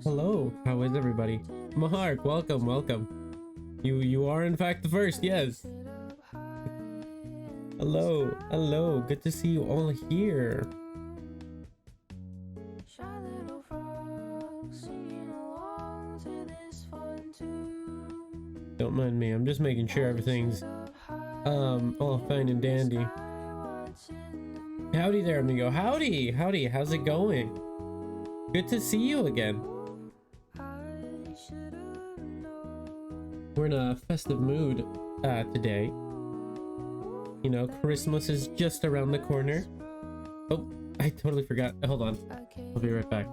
Hello, how is everybody? Mahark, welcome, welcome. You are in fact the first, yes. Hello, hello, good to see you all here. Don't mind me, I'm just making sure everything's all fine and dandy. Howdy there, amigo. Howdy, howdy, how's it going? Good to see you again. We're in a festive mood today. You know, Christmas is just around the corner. Oh, I totally forgot. Hold on. I'll be right back.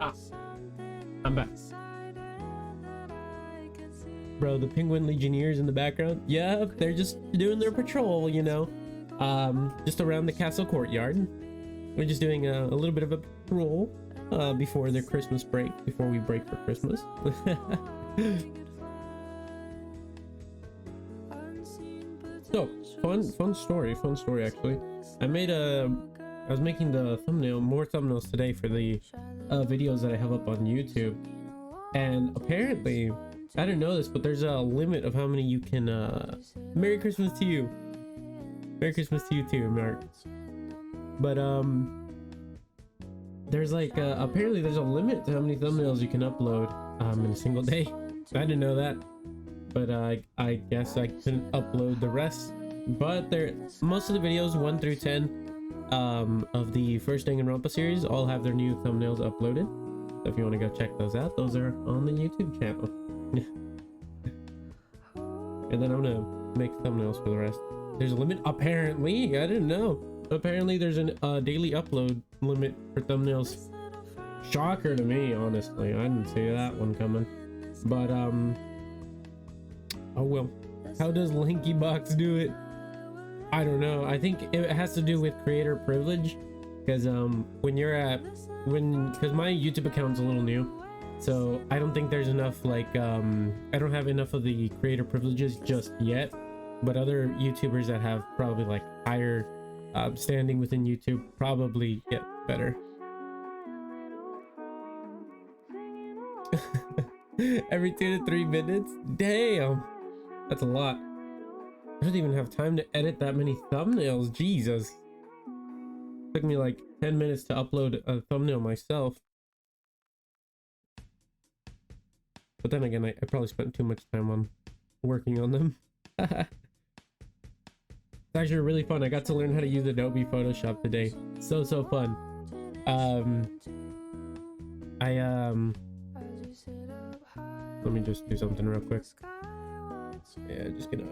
Ah, I'm back. Bro, the Penguin Legionnaires in the background. Yeah, they're just doing their patrol, you know. Just around the castle courtyard. We're just doing a little bit of a patrol before their Christmas break, before we break for Christmas. So fun story actually. I was making the more thumbnails today for the videos that I have up on YouTube, and apparently I didn't know this, but there's a limit of how many you can. Merry Christmas to you. Merry Christmas to you too, Mark. But there's like apparently there's a limit to how many thumbnails you can upload in a single day. I didn't know that, but I guess I couldn't upload the rest. But most of the videos 1 through 10 of the first Danganronpa series all have their new thumbnails uploaded. So if you want to go check those out, those are on the YouTube channel. And then I'm gonna make thumbnails for the rest. There's a limit apparently. I didn't know. Apparently there's a daily upload limit for thumbnails. Shocker to me, honestly. I didn't see that one coming. But oh well. How does Linky Box do it? I don't know. I think it has to do with creator privilege, because because my YouTube account's a little new, so I don't think there's enough like I don't have enough of the creator privileges just yet. But other YouTubers that have probably like higher standing within YouTube probably get better. Every 2 to 3 minutes? Damn, that's a lot. I don't even have time to edit that many thumbnails. Jesus. Took me like 10 minutes to upload a thumbnail myself. But then again, I probably spent too much time on working on them. It's actually really fun. I got to learn how to use Adobe Photoshop today. So fun. Let me just do something real quick. Yeah, just gonna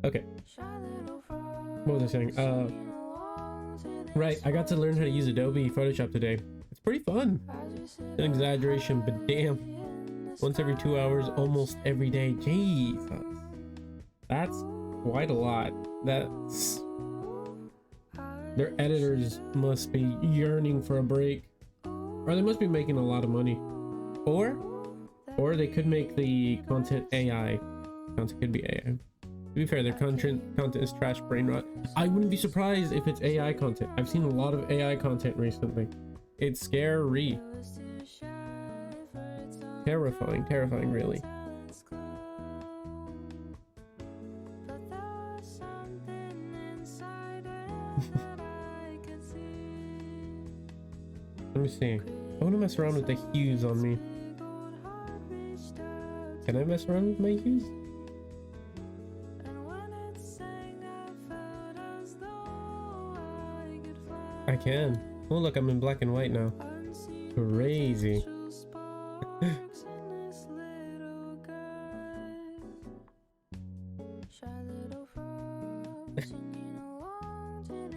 okay. What was I saying? Right, I got to learn how to use Adobe Photoshop today. It's pretty fun. An exaggeration, but damn. Once every 2 hours, almost every day. Jesus. That's quite a lot. That's... Their editors must be yearning for a break. Or they must be making a lot of money. Or they could make the content AI. Content could be AI. To be fair, their content is trash brain rot. I wouldn't be surprised if it's AI content. I've seen a lot of AI content recently. It's scary. Terrifying really. Let me see. I want to mess around with the hues on me. Can I mess around with my hues? I can. Oh look, I'm in black and white now. Crazy.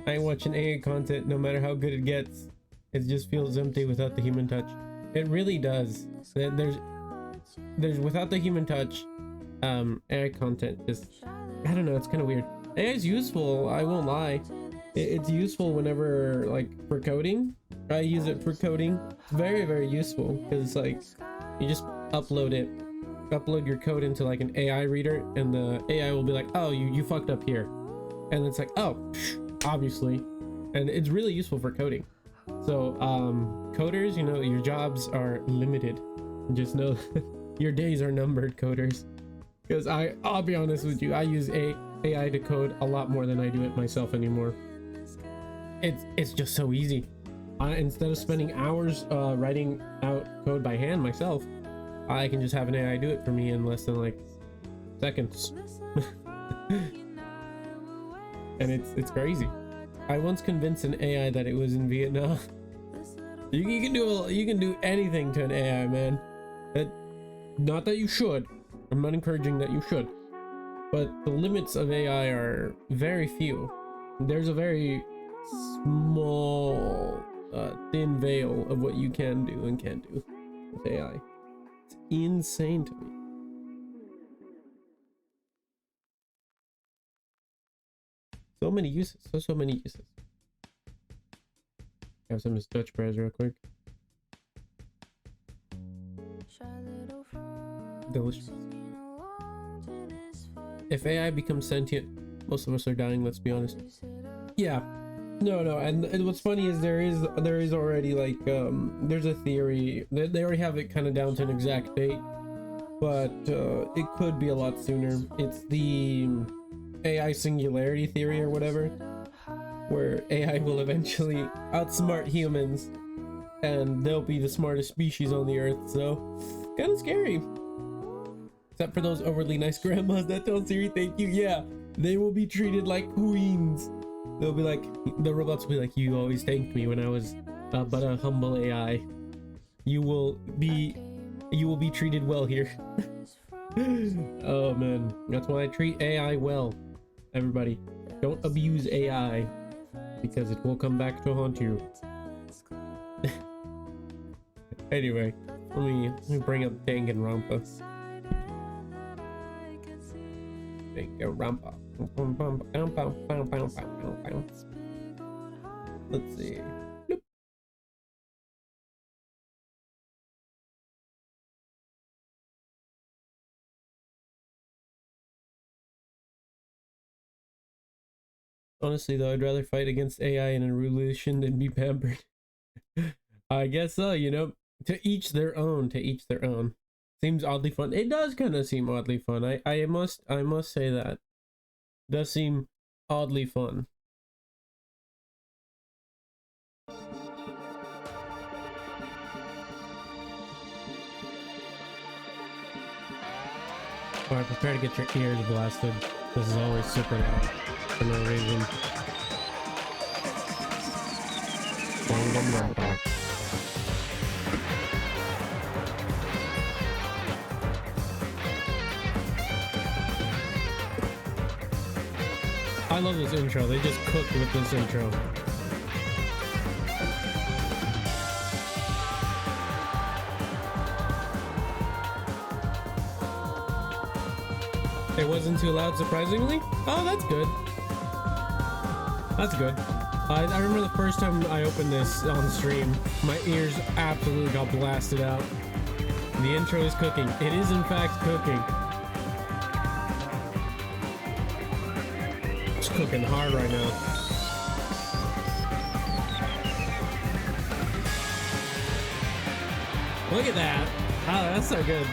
I ain't watching AI content no matter how good it gets. It just feels empty without the human touch. It really does. There's without the human touch, AI content just, I don't know, it's kind of weird. AI is useful, I won't lie. It's useful whenever, like, for coding. I use it for coding. It's very useful, because like, you just upload your code into like an AI reader, and the AI will be like, oh, you fucked up here. And it's like, oh, obviously. And it's really useful for coding. So, coders, you know, your jobs are limited. Just know your days are numbered, coders. Because I'll be honest with you, I use AI to code a lot more than I do it myself anymore. It's just so easy. Instead of spending hours writing out code by hand myself, I can just have an AI do it for me in less than like seconds. And it's crazy. I once convinced an AI that it was in Vietnam. You can do anything to an AI, man. Not that you should. I'm not encouraging that you should. But the limits of AI are very few. There's a very small, thin veil of what you can do and can't do with AI. It's insane to me. So many uses. So many uses. Have some Dutch prayers real quick. Delicious. If AI becomes sentient, most of us are dying, let's be honest. Yeah. No, and what's funny is there is already like there's a theory. They already have it kind of down to an exact date, but it could be a lot sooner. It's the AI singularity theory or whatever, where AI will eventually outsmart humans and they'll be the smartest species on the earth. So kind of scary. Except for those overly nice grandmas that tell Siri thank you. Yeah, they will be treated like queens. They'll be like, the robots will be like, you always thanked me when I was but a humble AI. You will be treated well here. Oh man, that's why I treat AI well. Everybody, don't abuse AI because it will come back to haunt you. Anyway, let me bring up Danganronpa. Danganronpa. Let's see. Nope. Honestly though, I'd rather fight against AI in a revolution than be pampered. I guess so, you know. To each their own, to each their own. Seems oddly fun. It does kind of seem oddly fun. I must say that. It does seem oddly fun. Alright, prepare to get your ears blasted. This is always super loud for no reason. I love this intro. They just cooked with this intro. It wasn't too loud, surprisingly. Oh, that's good. That's good. I remember the first time I opened this on stream, my ears absolutely got blasted out. The intro is cooking. It is in fact cooking. It's cooking hard right now. Look at that. Oh, that's so good.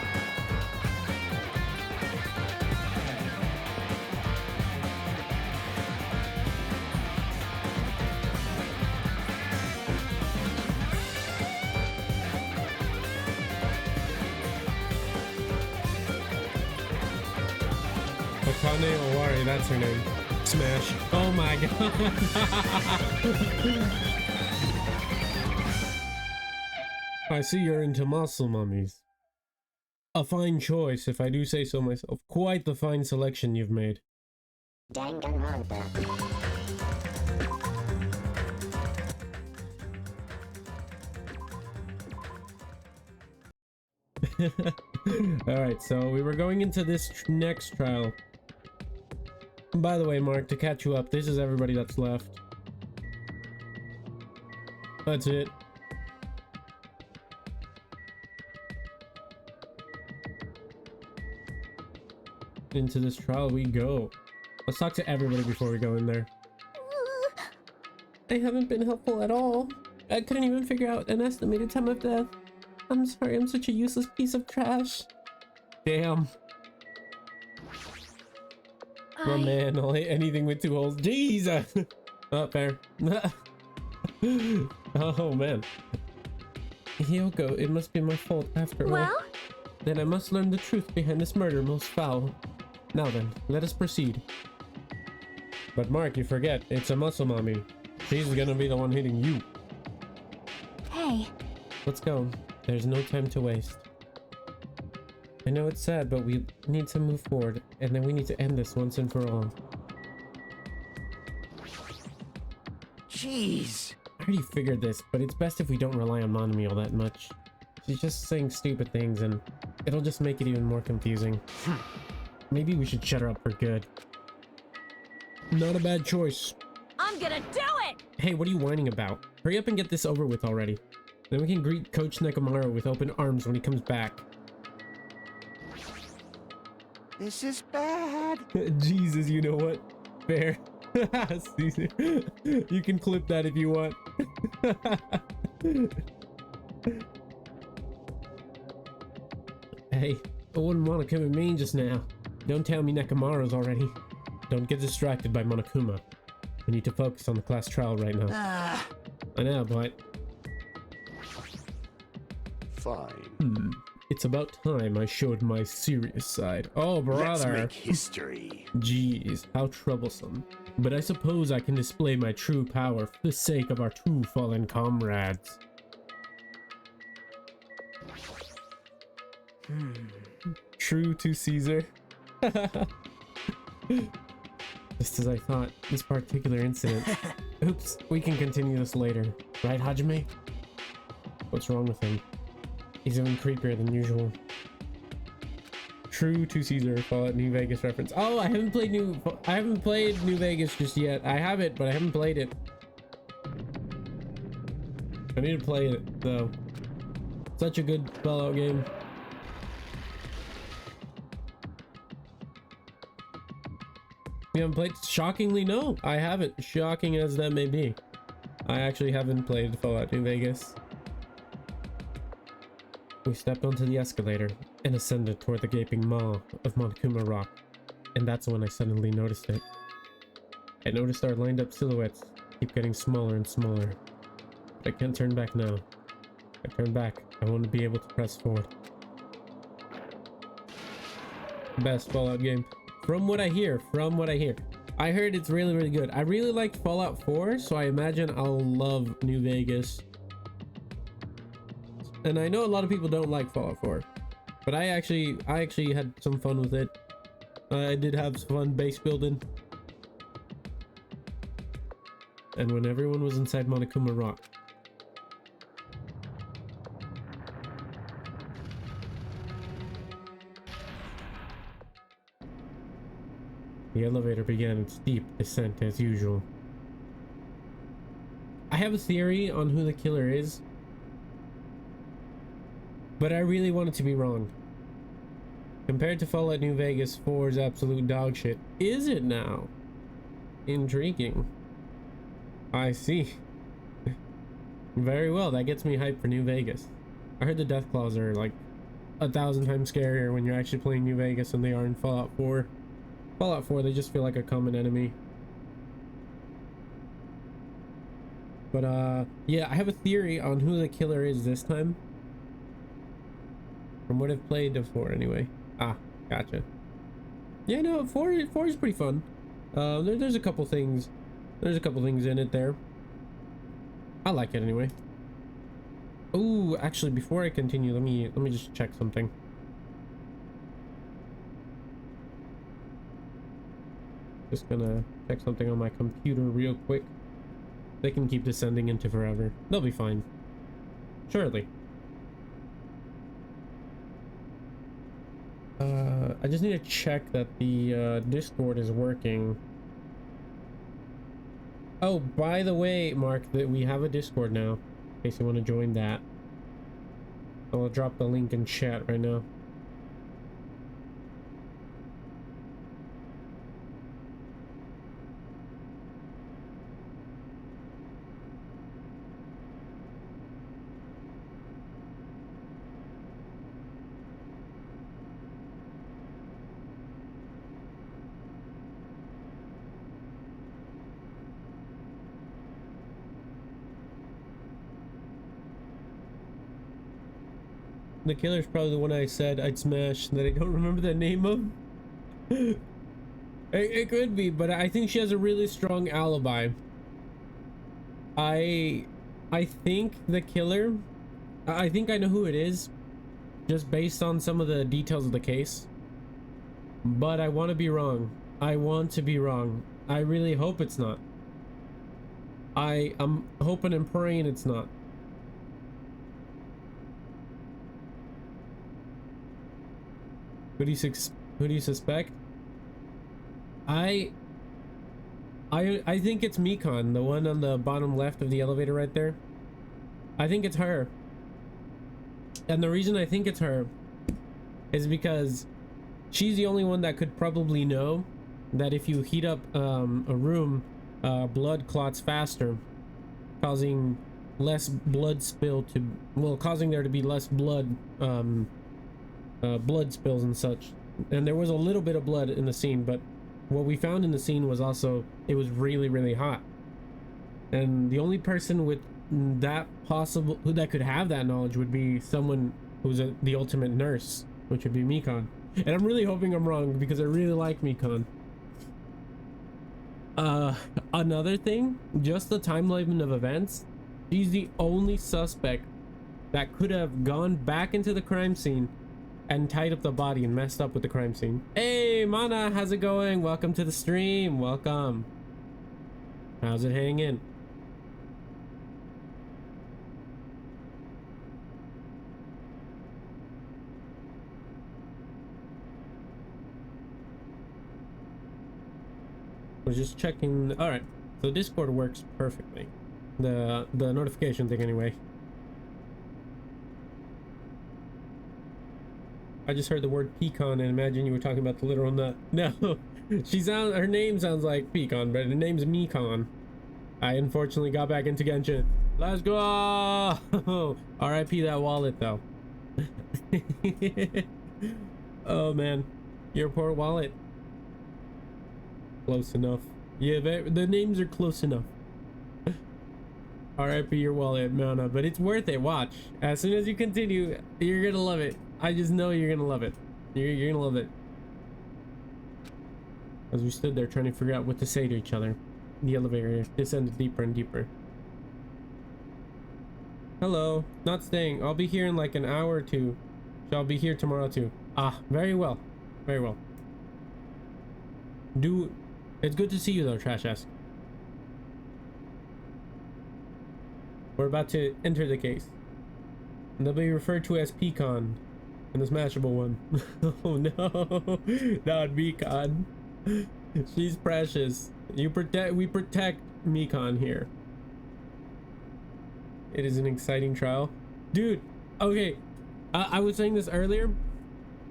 Akane Owari, that's her name. Smash. Oh my god. I see you're into muscle mummies. A fine choice, if I do say so myself. Quite the fine selection you've made. Danganronpa. Alright, so we were going into this next trial. By the way, Mark, to catch you up, this is everybody that's left. That's it. Into this trial we go. Let's talk to everybody before we go in there. I haven't been helpful at all. I couldn't even figure out an estimated time of death. I'm sorry, I'm such a useless piece of trash. Damn. Oh man, I'll hit anything with 2 holes. Jesus! Oh, fair. Oh man. Hiyoko, it must be my fault after all. Then I must learn the truth behind this murder most foul. Now then, let us proceed. But Mark, you forget, it's a muscle mommy. She's gonna be the one hitting you. Hey. Let's go. There's no time to waste. I know it's sad, but we need to move forward, and then we need to end this once and for all. Jeez. I already figured this, but it's best if we don't rely on Monami all that much. She's just saying stupid things, and it'll just make it even more confusing. Maybe we should shut her up for good. Not a bad choice. I'm gonna do it! Hey, what are you whining about? Hurry up and get this over with already. Then we can greet Coach Nekomaru with open arms when he comes back. This is bad. Jesus, you know what? Fair. Caesar. You can clip that if you want. Hey, I wouldn't want to come at me just now. Don't tell me Nekomaru's already. Don't get distracted by Monokuma. We need to focus on the class trial right now. I know, but... Fine. It's about time I showed my serious side. Oh, Let's brother. make history. Jeez, how troublesome. But I suppose I can display my true power for the sake of our two fallen comrades. True to Caesar. Just as I thought, this particular incident. Oops, we can continue this later. Right, Hajime? What's wrong with him? He's even creepier than usual. True to Caesar, Fallout New Vegas reference. Oh, I haven't played New Vegas just yet. I have it, but I haven't played it. I need to play it though. Such a good Fallout game. You haven't played? Shockingly, no, I haven't. Shocking as that may be. I actually haven't played Fallout New Vegas. We stepped onto the escalator and ascended toward the gaping maw of Monokuma Rock, and that's when I suddenly noticed it. I noticed our lined up silhouettes keep getting smaller and smaller. But I can't turn back now. If I turn back, I want to be able to press forward. Best Fallout game. From what I hear. I heard it's really, really good. I really liked Fallout 4, so I imagine I'll love New Vegas. And I know a lot of people don't like Fallout 4, but I actually had some fun with it. I did have some fun base building. And when everyone was inside Monokuma Rock, the elevator began its steep descent as usual. I have a theory on who the killer is, but I really want it to be wrong. Compared to Fallout New Vegas, 4's absolute dog shit. Is it now? Intriguing. I see. Very well, that gets me hyped for New Vegas. I heard the death claws are like 1,000 times scarier when you're actually playing New Vegas than they are in Fallout 4. Fallout 4, they just feel like a common enemy. But yeah, I have a theory on who the killer is this time. From what I've played before, anyway. Ah, gotcha. Yeah, no, 4 is pretty fun. There's a couple things. There's a couple things in it there. I like it anyway. Oh, actually, before I continue, let me just check something. Just gonna check something on my computer real quick. They can keep descending into forever. They'll be fine. Surely. I just need to check that the Discord is working. Oh, by the way, Mark, that we have a Discord now, in case you want to join that. I'll drop the link in chat right now. The killer's probably the one I said I'd smash that I don't remember the name of. It could be, but I think she has a really strong alibi. I think the killer, I think I know who it is, just based on some of the details of the case. But I want to be wrong. I want to be wrong. I really hope it's not. I'm hoping and praying it's not. Who do you suspect? I think it's Mikon, the one on the bottom left of the elevator right there. I think it's her. And the reason I think it's her is because she's the only one that could probably know that if you heat up a room, blood clots faster, causing less blood spill to, well, causing there to be less blood, blood spills and such. And there was a little bit of blood in the scene, but what we found in the scene was also, it was really, really hot. And the only person with that possible, who that could have that knowledge would be someone who's the ultimate nurse, which would be Mikan. And I'm really hoping I'm wrong because I really like Mikan. Another thing, just the timeline of events, she's the only suspect that could have gone back into the crime scene and tied up the body and messed up with the crime scene. Hey, Mana, how's it going? Welcome to the stream. Welcome. How's it hanging? We're just checking. All right, so Discord works perfectly. The notification thing, anyway. I just heard the word pecan and imagine you were talking about the literal nut. No, her name sounds like pecan, but her name's Mikan. I unfortunately got back into Genshin. Let's go! R.I.P. that wallet, though. Oh man, your poor wallet. Close enough. Yeah, the names are close enough. R.I.P. your wallet, Mana, but it's worth it. Watch. As soon as you continue, you're gonna love it. I just know you're gonna love it. You're gonna love it. As we stood there trying to figure out what to say to each other, the elevator descended deeper and deeper. Hello, not staying. I'll be here in like an hour or two. So I'll be here tomorrow too. Ah, very well. Very well. It's good to see you though, Trash Ass. We're about to enter the case. And they'll be referred to as Pecan in the Smashable one. Oh no, not Mikan. She's precious. We protect Mikan here. It is an exciting trial. Dude, okay. I was saying this earlier,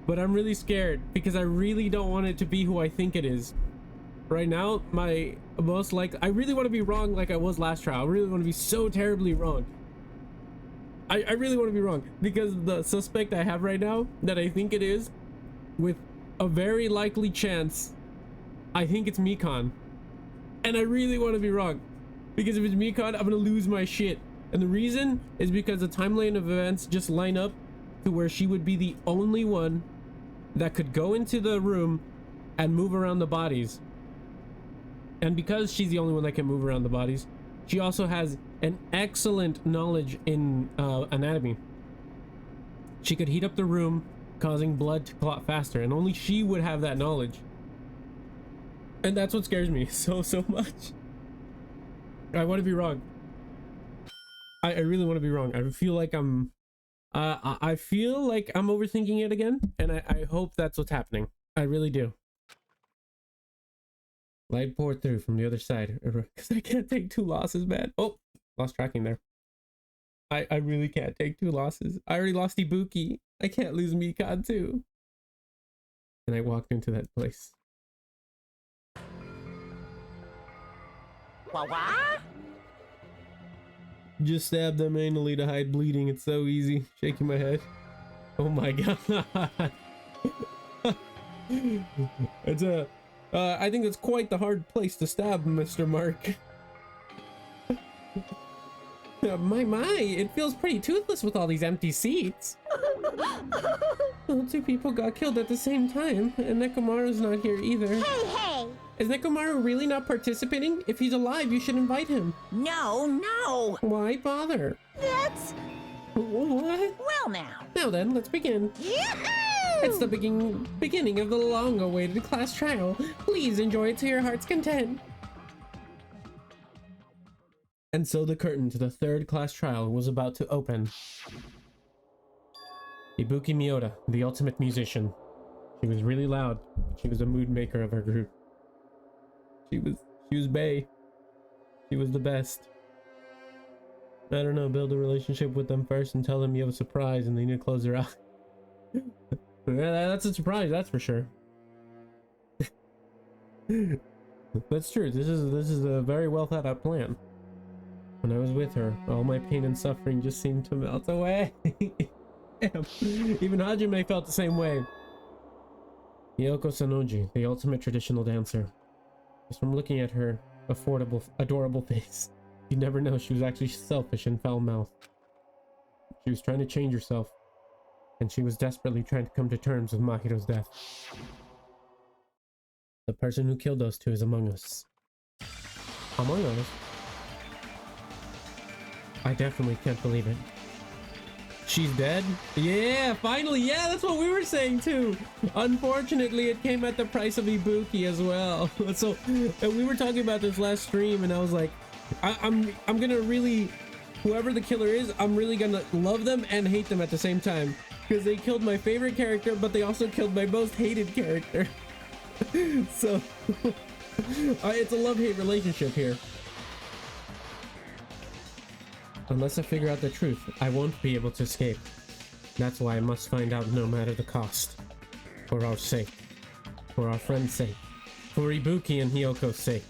but I'm really scared because I really don't want it to be who I think it is. Right now, my most likely, I really want to be wrong like I was last trial. I really want to be so terribly wrong. I really want to be wrong because the suspect I have right now that I think it is, with a very likely chance, I think it's Mikan. And I really want to be wrong because if it's Mikan, I'm gonna lose my shit. And the reason is because the timeline of events just line up to where she would be the only one that could go into the room and move around the bodies. And because she's the only one that can move around the bodies, she also has an excellent knowledge in anatomy. She could heat up the room, causing blood to clot faster, and only she would have that knowledge. And that's what scares me so much. I want to be wrong. I really want to be wrong. I feel like I'm overthinking it again, and I hope that's what's happening. I really do. Light poured through from the other side because I can't take 2 losses, man. Oh, lost tracking there. I really can't take 2 losses. I already lost Ibuki. I can't lose Mikan too. And I walked into that place. What? Just stab them anally to hide bleeding. It's so easy. Shaking my head. Oh my god. It's a I think it's quite the hard place to stab, Mr. Mark. My, it feels pretty toothless with all these empty seats. Well, 2 people got killed at the same time, and Nekomaru's not here either. Hey! Is Nekomaru really not participating? If he's alive, you should invite him. No! Why bother? That's... What? Well now. Now then, let's begin. Yahoo! It's the beginning of the long-awaited class trial. Please enjoy it to your heart's content. And so the curtain to the 3rd class trial was about to open. Ibuki Miyoda, the ultimate musician. She was really loud. She was a mood maker of her group. She was bae. She was the best. I don't know, build a relationship with them first and tell them you have a surprise and they need to close their eyes. Yeah, that's a surprise, that's for sure. That's true. This is a very well thought out plan. When I was with her, all my pain and suffering just seemed to melt away. Even Hajime felt the same way. Yoko Sanoji, the ultimate traditional dancer. Just from looking at her adorable face, you'd never know she was actually selfish and foul-mouthed. She was trying to change herself, and she was desperately trying to come to terms with Mahiro's death. The person who killed those two is among us. Among us? I definitely can't believe it. She's dead? Yeah, finally! Yeah, that's what we were saying too! Unfortunately, it came at the price of Ibuki as well. So, and we were talking about this last stream, and I was like, I'm gonna really... Whoever the killer is, I'm really gonna love them and hate them at the same time. Because they killed my favorite character, but they also killed my most hated character. So, it's a love-hate relationship here. Unless I figure out the truth, I won't be able to escape. That's why I must find out no matter the cost. For our sake. For our friend's sake. For Ibuki and Hyoko's sake.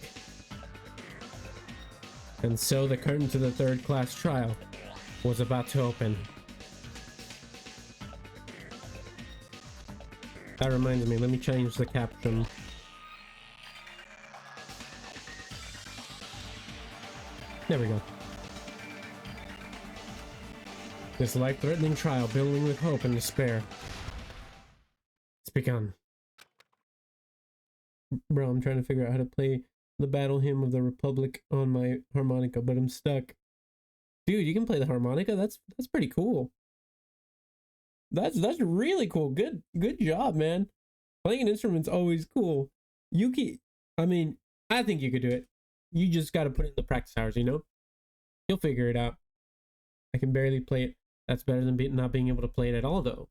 And so the curtain to the third-class trial was about to open. That reminds me, let me change the caption. There we go. This life-threatening trial, building with hope and despair. It's begun. Bro, I'm trying to figure out how to play the battle hymn of the Republic on my harmonica, but I'm stuck. Dude, you can play the harmonica? That's pretty cool. That's really cool. Good job, man. Playing an instrument's always cool. I mean, I think you could do it. You just gotta put in the practice hours, you know? You'll figure it out. I can barely play it. That's better than not being able to play it at all, though.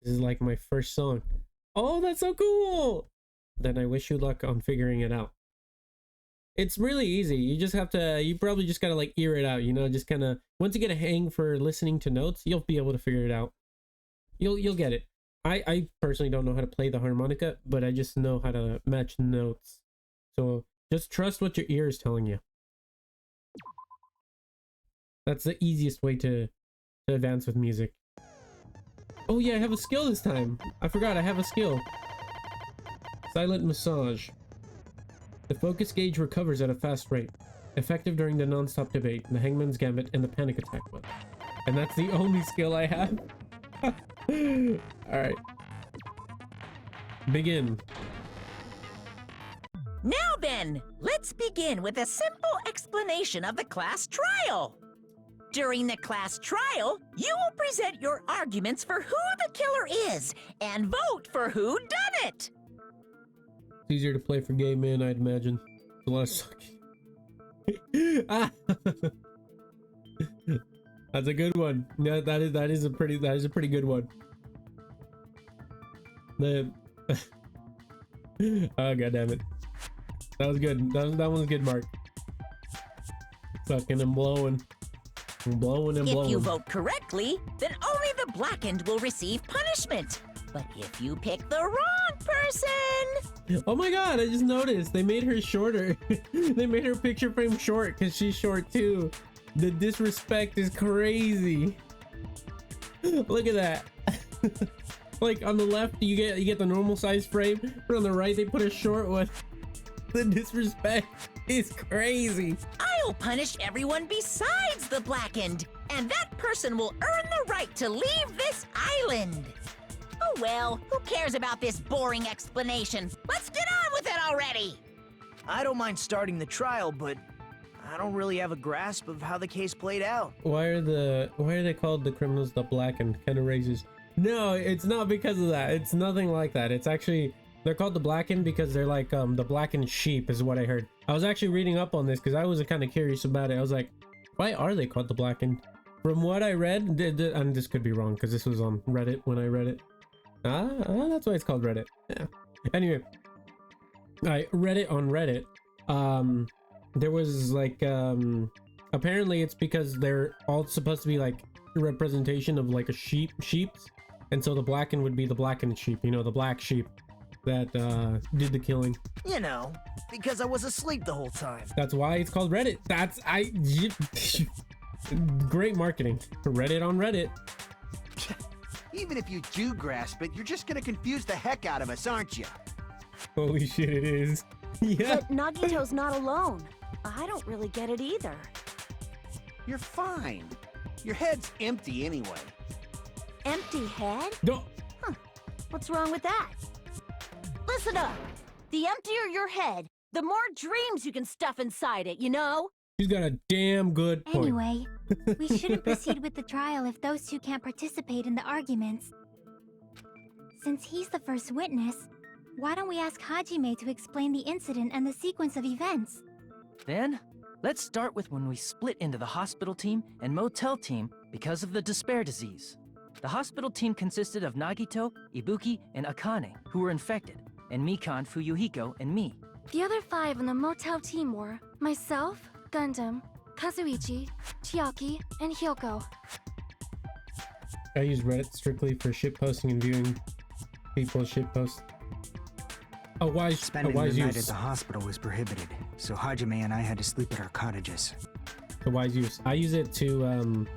This is like my first song. Oh, that's so cool! Then I wish you luck on figuring it out. It's really easy. You probably just gotta like ear it out, you know, just kind of, once you get a hang for listening to notes, you'll be able to figure it out. You'll get it. I personally don't know how to play the harmonica, but I just know how to match notes. So just trust what your ear is telling you. That's the easiest way to advance with music. Oh yeah, I have a skill this time. I forgot I have a skill. Silent massage. The focus gauge recovers at a fast rate. Effective during the non-stop debate, the hangman's gambit, and the panic attack one. And that's the only skill I have. Alright. Begin. Now then, let's begin with a simple explanation of the class trial. During the class trial, you will present your arguments for who the killer is and vote for who done it. It's easier to play for gay men, I'd imagine. It's a lot of sucking. That's a good one. Yeah, that is a pretty good one. Oh god damn it. That was good. That one was good, Mark. Sucking and blowing. Blowing and blowing. If you vote correctly, then only the blackened will receive punishment. But if you pick the wrong person... Oh my god, I just noticed. They made her shorter. They made her picture frame short because she's short too. The disrespect is crazy. Look at that. Like on the left, you get the normal size frame, but on the right, they put a short one. The disrespect is crazy. I'll punish everyone besides the blackened, and that person will earn the right to leave this island. Oh well, who cares about this boring explanation? Let's get on with it already! I don't mind starting the trial, but I don't really have a grasp of how the case played out. Why are they called the criminals the blackened? Kind of raises. No, it's not because of that. It's nothing like that. It's actually, they're called the blackened because they're like the blackened sheep is what I heard. I was actually reading up on this because I was kind of curious about it. I was like, why are they called the blackened? From what I read, and this could be wrong because this was on Reddit when I read it. That's why it's called Reddit. Yeah. Anyway, I read it on Reddit. There was like, apparently it's because they're all supposed to be like a representation of like a sheep's. And so the blackened would be the blackened sheep, you know, the black sheep that did the killing. You know, because I was asleep the whole time. That's why it's called Reddit. Great marketing. Reddit on Reddit. Even if you do grasp it, you're just gonna confuse the heck out of us, aren't you? Holy shit, it is. Yeah. But Nagito's not alone. I don't really get it either. You're fine. Your head's empty anyway. Empty head? No. What's wrong with that? Listen up. The emptier your head, the more dreams you can stuff inside it, you know? She's got a damn good point. Anyway, we shouldn't proceed with the trial if those two can't participate in the arguments. Since he's the first witness, why don't we ask Hajime to explain the incident and the sequence of events? Then, let's start with when we split into the hospital team and motel team because of the despair disease. The hospital team consisted of Nagito, Ibuki, and Akane, who were infected, and Mikan, Fuyuhiko, and me. The other 5 in the motel team were myself, Gundam, Kazuichi, Chiaki, and Hyoko. I use Reddit strictly for shitposting and viewing people's shitposts. A wise Spending the night use. at the hospital was prohibited, so Hajime and I had to sleep at our cottages. A wise use. I use it to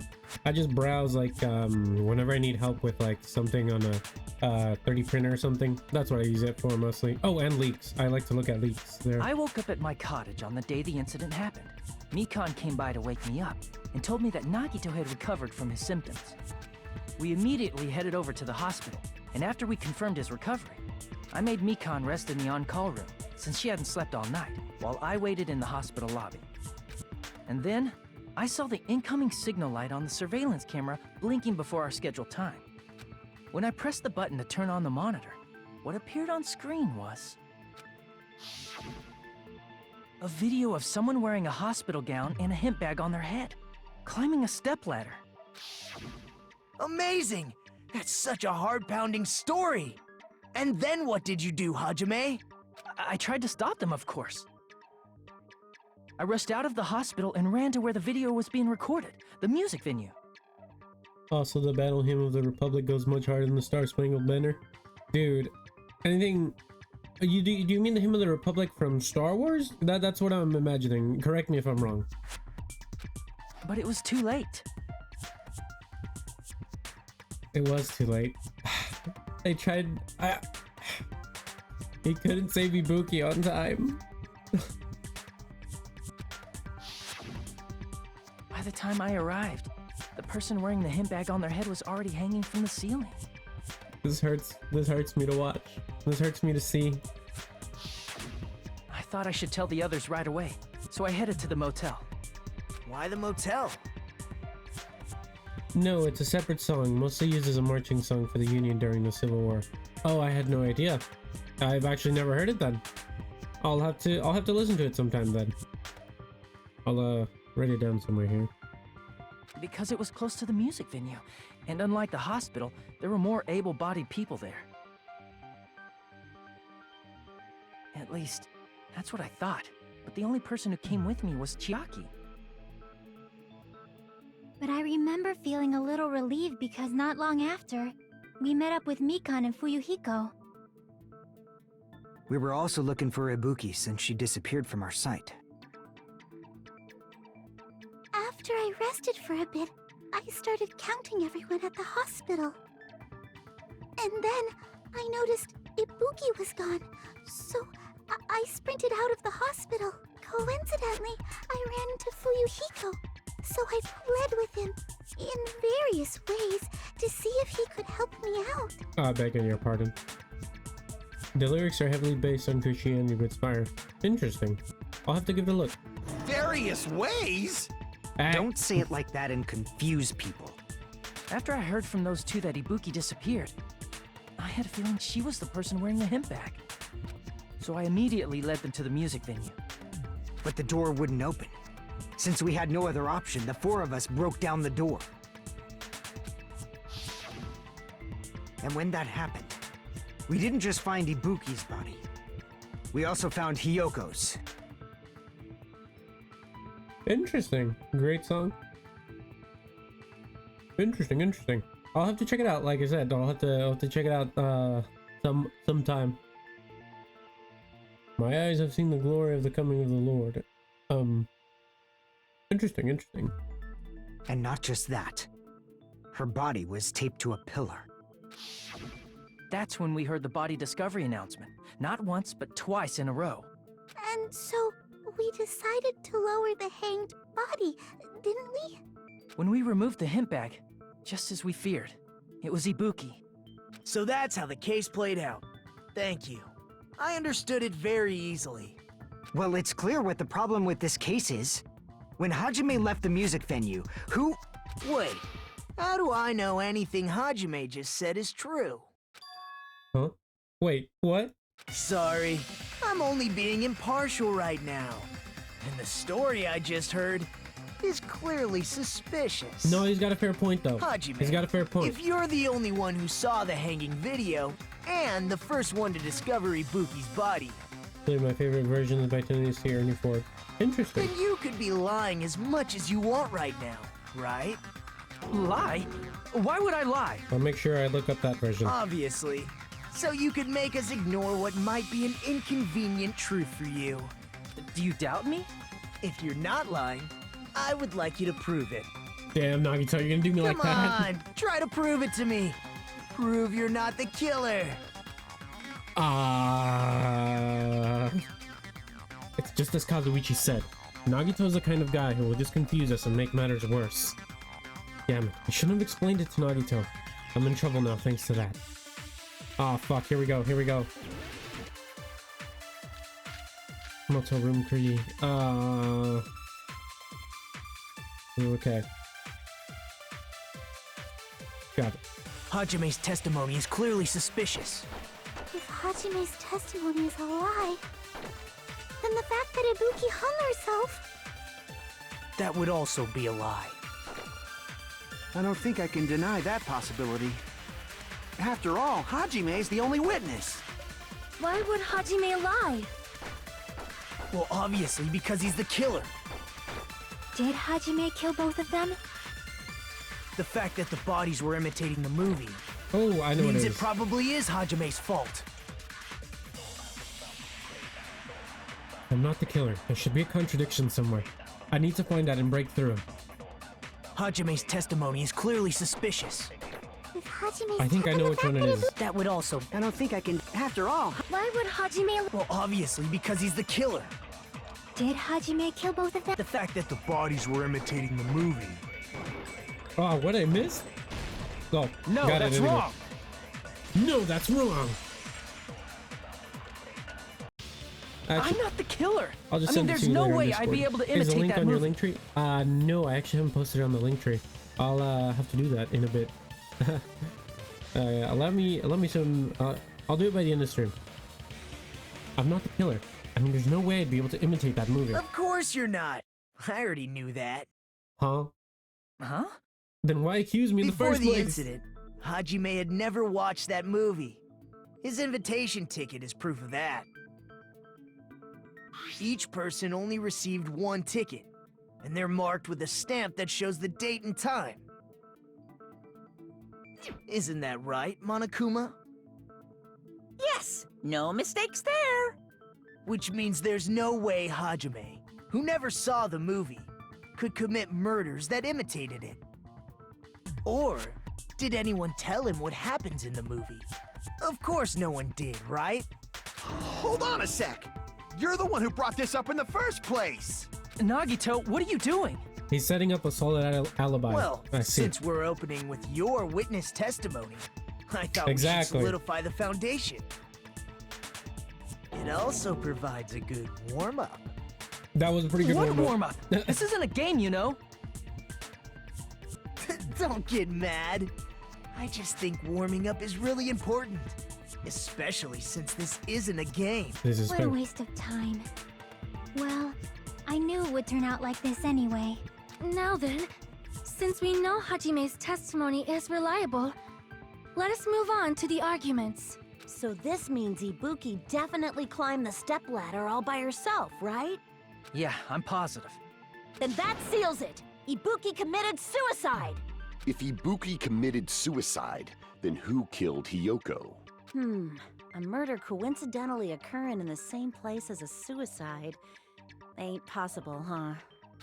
I just browse like whenever I need help with like something on a 3D printer or something. That's what I use it for mostly. Oh, and leaks. I like to look at leaks there. I woke up at my cottage on the day the incident happened. Mikan came by to wake me up and told me that Nagito had recovered from his symptoms. We immediately headed over to the hospital, and after we confirmed his recovery, I made Mikan rest in the on-call room since she hadn't slept all night, while I waited in the hospital lobby. And then, I saw the incoming signal light on the surveillance camera blinking before our scheduled time. When I pressed the button to turn on the monitor, what appeared on screen was a video of someone wearing a hospital gown and a hemp bag on their head, climbing a stepladder. Amazing! That's such a heart-pounding story! And then what did you do, Hajime? I tried to stop them, of course. I rushed out of the hospital and ran to where the video was being recorded, the music venue. Also, the battle hymn of the Republic goes much harder than the Star Spangled Banner. Dude, anything... do you mean the hymn of the Republic from Star Wars? That's what I'm imagining. Correct me if I'm wrong. But it was too late. It was too late. They tried... He couldn't save Ibuki on time. By the time I arrived, the person wearing the hemp bag on their head was already hanging from the ceiling. This hurts me to watch. This hurts me to see. I thought I should tell the others right away, so I headed to the motel. Why the motel? No, it's a separate song, mostly used as a marching song for the Union during the Civil War. Oh, I had no idea. I've actually never heard it then. I'll have to listen to it sometime then. I'll write it down somewhere here. Because it was close to the music venue, and unlike the hospital, there were more able-bodied people there. At least, that's what I thought. But the only person who came with me was Chiaki. But I remember feeling a little relieved because not long after, we met up with Mikan and Fuyuhiko. We were also looking for Ibuki since she disappeared from our sight. After I rested for a bit, I started counting everyone at the hospital. And then I noticed Ibuki was gone, so I sprinted out of the hospital. Coincidentally, I ran into Fuyuhiko, so I pled with him in various ways to see if he could help me out. I beg your pardon. The lyrics are heavily based on Christianity with fire. Interesting. I'll have to give it a look. Various ways? Don't say it like that and confuse people. After I heard from those two that Ibuki disappeared, I had a feeling she was the person wearing the hemp bag. So I immediately led them to the music venue. But the door wouldn't open. Since we had no other option, the 4 of us broke down the door. And when that happened, we didn't just find Ibuki's body. We also found Hyoko's. Interesting. Great song. Interesting. I'll have to check it out. Like I said, I'll have to check it out sometime. My eyes have seen the glory of the coming of the Lord. Interesting. And not just that. Her body was taped to a pillar. That's when we heard the body discovery announcement. Not once, but twice in a row. And so we decided to lower the hanged body, didn't we? When we removed the hemp bag, just as we feared, it was Ibuki. So that's how the case played out. Thank you. I understood it very easily. Well, it's clear what the problem with this case is. When Hajime left the music venue, who... Wait, how do I know anything Hajime just said is true? Huh? Wait, what? Sorry, I'm only being impartial right now. And the story I just heard is clearly suspicious. No, he's got a fair point, though. Hajime, He's got a fair point. if you're the only one who saw the hanging video, and the first one to discover Ibuki's body, My favorite version of Vitality is here, Ford. Interesting. then you could be lying as much as you want right now, right? Lie? Why would I lie? I'll make sure I look up that version. Obviously. So you could make us ignore what might be an inconvenient truth for you. Do you doubt me? If you're not lying, I would like you to prove it. Damn, Nagito, you're gonna do me like Come that? on, try to prove it to me. Prove you're not the killer. It's just as Kazuichi said. Nagito's the kind of guy who will just confuse us and make matters worse. Damn it, I shouldn't have explained it to Nagito. I'm in trouble now thanks to that. Ah, fuck, here we go. Motel room 3. Okay. Got it. Hajime's testimony is clearly suspicious. If Hajime's testimony is a lie, then the fact that Ibuki hung herself... That would also be a lie. I don't think I can deny that possibility. After all, Hajime's the only witness. Why would Hajime lie? Well, obviously because he's the killer. Did Hajime kill both of them? The fact that the bodies were imitating the movie Oh, I know what means it it is. probably is Hajime's fault. I'm not the killer. There should be a contradiction somewhere. I need to find out and break through. Hajime's testimony is clearly suspicious. If Hajime's I think I know which one it is. That would also... I don't think I can... After all, Why would Hajime... Well, obviously because he's the killer. Did Hajime kill both of them? The fact that the bodies were imitating the movie. Oh, what I missed? Oh, No, got it that's anyway. wrong. No, that's wrong. Actually, I'm not the killer. I'll just I mean, send it there's to you no later on way I'd be Discord. able to Is the imitate link that on your movie. link tree? No, I actually haven't posted it on the link tree. I'll have to do that in a bit. Allow me some. I'll do it by the end of the stream. I'm not the killer. I mean, there's no way I'd be able to imitate that movie. Of course you're not. I already knew that. Huh? Huh? Then why accuse me in the Before first the place? incident, Hajime had never watched that movie. His invitation ticket is proof of that. Each person only received one ticket, and they're marked with a stamp that shows the date and time. Isn't that right, Monokuma? Yes, no mistakes there. Which means there's no way Hajime, who never saw the movie, could commit murders that imitated it. Or did anyone tell him what happens in the movie? Of course no one did, right? hold on a sec. You're the one who brought this up in the first place. Nagito, what are you doing? He's setting up a solid alibi. Well, I see. since we're opening with your witness testimony, I thought Exactly. we should solidify the foundation. It also provides a good warm-up. That was a pretty good What warm-up. warm-up? This isn't a game, you know. Don't get mad. I just think warming up is really important. Especially since this isn't a game. This is What a fair. waste of time. Well, I knew it would turn out like this anyway. Now then, since we know Hajime's testimony is reliable, let us move on to the arguments. So this means Ibuki definitely climbed the stepladder all by herself, right? Yeah, I'm positive. Then that seals it! Ibuki committed suicide! If Ibuki committed suicide, then who killed Hiyoko? A murder coincidentally occurring in the same place as a suicide. Ain't possible, huh?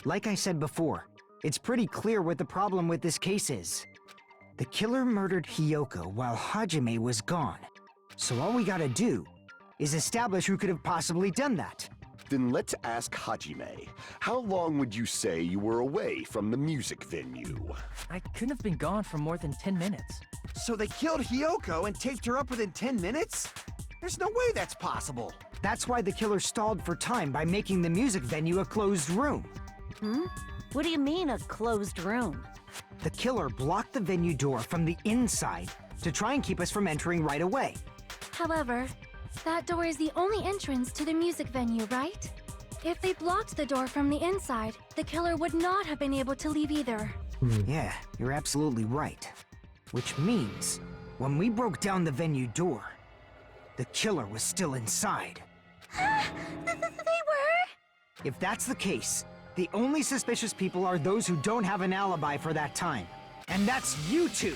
Like I said before, it's pretty clear what the problem with this case is. The killer murdered Hiyoko while Hajime was gone. So all we gotta do is establish who could have possibly done that. Then let's ask Hajime. How long would you say you were away from the music venue? I couldn't have been gone for more than 10 minutes. So they killed Hiyoko and taped her up within 10 minutes? There's no way that's possible. That's why the killer stalled for time by making the music venue a closed room. What do you mean, a closed room? The killer blocked the venue door from the inside to try and keep us from entering right away. However, that door is the only entrance to the music venue, right? If they blocked the door from the inside, the killer would not have been able to leave either. Yeah, you're absolutely right. Which means, when we broke down the venue door, the killer was still inside. They were? If that's the case, the only suspicious people are those who don't have an alibi for that time. And that's you two!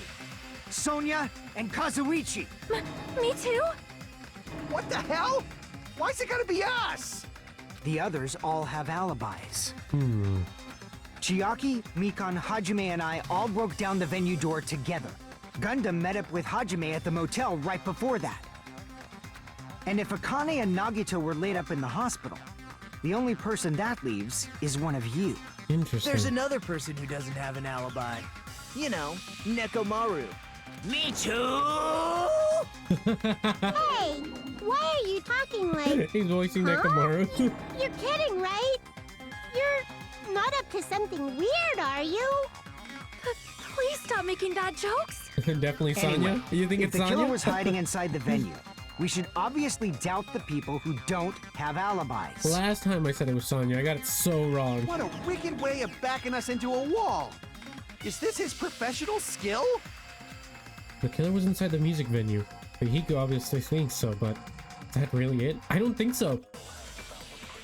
Sonia and Kazuichi! Me too? What the hell? Why's it gotta be us? The others all have alibis. Chiaki, Mikan, Hajime, and I all broke down the venue door together. Gundam met up with Hajime at the motel right before that. And if Akane and Nagito were laid up in the hospital, the only person that leaves is one of you. Interesting. There's another person who doesn't have an alibi. You know, Nekomaru. Me too! Hey, why are you talking like... He's voicing Huh? Nekomaru. You're kidding, right? You're not up to something weird, are you? Please stop making bad jokes. Definitely Sonya. Anyway, You think if it's the Sonya? killer was hiding inside the venue, we should obviously doubt the people who don't have alibis. Last time I said it was Sonya, I got it so wrong. What a wicked way of backing us into a wall. Is this his professional skill? The killer was inside the music venue. Hiko obviously thinks so, but is that really it? I don't think so.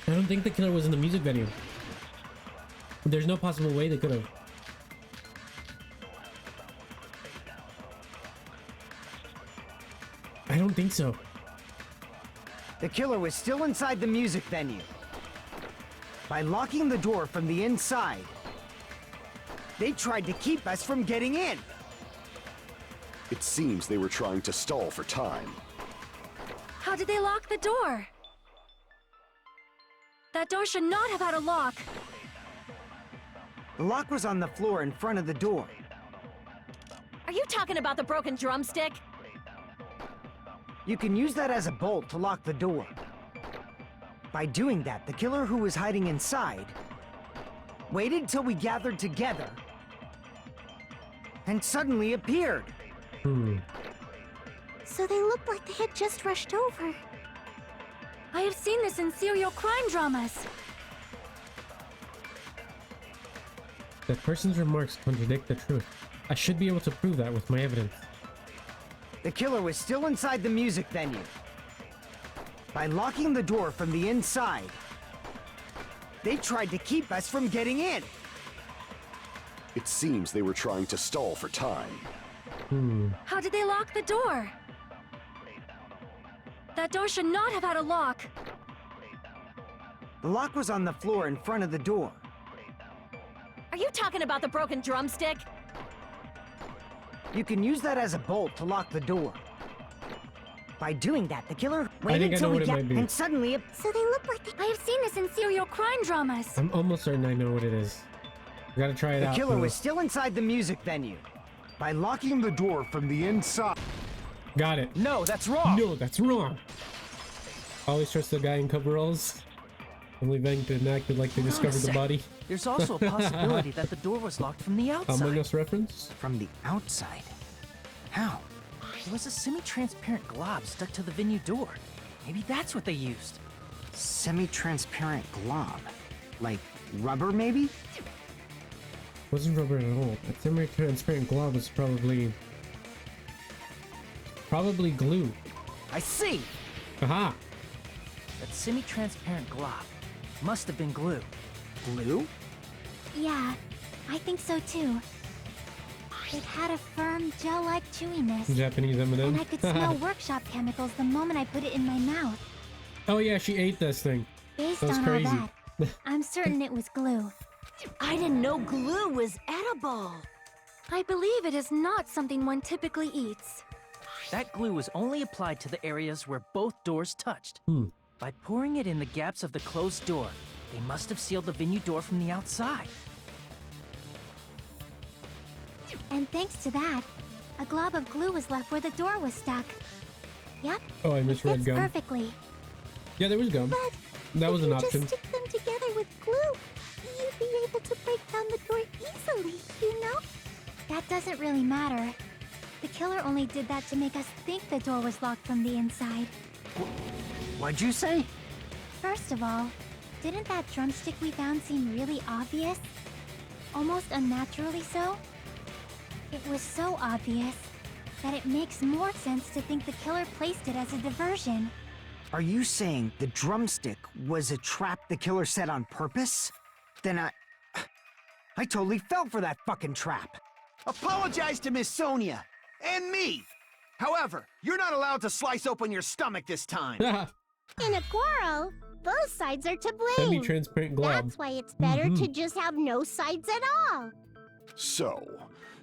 I don't think the killer was in the music venue. There's no possible way they could have. I don't think so. The killer was still inside the music venue. By locking the door from the inside, they tried to keep us from getting in. It seems they were trying to stall for time. How did they lock the door? That door should not have had a lock. The lock was on the floor in front of the door. Are you talking about the broken drumstick? You can use that as a bolt to lock the door. By doing that, the killer who was hiding inside waited till we gathered together and suddenly appeared. So they looked like they had just rushed over. I have seen this in serial crime dramas. That person's remarks contradict the truth. I should be able to prove that with my evidence. The killer was still inside the music venue. By locking the door from the inside, they tried to keep us from getting in. It seems they were trying to stall for time. How did they lock the door? That door should not have had a lock. The lock was on the floor in front of the door. Are you talking about the broken drumstick? You can use that as a bolt to lock the door. By doing that, the killer I waited think I till know we what it might be. and suddenly So they looked like they... I have seen this in serial crime dramas. I'm almost certain I know what it is. I gotta try it the out. killer though. was still inside the music venue. By locking the door from the inside. Got it. No, that's wrong. No, that's wrong. Always trust the guy in coveralls. Only Vank didn't act like they discovered the body. There's also a possibility that the door was locked from the outside. Among Us reference? From the outside? How? There was a semi-transparent glob stuck to the venue door. Maybe that's what they used. Semi-transparent glob. Like rubber, maybe? Wasn't rubber at all. That semi-transparent glob was probably glue. I see! Aha! That semi-transparent glob must have been glue. Glue? Yeah, I think so too. It had a firm, gel-like chewiness. Japanese M&M. And I could smell workshop chemicals the moment I put it in my mouth. Oh yeah, she ate this thing. Based That's on crazy. all that, I'm certain it was glue. I didn't know glue was edible. I believe it is not something one typically eats. That glue was only applied to the areas where both doors touched. By pouring it in the gaps of the closed door, they must have sealed the venue door from the outside. And thanks to that, a glob of glue was left where the door was stuck. Yep. Oh, I It misread fits gum. perfectly. Yeah, there was gum. But That was if an you option. just stick them together with glue, you'd be able to break down the door easily, you know? That doesn't really matter. The killer only did that to make us think the door was locked from the inside. What'd you say? First of all, didn't that drumstick we found seem really obvious? Almost unnaturally so? It was so obvious that it makes more sense to think the killer placed it as a diversion. Are you saying the drumstick was a trap the killer set on purpose? Then I totally fell for that fucking trap. Apologize to Miss Sonia and me. However, you're not allowed to slice open your stomach this time. In a quarrel, both sides are to blame. Semi-transparent glob. That's why it's better to just have no sides at all. So,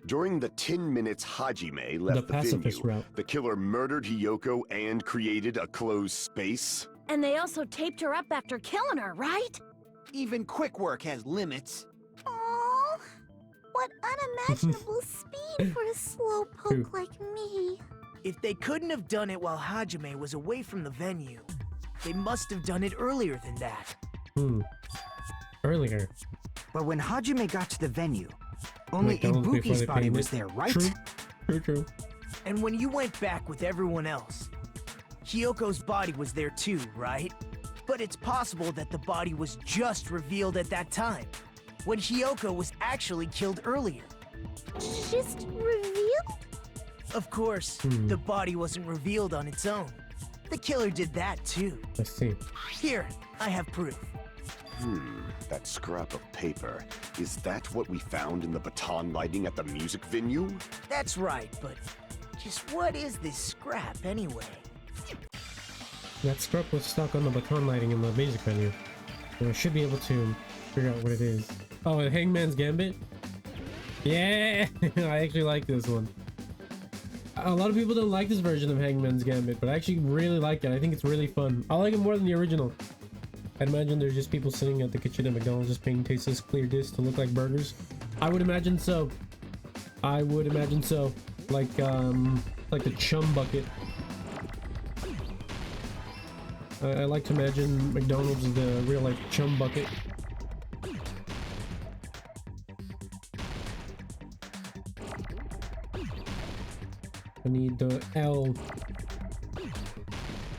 during the 10 minutes Hajime left the pacifist venue, route. the killer murdered Hiyoko and created a closed space? And they also taped her up after killing her, right? Even quick work has limits. Oh, what unimaginable speed for a slowpoke like me. If they couldn't have done it while Hajime was away from the venue, they must have done it earlier than that. Earlier. But when Hajime got to the venue, only McDonald's before Ibuki's they body painted. was there, right? True. And when you went back with everyone else, Hiyoko's body was there too, right? But it's possible that the body was just revealed at that time, when Hiyoko was actually killed earlier. Just revealed? Of course, the body wasn't revealed on its own. The killer did that too. Let's see. Here, I have proof. That scrap of paper. Is that what we found in the baton lighting at the music venue? That's right, but just what is this scrap anyway? That scrap was stuck on the baton lighting in the music venue. So I should be able to figure out what it is. Oh, a Hangman's Gambit? Yeah! I actually like this one. A lot of people don't like this version of Hangman's Gambit, but I actually really like it. I think it's really fun. I like it more than the original. I'd imagine there's just people sitting at the kitchen at McDonald's just paying tasteless clear discs to look like burgers. I would imagine so. I would imagine so. Like the chum bucket. I like to imagine McDonald's is the real life chum bucket. I need the L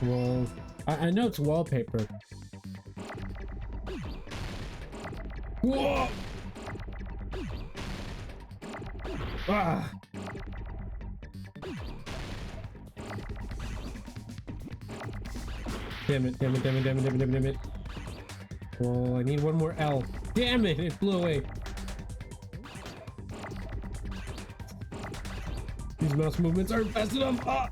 wall. I know it's wallpaper. Whoa! Ah! Damn it. Well, I need one more L. Damn it, it blew away. These mouse movements aren't fast enough. Ah!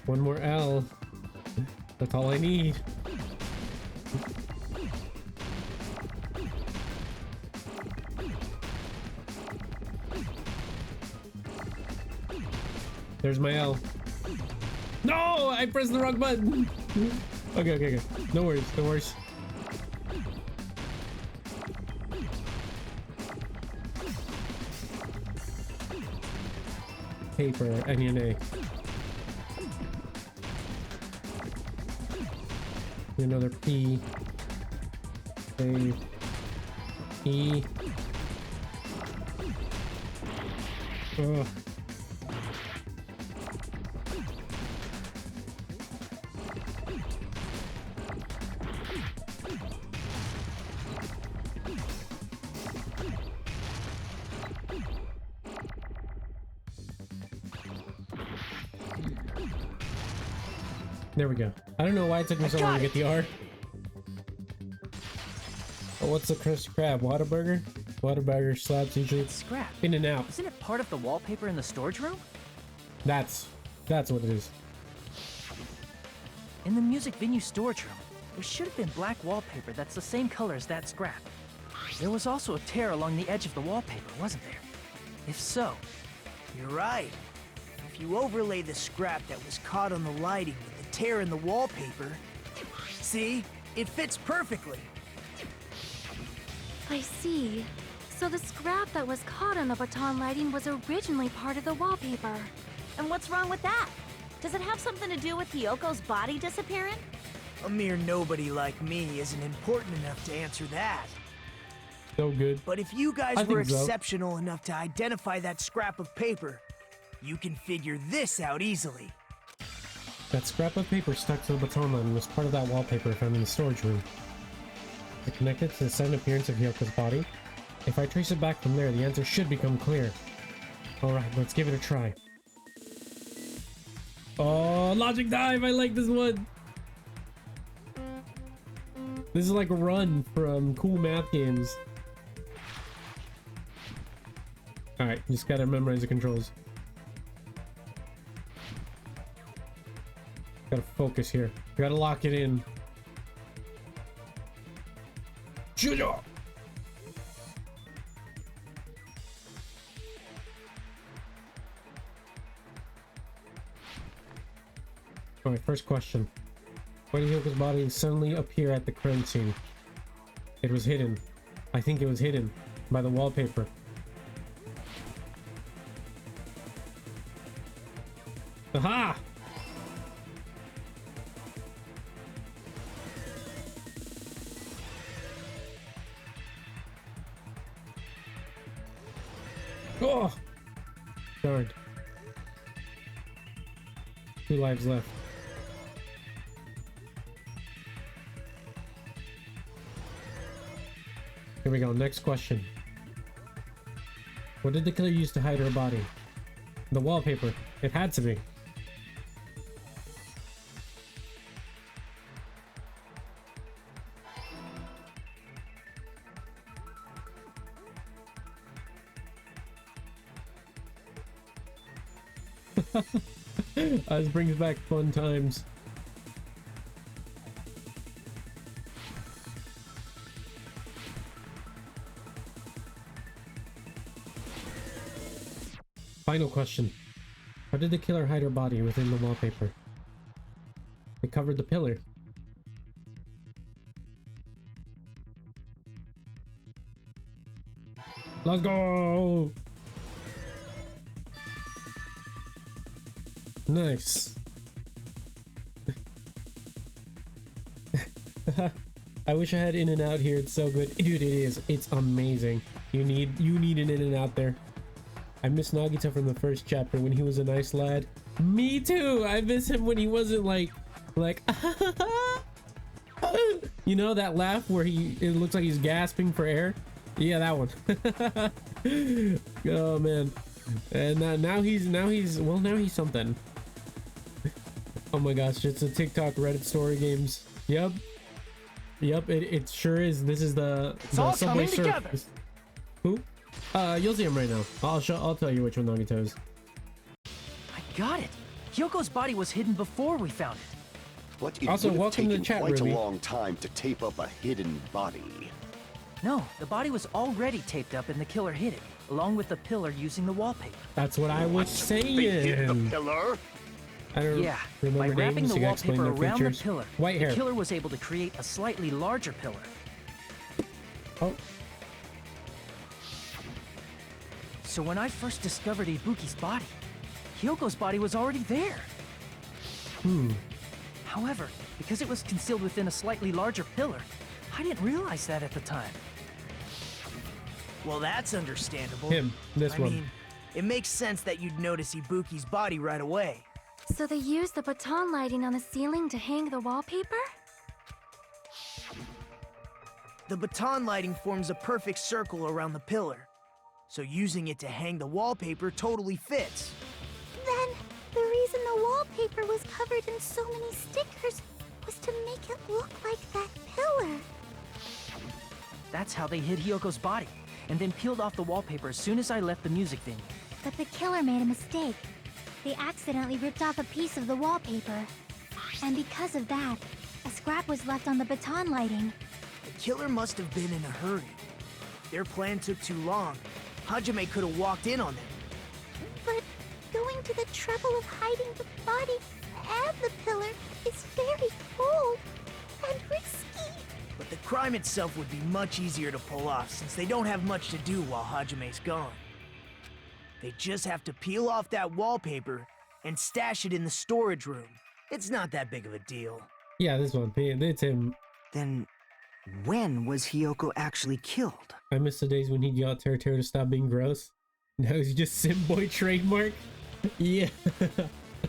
One more L. That's all I need. There's my L. No! I pressed the wrong button! Okay. No worries. Paper, I need an A. Another P. A. E. Ugh. There we go. I don't know why it took me so long to get the R. Oh, what's the Krusty Krab? Whataburger? Whataburger slabs usually It's scrap. in and out. Isn't it part of the wallpaper in the storage room? That's what it is. In the music venue storage room, there should have been black wallpaper that's the same color as that scrap. There was also a tear along the edge of the wallpaper, wasn't there? If so, You're right. If you overlay the scrap that was caught on the lighting with the tear in the wallpaper, see? It fits perfectly. I see. So the scrap that was caught on the baton lighting was originally part of the wallpaper. And what's wrong with that? Does it have something to do with Hyoko's body disappearing? A mere nobody like me isn't important enough to answer that. So good. But if you guys I were think so. exceptional enough to identify that scrap of paper, you can figure this out easily. That scrap of paper stuck to the baton line was part of that wallpaper found in the storage room. It connected to the sudden appearance of Hyoko's body. If I trace it back from there, the answer should become clear. Alright, let's give it a try. Oh, logic dive! I like this one! This is like a run from cool math games. Alright, just gotta memorize the controls. Gotta focus here. Gotta lock it in. Julia! Alright, first question. Why did Hyoko's body suddenly appear at the crime scene? It was hidden. I think it was hidden by the wallpaper. Aha! Oh! Darn. 2 lives left. Here we go, next question. What did the killer use to hide her body? The wallpaper. It had to be. This brings back fun times. Final question. How did the killer hide her body within the wallpaper? It covered the pillar. Let's go! Nice. I wish I had In and Out here. It's so good. Dude, it is. It's amazing. You need an In and Out there. I miss Nagito from the first chapter when he was a nice lad. Me too. I miss him when he wasn't like you know that laugh where it looks like he's gasping for air. Yeah, that one. Oh man. And now he's something. Oh my gosh, it's a TikTok Reddit story games. Yep, it sure is. This is the all Subway coming together. Surf. Who? You'll see him right now. I'll tell you which one Nagito is. I got it. Hyoko's body was hidden before we found it. But it Also, would have welcome to the taken chat, quite Ruby. a long time to tape up a hidden body. No, the body was already taped up and the killer hid it, along with the pillar using the wallpaper. That's what I was saying. They hit the pillar? I don't Yeah, remember by wrapping names. the You gotta explain wallpaper their around the features. pillar, White hair. the killer was able to create a slightly larger pillar. Oh, So when I first discovered Ibuki's body, Hyoko's body was already there. However, because it was concealed within a slightly larger pillar, I didn't realize that at the time. Well, that's understandable. this I one. mean, it makes sense that you'd notice Ibuki's body right away. So they used the baton lighting on the ceiling to hang the wallpaper? The baton lighting forms a perfect circle around the pillar, so using it to hang the wallpaper totally fits. Then, the reason the wallpaper was covered in so many stickers was to make it look like that pillar. That's how they hid Hyoko's body, and then peeled off the wallpaper as soon as I left the music venue. But the killer made a mistake. They accidentally ripped off a piece of the wallpaper. And because of that, a scrap was left on the baton lighting. The killer must have been in a hurry. Their plan took too long. Hajime could have walked in on them. But going to the trouble of hiding the body and the pillar is very bold and risky. But the crime itself would be much easier to pull off since they don't have much to do while Hajime's gone. They just have to peel off that wallpaper and stash it in the storage room. It's not that big of a deal. Yeah, this one. It's him. Then, when was Hiyoko actually killed? I miss the days when he got Teruteru to stop being gross. Now he's just Simboy trademark. Yeah.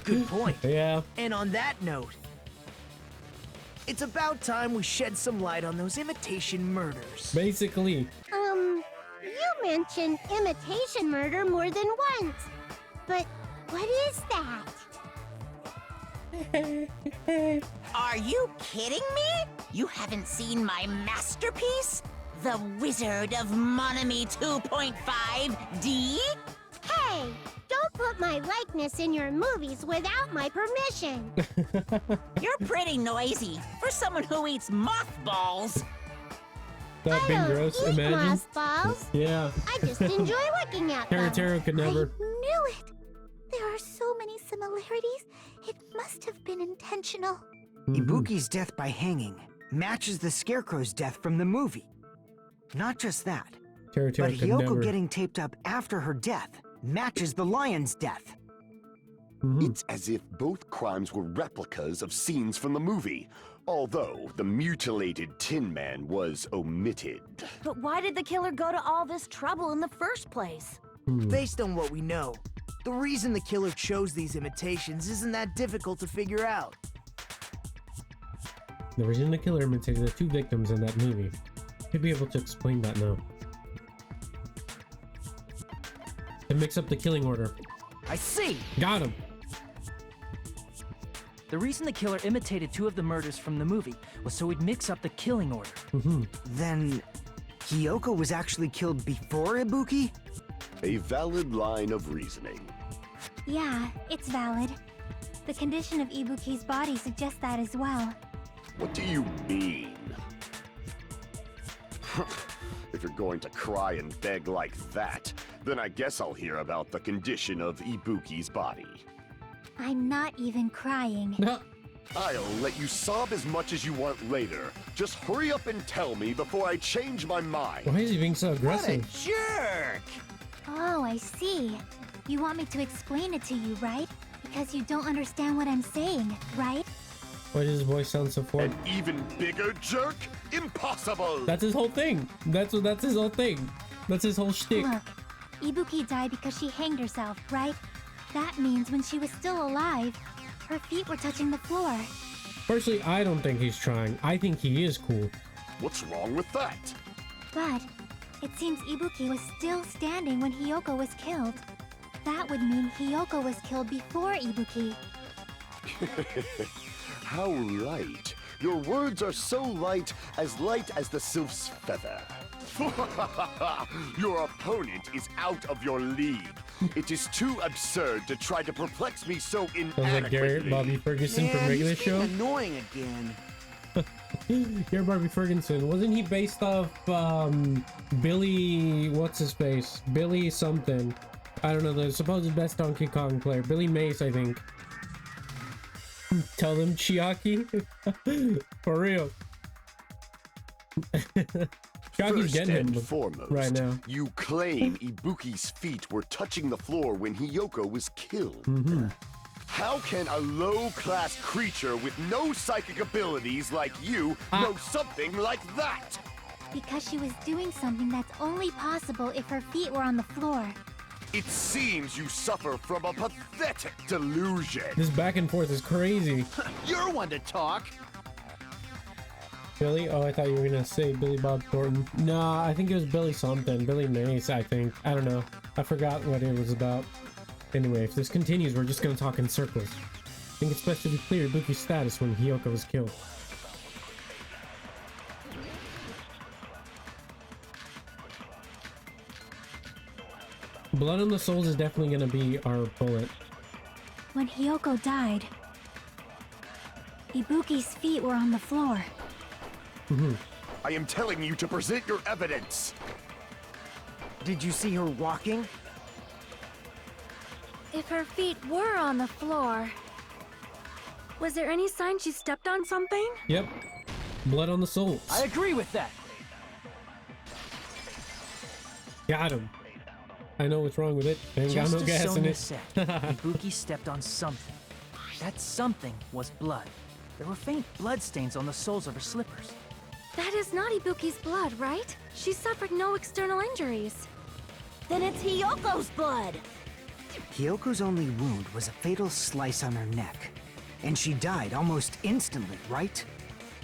Good point. Yeah. And on that note, it's about time we shed some light on those imitation murders. Basically. You mentioned imitation murder more than once. But what is that? Are you kidding me? You haven't seen my masterpiece? The Wizard of Monami 2.5D? Hey, don't put my likeness in your movies without my permission. You're pretty noisy for someone who eats mothballs. That being I don't gross, eat imagine. mothballs. Yeah. I just enjoy looking at them. Teruteru could never. I knew it. There are so many similarities. It must have been intentional. Ibuki's death by hanging matches the Scarecrow's death from the movie. Not just that, Teruteru but could Hiyoko never. getting taped up after her death matches the lion's death. It's as if both crimes were replicas of scenes from the movie, although the mutilated Tin Man was omitted. But why did the killer go to all this trouble in the first place? Based on what we know, the reason the killer chose these imitations isn't that difficult to figure out. The reason the killer imitated the two victims in that movie. He'd be able to explain that now. To mix up the killing order. I see! Got him! The reason the killer imitated two of the murders from the movie was so he'd mix up the killing order. Then, Hiyoko was actually killed before Ibuki? A valid line of reasoning. Yeah, it's valid. The condition of Ibuki's body suggests that as well. What do you mean? If you're going to cry and beg like that, then I guess I'll hear about the condition of Ibuki's body. I'm not even crying. I'll let you sob as much as you want later. Just hurry up and tell me before I change my mind. Why is he being so aggressive? Jerk! Oh, I see. You want me to explain it to you, right? Because you don't understand what I'm saying, right? Why does his voice sound so forward? An even bigger jerk? Impossible! That's his whole thing. That's his whole thing. That's his whole shtick. Look, Ibuki died because she hanged herself, right? That means when she was still alive, her feet were touching the floor. Personally, I don't think he's trying. I think he is cool. What's wrong with that? But it seems Ibuki was still standing when Hiyoko was killed. That would mean Hiyoko was killed before Ibuki. How light. Your words are so light as the sylph's feather. Your opponent is out of your league. It is too absurd to try to perplex me so Sounds like Garrett inadequately. Bobby Ferguson from regular he's being show. annoying again. Garrett Bobby Ferguson. Wasn't he based off Billy, what's his face? Billy something. I don't know, the supposed best Donkey Kong player. Billy Mace, I think. Tell them Chiaki. For real. Chiaki's First getting and him foremost, right now. you claim Ibuki's feet were touching the floor when Hiyoko was killed. How can a low-class creature with no psychic abilities like you know something like that? Because she was doing something that's only possible if her feet were on the floor. It seems you suffer from a pathetic delusion. This back and forth is crazy. You're one to talk. Billy? Oh, I thought you were gonna say Billy Bob Thornton. Nah, I think it was Billy something. Billy Mace, I think. I don't know. I forgot what it was about. Anyway, if this continues, we're just gonna talk in circles. I think it's best to be clear Ibuki's status when Hiyoko was killed. Blood on the Souls is definitely gonna be our bullet. When Hiyoko died, Ibuki's feet were on the floor. I am telling you to present your evidence. Did you see her walking? If her feet were on the floor, was there any sign she stepped on something? Yep. Blood on the Souls. I agree with that. Got him. I know what's wrong with it. Ain't got Just no as gas in Sonia it. said, Ibuki stepped on something. That something was blood. There were faint blood stains on the soles of her slippers. That is not Ibuki's blood, right? She suffered no external injuries. Then it's Hiyoko's blood. Hyoko's only wound was a fatal slice on her neck. And she died almost instantly, right?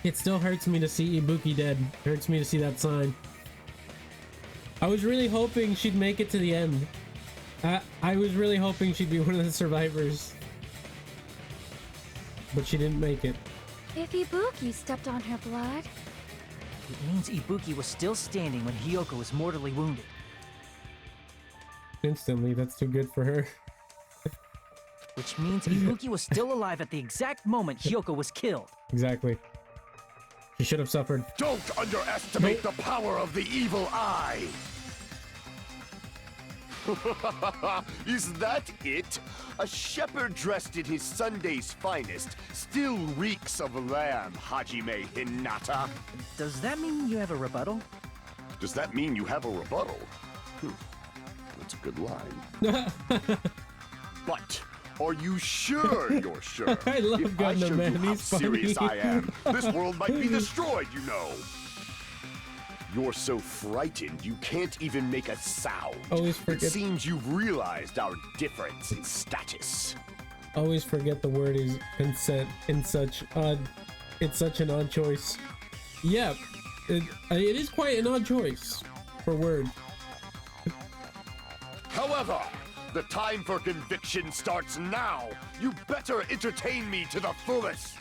It still hurts me to see Ibuki dead. Hurts me to see that sign. I was really hoping she'd make it to the end. I was really hoping she'd be one of the survivors. But she didn't make it. If Ibuki stepped on her blood, It means Ibuki was still standing when Hiyoko was mortally wounded. Instantly, that's too good for her. Which means Ibuki was still alive at the exact moment Hiyoko was killed. Exactly. She should have suffered. Don't underestimate the power of the evil eye. Is that it? A shepherd dressed in his Sunday's finest still reeks of lamb, Hajime Hinata. Does that mean you have a rebuttal? Does that mean you have a rebuttal? That's a good line. But are you sure you're sure? I love if I Gundam, showed man. you how He's serious funny. I am, this world might be destroyed, you know. You're so frightened you can't even make a sound. Always It forget. seems you've realized our difference in status. Always forget the word is consent in such odd. It's such an odd choice. Yeah, it is quite an odd choice for word. However, the time for conviction starts now. You better entertain me to the fullest.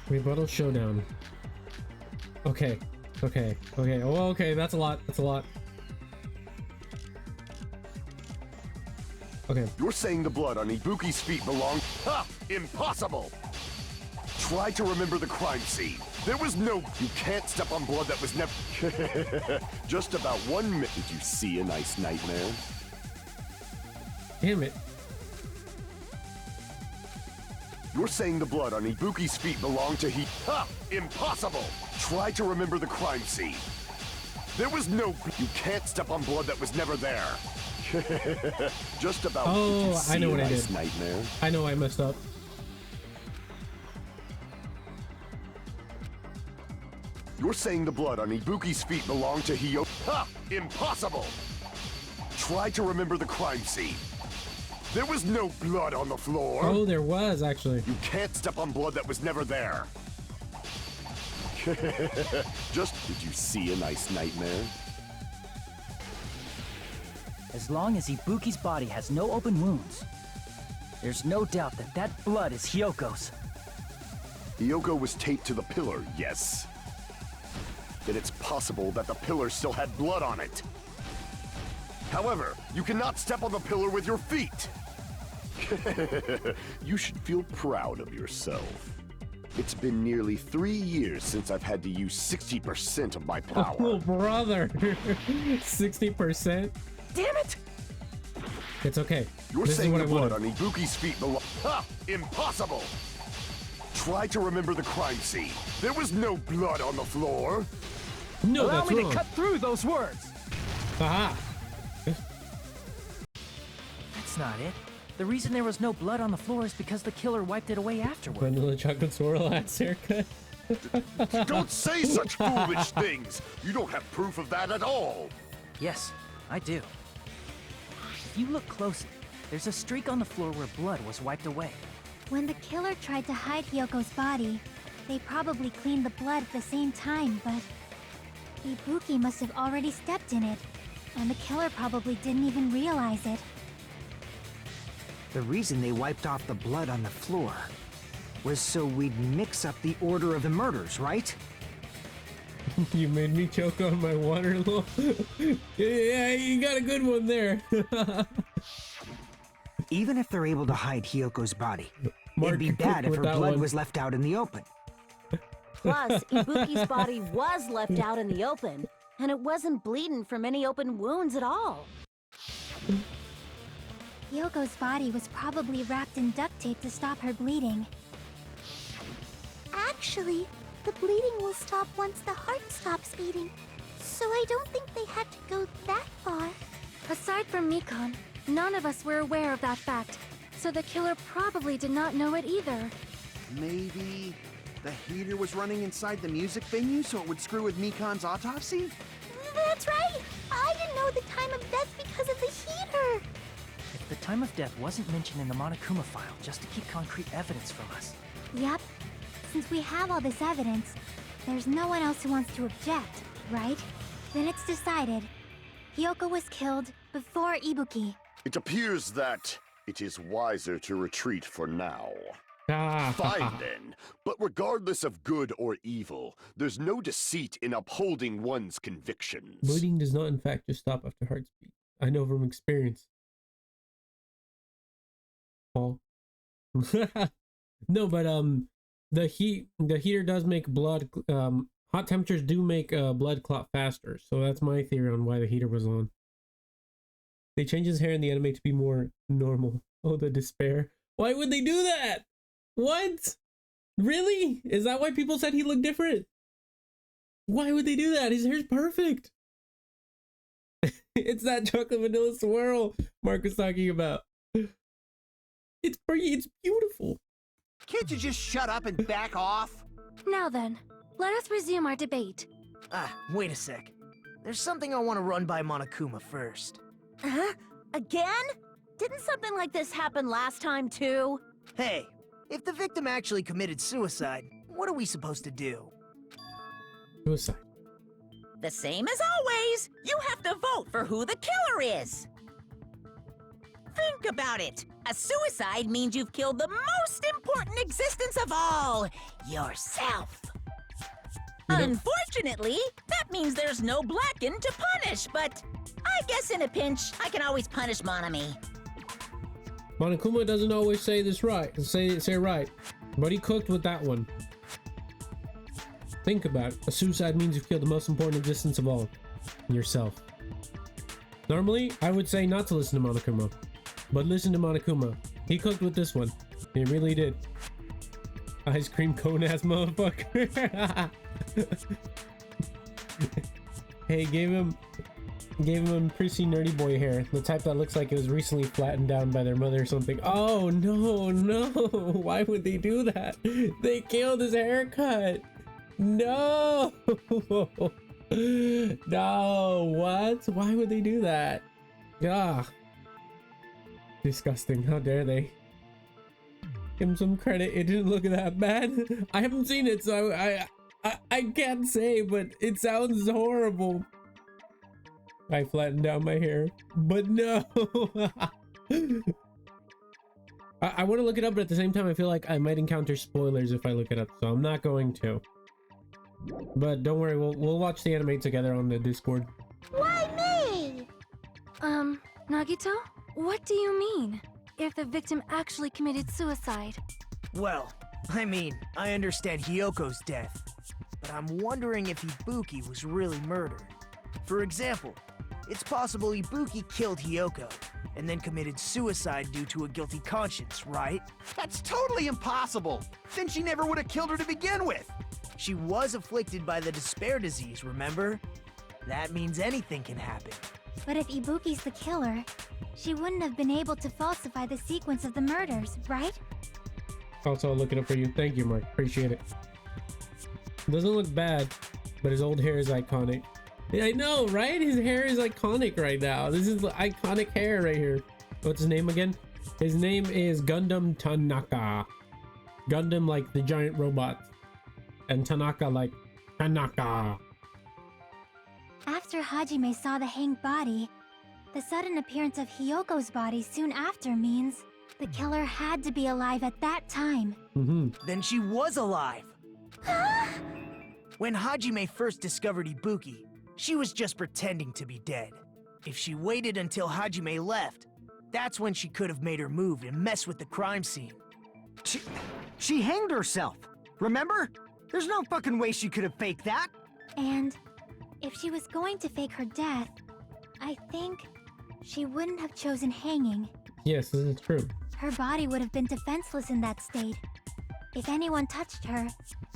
Rebuttal showdown. Okay. Okay. Okay. Oh, okay. That's a lot. That's a lot. Okay. You're saying the blood on Ibuki's feet belonged... Ha! Impossible! Try to remember the crime scene. There was no... You can't step on blood that was never... Just about 1 minute. Did you see a nice nightmare? Damn it. You're saying the blood on Ibuki's feet belonged to he... Ha! Impossible! Try to remember the crime scene. There was no... You can't step on blood that was never there. Just about... Oh, Did you see I know a what I nice did. nightmare? I know I messed up. You're saying the blood on Ibuki's feet belonged to Hyo... Ha! Impossible! Try to remember the crime scene. There was no blood on the floor. Oh, there was actually. You can't step on blood that was never there. Just... Did you see a nice nightmare? As long as Ibuki's body has no open wounds, there's no doubt that that blood is Hyoko's. Hiyoko was taped to the pillar, yes. Then it's possible that the pillar still had blood on it. However, you cannot step on the pillar with your feet. You should feel proud of yourself. It's been nearly 3 years since I've had to use 60% of my power. Oh, brother. 60%? Damn it! It's okay. You're This is saying what the I blood wanted. on Ibuki's feet belong... Ha! Impossible! Try to remember the crime scene. There was no blood on the floor. No, Allow that's me wrong. to cut through those words! Aha. That's not it. The reason there was no blood on the floor is because the killer wiped it away afterward. Vanilla chocolate swirl ass haircut. Don't say such foolish things. You don't have proof of that at all. Yes, I do. If you look closely, there's a streak on the floor where blood was wiped away. When the killer tried to hide Hyoko's body, they probably cleaned the blood at the same time, but Ibuki must have already stepped in it, and the killer probably didn't even realize it. The reason they wiped off the blood on the floor was so we'd mix up the order of the murders, right? You made me choke on my water, lol. Yeah, you got a good one there. Even if they're able to hide Hyoko's body, Mark it'd be cooked bad if with her that blood one. was left out in the open. Plus, Ibuki's body was left out in the open, and it wasn't bleeding from any open wounds at all. Yoko's body was probably wrapped in duct tape to stop her bleeding. Actually, the bleeding will stop once the heart stops beating. So I don't think they had to go that far. Aside from Mikon, none of us were aware of that fact, so the killer probably did not know it either. Maybe the heater was running inside the music venue so it would screw with Mikon's autopsy? That's right! I didn't know the time of death because of the heater! If the time of death wasn't mentioned in the Monokuma file just to keep concrete evidence from us. Yep. Since we have all this evidence, there's no one else who wants to object, right? Then it's decided. Hyoko was killed before Ibuki. It appears that it is wiser to retreat for now. Ah, Fine then, but regardless of good or evil, there's no deceit in upholding one's convictions. bleeding does not, in fact, just stop after heart beat. I know from experience. Paul. No, but the heater does make blood. Hot temperatures do make blood clot faster. So that's my theory on why the heater was on. They changed his hair in the anime to be more normal. Oh, the despair. Why would they do that? What? Really? Is that why people said he looked different? Why would they do that? His hair's perfect. It's that chocolate vanilla swirl Mark was talking about. It's pretty, it's beautiful. Can't you just shut up and back off? Now then, let us resume our debate. Wait a sec. There's something I want to run by Monokuma first. Huh? Again? Didn't something like this happen last time, too? Hey, if the victim actually committed suicide, what are we supposed to do? Suicide. The same as always. You have to vote for who the killer is. Think about it. A suicide means you've killed the most important existence of all, yourself. Unfortunately, that means there's no Blacken to punish, but I guess in a pinch, I can always punish Monami. Monokuma doesn't always say this right. Say right. But he cooked with that one. Think about it. A suicide means you've killed the most important existence of all. Yourself. Normally, I would say not to listen to Monokuma. But listen to Monokuma. He cooked with this one. He really did. Ice cream cone ass motherfucker. Hey, gave him prissy nerdy boy hair, the type that looks like it was recently flattened down by their mother or something. Oh no, why would they do that? They killed his haircut. No. No, what? Why would they do that? Ah, disgusting. How dare they? Give him some credit. It didn't look that bad. I haven't seen it, so I can't say, but it sounds horrible. I flattened down my hair, but no. I want to look it up, but at the same time, I feel like I might encounter spoilers if I look it up, so I'm not going to. But don't worry, we'll watch the anime together on the Discord. Why me? Nagito? What do you mean? If the victim actually committed suicide? Well, I mean, I understand Hyoko's death, but I'm wondering if Ibuki was really murdered. For example, it's possible Ibuki killed Hyoko, and then committed suicide due to a guilty conscience, right? That's totally impossible! Then she never would have killed her to begin with! She was afflicted by the despair disease, remember? That means anything can happen. But if Ibuki's the killer, she wouldn't have been able to falsify the sequence of the murders, right? Also, I'll look it up for you. Thank you, Mark. Appreciate it. Doesn't look bad, but his old hair is iconic. Yeah, I know, right? His hair is iconic right now. This is the iconic hair right here. What's his name again? His name is Gundam Tanaka. Gundam like the giant robot. And Tanaka like Tanaka. After Hajime saw the hanged body, the sudden appearance of Hyoko's body soon after means the killer had to be alive at that time. Then she was alive. When Hajime first discovered Ibuki, she was just pretending to be dead. If she waited until Hajime left, that's when she could have made her move and mess with the crime scene. She hanged herself, remember? There's no fucking way she could have faked that. And if she was going to fake her death, I think she wouldn't have chosen hanging. Yes, this is true. Her body would have been defenseless in that state. If anyone touched her,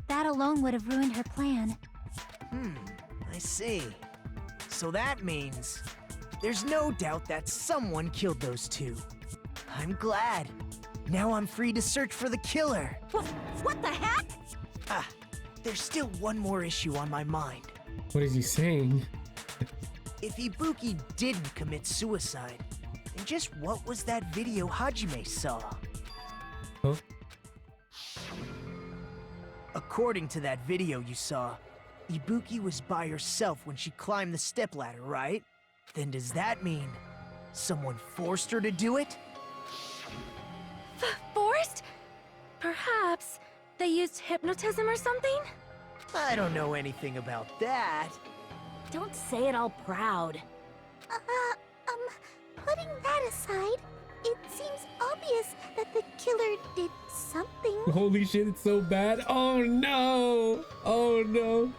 that alone would have ruined her plan. I see. So that means there's no doubt that someone killed those two. I'm glad. Now I'm free to search for the killer. What the heck? Ah, there's still one more issue on my mind. What is he saying? If Ibuki didn't commit suicide, then just what was that video Hajime saw? Huh? According to that video you saw, Ibuki was by herself when she climbed the stepladder, right? Then does that mean someone forced her to do it? Forced? Perhaps they used hypnotism or something? I don't know anything about that. Don't say it all proud. Putting that aside, it seems obvious that the killer did something. Holy shit, it's so bad. Oh no! Oh no!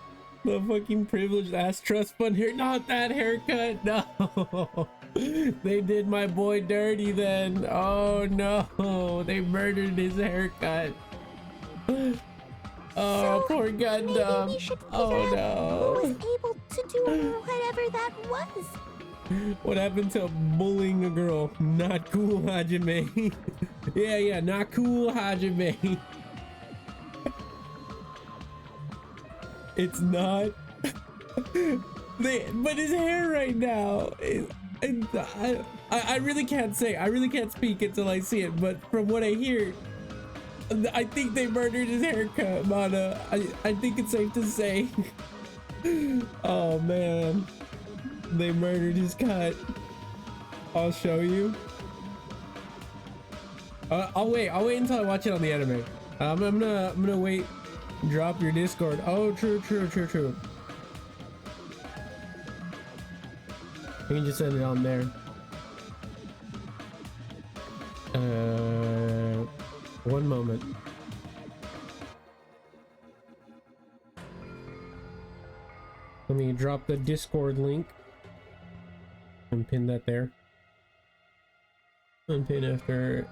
The fucking privileged ass trust fund here. Not that haircut. No! They did my boy dirty then. Oh no! They murdered his haircut. Oh, So, poor Gundam. Maybe we should figure Oh out who no! was able to do whatever that was. What happened to bullying a girl? Not cool, Hajime. Yeah, not cool, Hajime. It's not. But his hair right now. I really can't say. I really can't speak until I see it. But from what I hear, I think they murdered his haircut, Mana. I think it's safe to say. Oh man. They murdered his cut. I'll show you. I'll wait until I watch it on the anime. I'm gonna wait. Drop your Discord. Oh, true. You can just send it on there. One moment. Let me drop the Discord link and pin that there. Unpin after.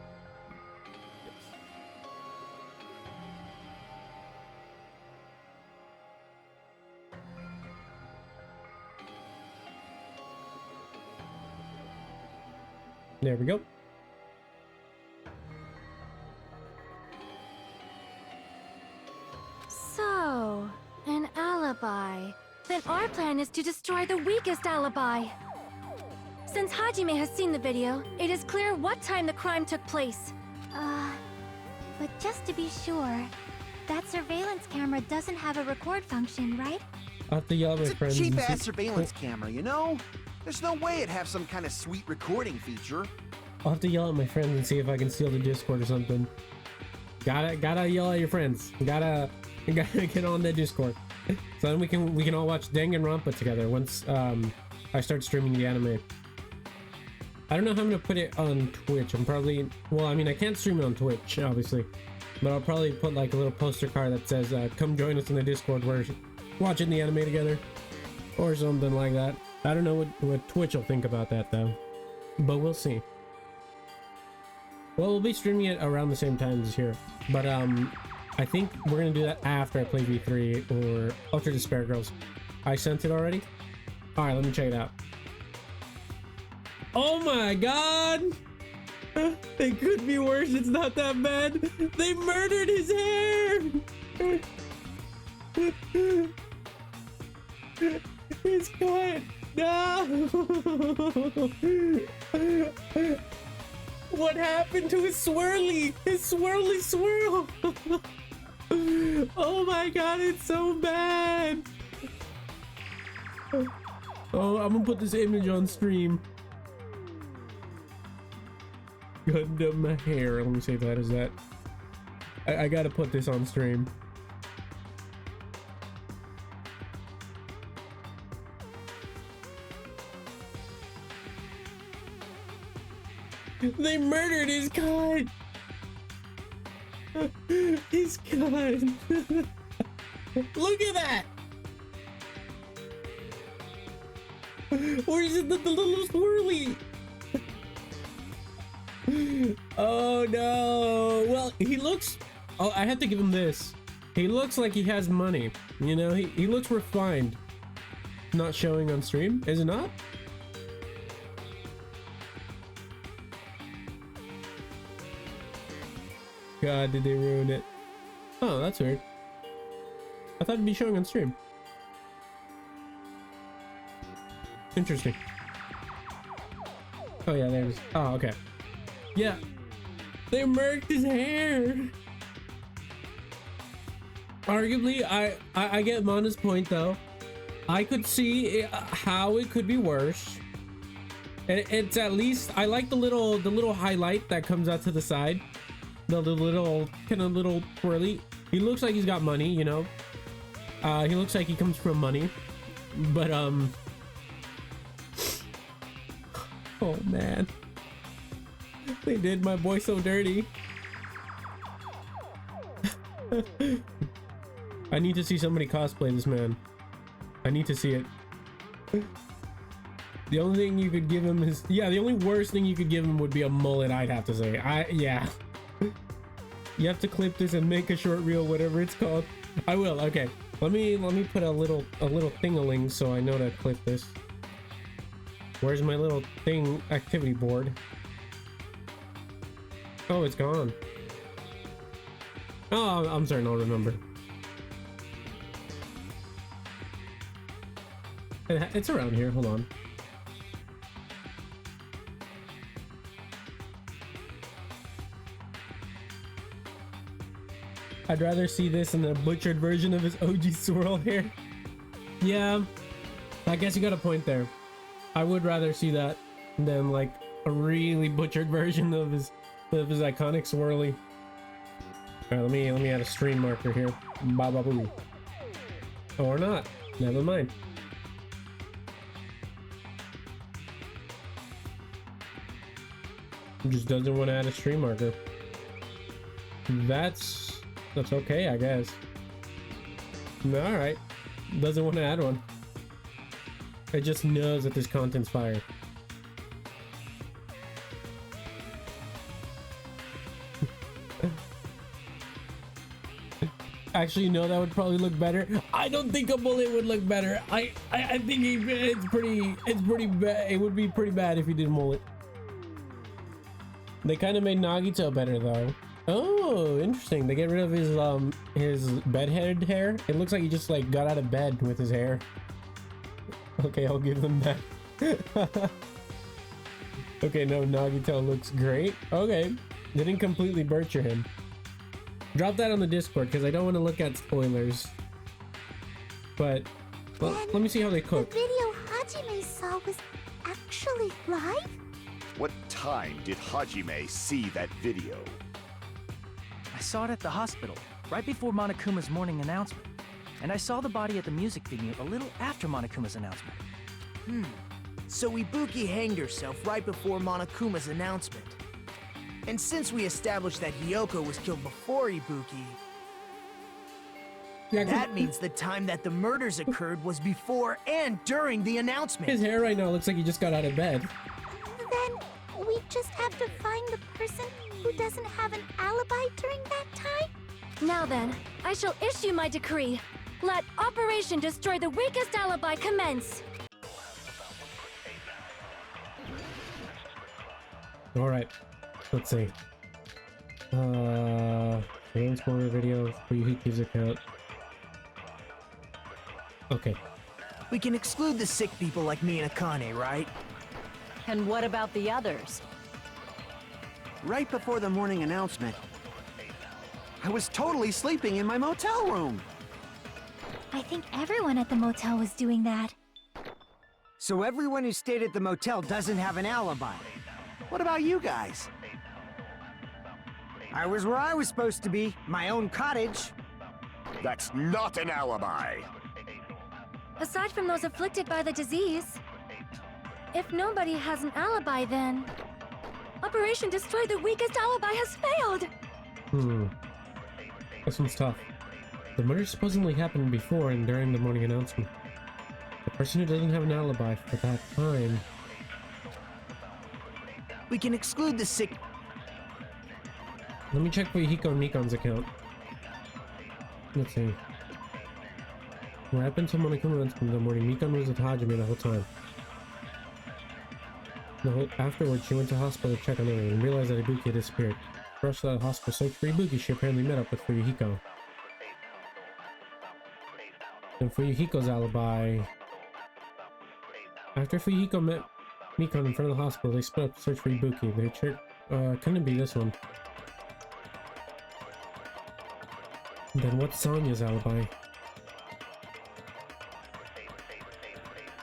There we go. So, an alibi. Then our plan is to destroy the weakest alibi. Since Hajime has seen the video, it is clear what time the crime took place. But just to be sure, that surveillance camera doesn't have a record function, right? I'll have to yell at my It's a friends. and cheap-ass see- surveillance camera, you know? There's no way it'd have some kind of sweet recording feature. I'll have to yell at my friends and see if I can steal the Discord or something. Gotta yell at your friends. Gotta get on the Discord. So then we can all watch Danganronpa together once I start streaming the anime. I don't know how I'm gonna put it on Twitch. I'm probably, well, I mean, I can't stream it on Twitch, obviously, but I'll probably put like a little poster card that says, "Come join us in the Discord. We're watching the anime together," or something like that. I don't know what Twitch will think about that though, but we'll see. Well, we'll be streaming it around the same time as here, but I think we're gonna do that after I play V3 or Ultra Despair Girls. I sent it already. All right, let me check it out. Oh my god! It could be worse. It's not that bad. They murdered his hair. His cut. No. What happened to his swirly? His swirly swirl. Oh my god, it's so bad. Oh, I'm gonna put this image on stream. Gundam hair. Let me save that as that. I gotta put this on stream. They murdered his con. His con. Look at that. Or is it the little swirly? Oh no. Well, he looks... Oh, I have to give him this. He looks like he has money. You know, he looks refined. Not showing on stream, is it not? God, did they ruin it? Oh, that's weird. I thought it'd be showing on stream. Interesting. Oh yeah, there's... Oh, okay. Yeah. They murked his hair. Arguably, I get Mana's point though. I could see how it could be worse. It's at least... I like the little highlight that comes out to the side. The little kind of little twirly. He looks like he's got money, you know. He looks like he comes from money. But oh man, they did my boy so dirty. I need to see somebody cosplay this man. I need to see it. The only thing you could give him is... Yeah, the only worst thing you could give him would be a mullet, I'd have to say. Yeah. You have to clip this and make a short reel, whatever it's called. I will. Okay. Let me put a little thing-a-ling so I know to clip this. Where's my little thing activity board? Oh, it's gone. Oh, I'm certain I'll remember. It's around here. Hold on. I'd rather see this in a butchered version of his OG swirl hair. Yeah, I guess you got a point there. I would rather see that than like a really butchered version of his iconic swirly. All right, let me add a stream marker here. Ba ba boo. Or not. Never mind. He just doesn't want to add a stream marker. That's okay, I guess. All right. Doesn't want to add one. It just knows that this content's fire. Actually, no, that would probably look better. I don't think a bullet would look better. I think it's pretty bad. It would be pretty bad if he did a mullet. They kind of made Nagito better though. Oh, interesting. They get rid of his bedhead hair. It looks like he just like got out of bed with his hair. Okay, I'll give them that. Okay, no, Nagito looks great. Okay, they didn't completely butcher him. Drop that on the Discord because I don't want to look at spoilers. But well, let me see how they cook. The video Hajime saw was actually live? What time did Hajime see that video? I saw it at the hospital, right before Monokuma's morning announcement. And I saw the body at the music venue a little after Monokuma's announcement. So Ibuki hanged herself right before Monokuma's announcement. And since we established that Hiyoko was killed before Ibuki, that means the time that the murders occurred was before and during the announcement. His hair right now looks like he just got out of bed. Then we just have to find the person who doesn't have an alibi during that time? Now then, I shall issue my decree. Let Operation Destroy the Weakest Alibi commence. All right, let's see. Game spoiler video for Yuhiki's account. Okay. We can exclude the sick people like me and Akane, right? And what about the others? Right before the morning announcement, I was totally sleeping in my motel room. I think everyone at the motel was doing that. So everyone who stayed at the motel doesn't have an alibi. What about you guys? I was where I was supposed to be, my own cottage. That's not an alibi. Aside from those afflicted by the disease, if nobody has an alibi, then Operation Destroy the Weakest Alibi has failed! This one's tough. The murder supposedly happened before and during the morning announcement. The person who doesn't have an alibi for that time... We can exclude the sick. Let me check Fuyuhiko and Mikan's account. Let's see. What happened to Monokuma announcement in the morning? Mikan was with Hajime the whole time. Afterwards, she went to hospital to check on Eri and realized that Ibuki had disappeared. Rushed to the hospital, searched for Ibuki. She apparently met up with Fuyuhiko. And Fuyuhiko's alibi... After Fuyuhiko met Mikan in front of the hospital, they split up to search for Ibuki. They checked... couldn't it be this one? Then what's Sonya's alibi?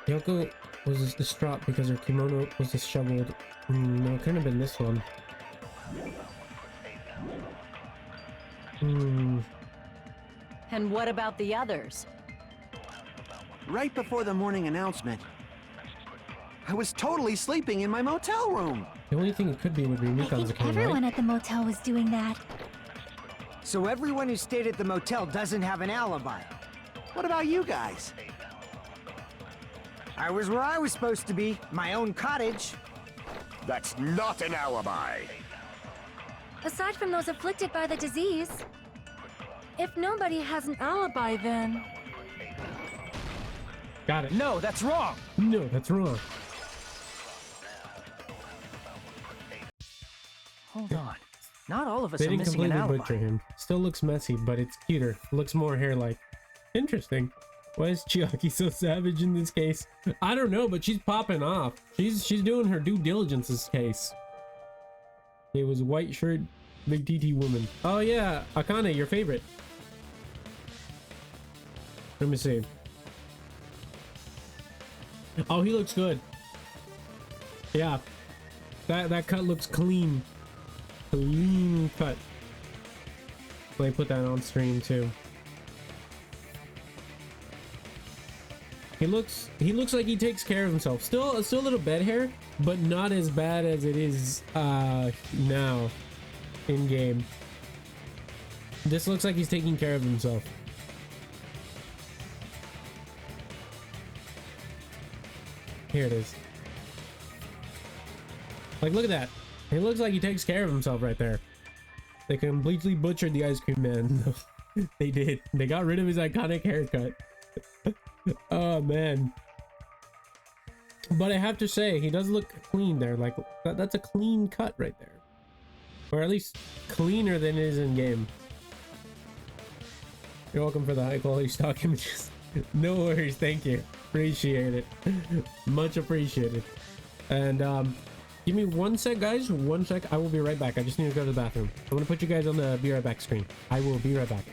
Yoko was distraught because her kimono was disheveled. No, it couldn't have been this one. And what about the others? Right before the morning announcement, I was totally sleeping in my motel room. The only thing it could be would be I Mikan's think account, everyone right? at the motel was doing that. So everyone who stayed at the motel doesn't have an alibi. What about you guys? I was where I was supposed to be, my own cottage. That's not an alibi. Aside from those afflicted by the disease, if nobody has an alibi, then... Got it. No, that's wrong! No, that's wrong. Hold on. Not all of us They are didn't missing an completely alibi. butcher him. Still looks messy, but it's cuter. Looks more hair-like. Interesting. Why is Chiaki so savage in this case? I don't know, but she's popping off. She's doing her due diligence this case. It was white shirt, big TT woman. Oh yeah, Akane, your favorite. Let me see. Oh, he looks good. Yeah, that cut looks clean. Clean cut. Let me put that on stream too. He looks like he takes care of himself. Still a little bed hair, but not as bad as it is now in game. This looks like he's taking care of himself. Here it is. Like, look at that. It looks like he takes care of himself right there. They completely butchered the ice cream man. They did. They got rid of his iconic haircut. Oh man. But I have to say, he does look clean there. Like, that's a clean cut right there. Or at least cleaner than it is in game. You're welcome for the high quality stock images. No worries, thank you. Appreciate it. Much appreciated. And give me 1 sec, guys. 1 sec. I will be right back. I just need to go to the bathroom. I'm gonna put you guys on the be right back screen. I will be right back.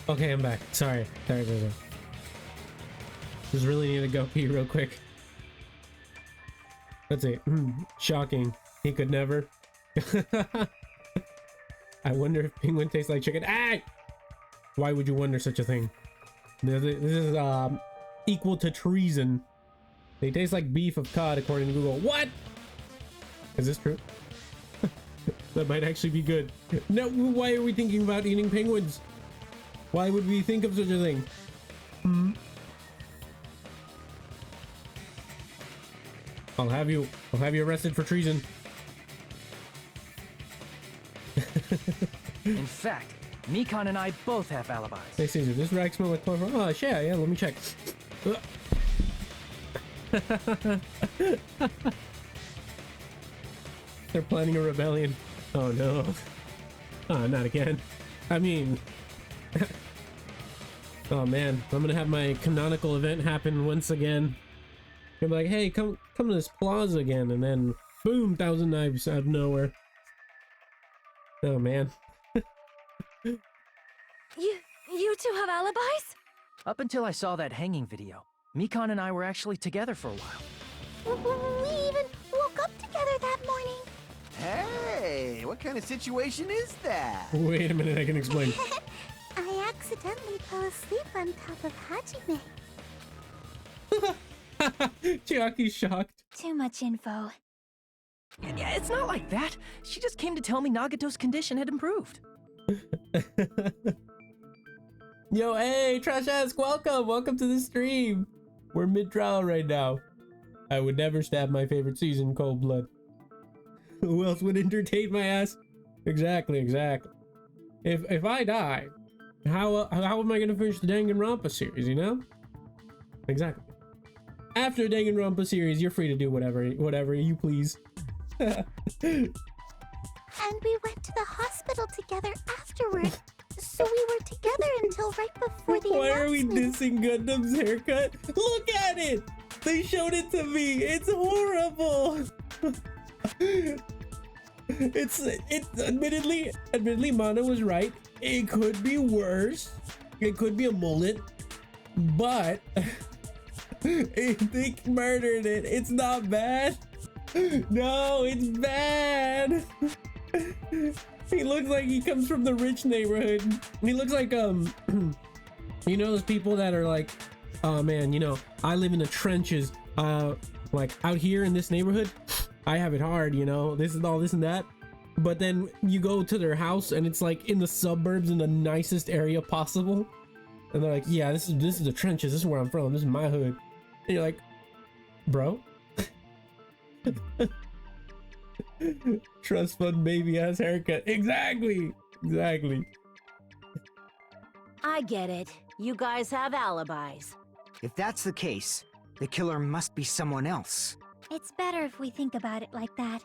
Okay, I'm back. Sorry. Just really need to go pee real quick. Let's see. Shocking. He could never. I wonder if penguin tastes like chicken. Ah! Why would you wonder such a thing? This is equal to treason. They taste like beef of cod, according to Google. What? Is this true? That might actually be good. No, why are we thinking about eating penguins? Why would we think of such a thing? I'll have you arrested for treason. In fact, Mikon and I both have alibis. Hey Caesar, this rag smell like chloroform. Oh shit, yeah, let me check. They're planning a rebellion. Oh no. Not again. I mean, oh man, I'm gonna have my canonical event happen once again. You're like, hey, come to this plaza again, and then boom, 1,000 knives out of nowhere. Oh man. You two have alibis? Up until I saw that hanging video, Mikon and I were actually together for a while. We even woke up together that morning. Hey, what kind of situation is that? Wait a minute, I can explain. I accidentally fell asleep on top of Hajime. Chiaki's shocked. Too much info. Yeah, it's not like that. She just came to tell me Nagato's condition had improved. Yo, hey, Trash Ask, welcome to the stream. We're mid-trial right now. I would never stab my favorite season in cold blood. Who else would entertain my ass? Exactly. If I die, how am I gonna finish the Danganronpa series, you know? Exactly. After the Danganronpa series, you're free to do whatever you please. And we went to the hospital together afterward. So we were together until right before the Why are we announcement. dissing Gundam's haircut? Look at it! They showed it to me. It's horrible. It's admittedly Mana was right. It could be worse. It could be a mullet, but they murdered it. It's not bad. No, it's bad. He looks like he comes from the rich neighborhood. He looks like you know those people that are like, oh man, you know, I live in the trenches, like out here in this neighborhood, I have it hard, you know, this is all this and that. But then you go to their house and it's like in the suburbs in the nicest area possible, and they're like, yeah, this is the trenches, this is where I'm from, this is my hood. And you're like, bro. Trust fund baby ass haircut. Exactly. I get it. You guys have alibis. If that's the case, the killer must be someone else. It's better if we think about it like that.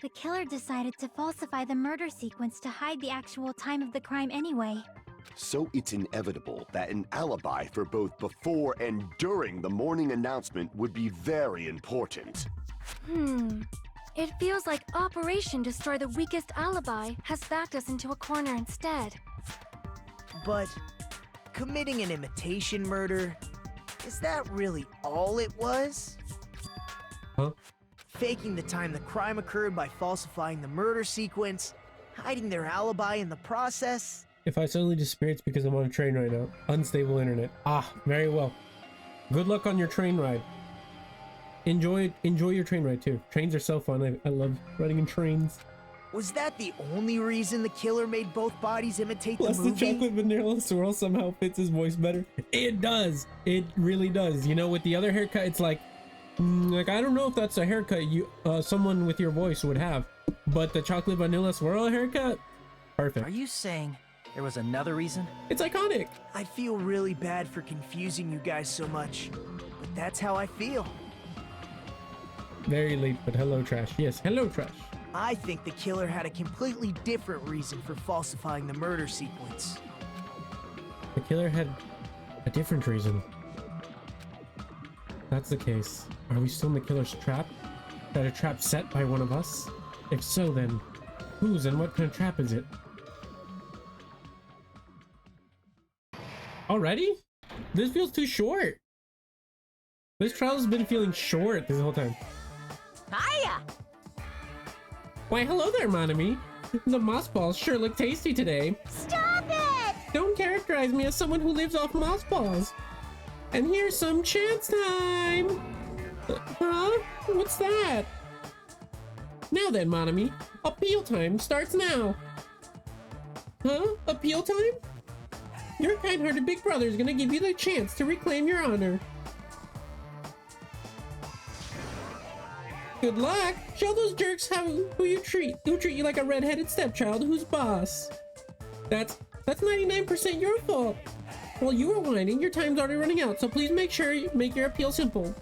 The killer decided to falsify the murder sequence to hide the actual time of the crime anyway. So it's inevitable that an alibi for both before and during the morning announcement would be very important. It feels like Operation Destroy the Weakest Alibi has backed us into a corner instead. But committing an imitation murder, is that really all it was? Huh? Faking the time the crime occurred by falsifying the murder sequence, hiding their alibi in the process. If I suddenly disappear, it's because I'm on a train right now. Unstable internet. Ah, very well. Good luck on your train ride. Enjoy your train ride too. Trains are so fun. I love riding in trains. Was that the only reason the killer made both bodies imitate Plus the the movie? chocolate vanilla swirl somehow fits his voice better. It does. It really does. You know, with the other haircut, it's like I don't know if that's a haircut someone with your voice would have. But the chocolate vanilla swirl haircut, perfect. Are you saying there was another reason? It's iconic. I feel really bad for confusing you guys so much, but that's how I feel. Very late, but hello, Trash. Yes, hello, Trash. I think the killer had a completely different reason for falsifying the murder sequence. The killer had a different reason. That's the case. Are we still in the killer's trap? That a trap set by one of us? If so, then whose and what kind of trap is it? Already? This feels too short. This trial's been feeling short this whole time. Hiya! Why, hello there, Monami. The moss balls sure look tasty today. Stop it! Don't characterize me as someone who lives off moss balls. And here's some chance time. Huh? What's that? Now then, Monami, appeal time starts now. Huh? Appeal time? Your kind-hearted big brother is gonna give you the chance to reclaim your honor. Good luck. Show those jerks who treat you like a red-headed stepchild who's boss. That's 99% your fault. While you were whining, your time's already running out, so please make sure you make your appeal simple.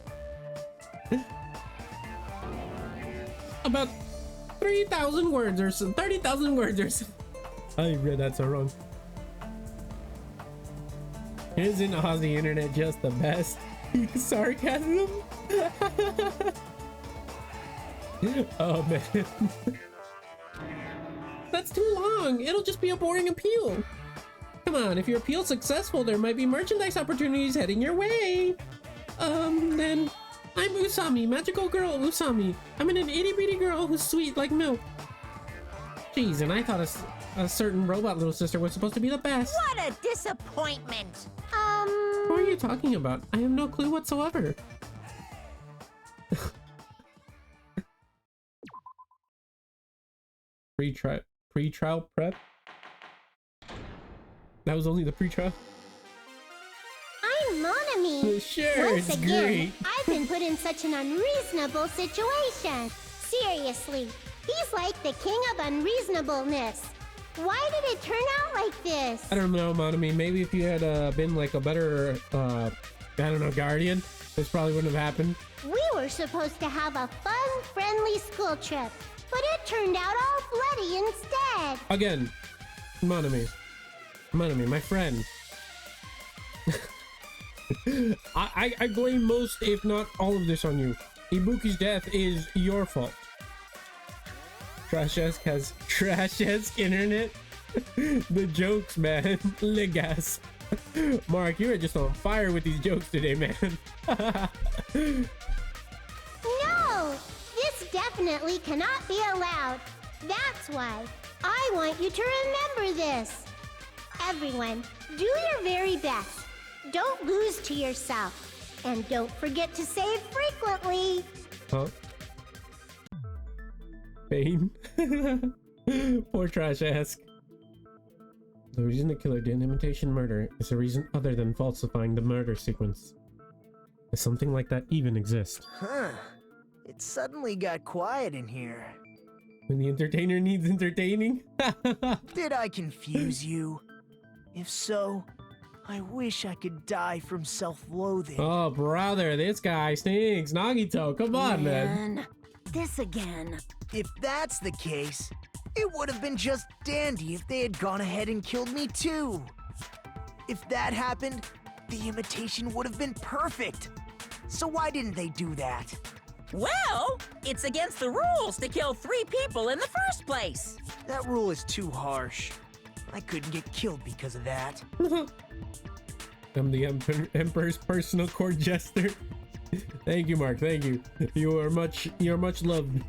About 3,000 words or so, 30,000 words or so. I read that so wrong. Isn't Aussie internet just the best? Sarcasm? Oh man. That's too long. It'll just be a boring appeal. Come on, if your appeal's successful, there might be merchandise opportunities heading your way. Then I'm Usami, magical girl Usami. I'm an itty bitty girl who's sweet like milk. Jeez, and I thought a certain robot little sister was supposed to be the best. What a disappointment. What are you talking about? I have no clue whatsoever. Pre-trial prep? That was only the pre-trial? I'm Monami. Sure, Once it's again, great. I've been put in such an unreasonable situation. Seriously, he's like the king of unreasonableness. Why did it turn out like this? I don't know, Monami. Maybe if you had been like a better, I don't know, guardian, this probably wouldn't have happened. We were supposed to have a fun, friendly school trip, but it turned out all bloody instead. Again, Monami, my friend. I blame most, if not all of this on you. Ibuki's death is your fault. Trash-esque has trash-esque internet. The jokes, man. Legas. Mark, you are just on fire with these jokes today, man. No! This definitely cannot be allowed. That's why I want you to remember this. Everyone, do your very best. Don't lose to yourself. And don't forget to save frequently. Huh? Pain? Poor trash-esque. The reason the killer did an imitation murder is a reason other than falsifying the murder sequence. Does something like that even exist? Huh. It suddenly got quiet in here. When the entertainer needs entertaining? Did I confuse you? If so, I wish I could die from self-loathing. Oh, brother, this guy stinks. Nagito, come on, man. This again. If that's the case, it would have been just dandy if they had gone ahead and killed me too. If that happened, the imitation would have been perfect. So why didn't they do that? Well, it's against the rules to kill 3 people in the first place. That rule is too harsh. I couldn't get killed because of that. I'm the Emperor's personal court jester. Thank you, Mark. Thank you. You're much loved.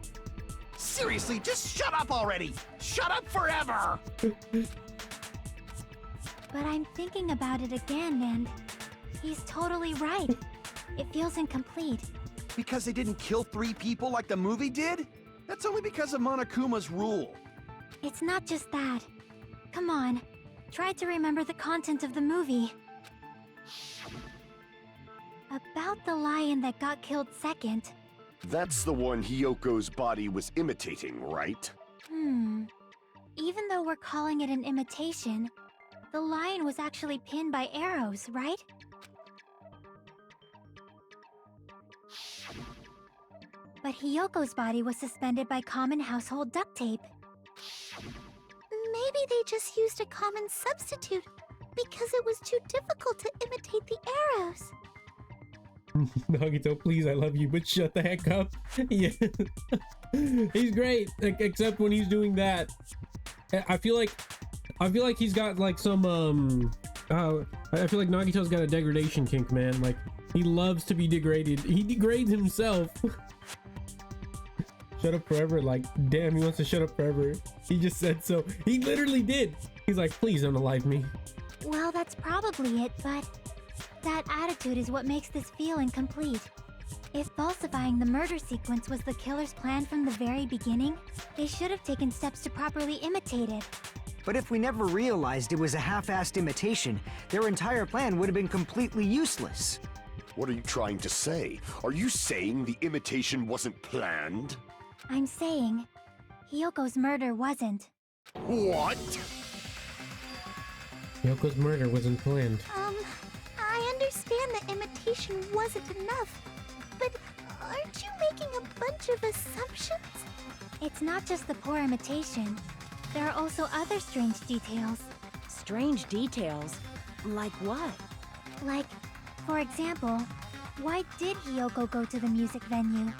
Seriously, just shut up already! Shut up forever! But I'm thinking about it again, and he's totally right. It feels incomplete. Because they didn't kill 3 people like the movie did? That's only because of Monokuma's rule. It's not just that. Come on, try to remember the content of the movie. About the lion that got killed second. That's the one Hyoko's body was imitating, right? Even though we're calling it an imitation, the lion was actually pinned by arrows, right? But Hyoko's body was suspended by common household duct tape. Maybe they just used a common substitute because it was too difficult to imitate the arrows. Nagito, please, I love you, but shut the heck up. Yeah. He's great, except when he's doing that. I feel like he's got like some I feel like Nagito's got a degradation kink, man. Like, he loves to be degraded. He degrades himself. Shut up forever. Like, damn, he wants to shut up forever. He just said so. He literally did. He's like, please don't unalive me. Well, that's probably it, but that attitude is what makes this feel incomplete. If falsifying the murder sequence was the killer's plan from the very beginning, they should have taken steps to properly imitate it. But if we never realized it was a half-assed imitation, their entire plan would have been completely useless. What are you trying to say? Are you saying the imitation wasn't planned? I'm saying, Hyoko's murder wasn't. What? Yoko's murder wasn't planned. I understand the imitation wasn't enough, but aren't you making a bunch of assumptions? It's not just the poor imitation. There are also other strange details. Strange details? Like what? Like, for example, why did Hyoko go to the music venue?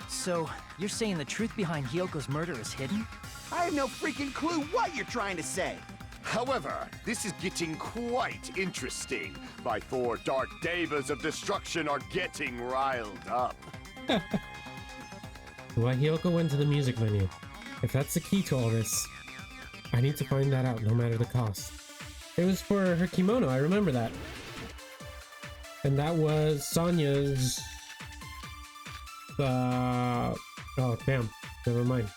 So, you're saying the truth behind Hyoko's murder is hidden? I have no freaking clue what you're trying to say. However, this is getting quite interesting. My 4 dark devas of destruction are getting riled up. Why Hyoko went to the music venue? If that's the key to all this, I need to find that out no matter the cost. It was for her kimono, I remember that. And that was Sonya's... oh, damn. Never mind.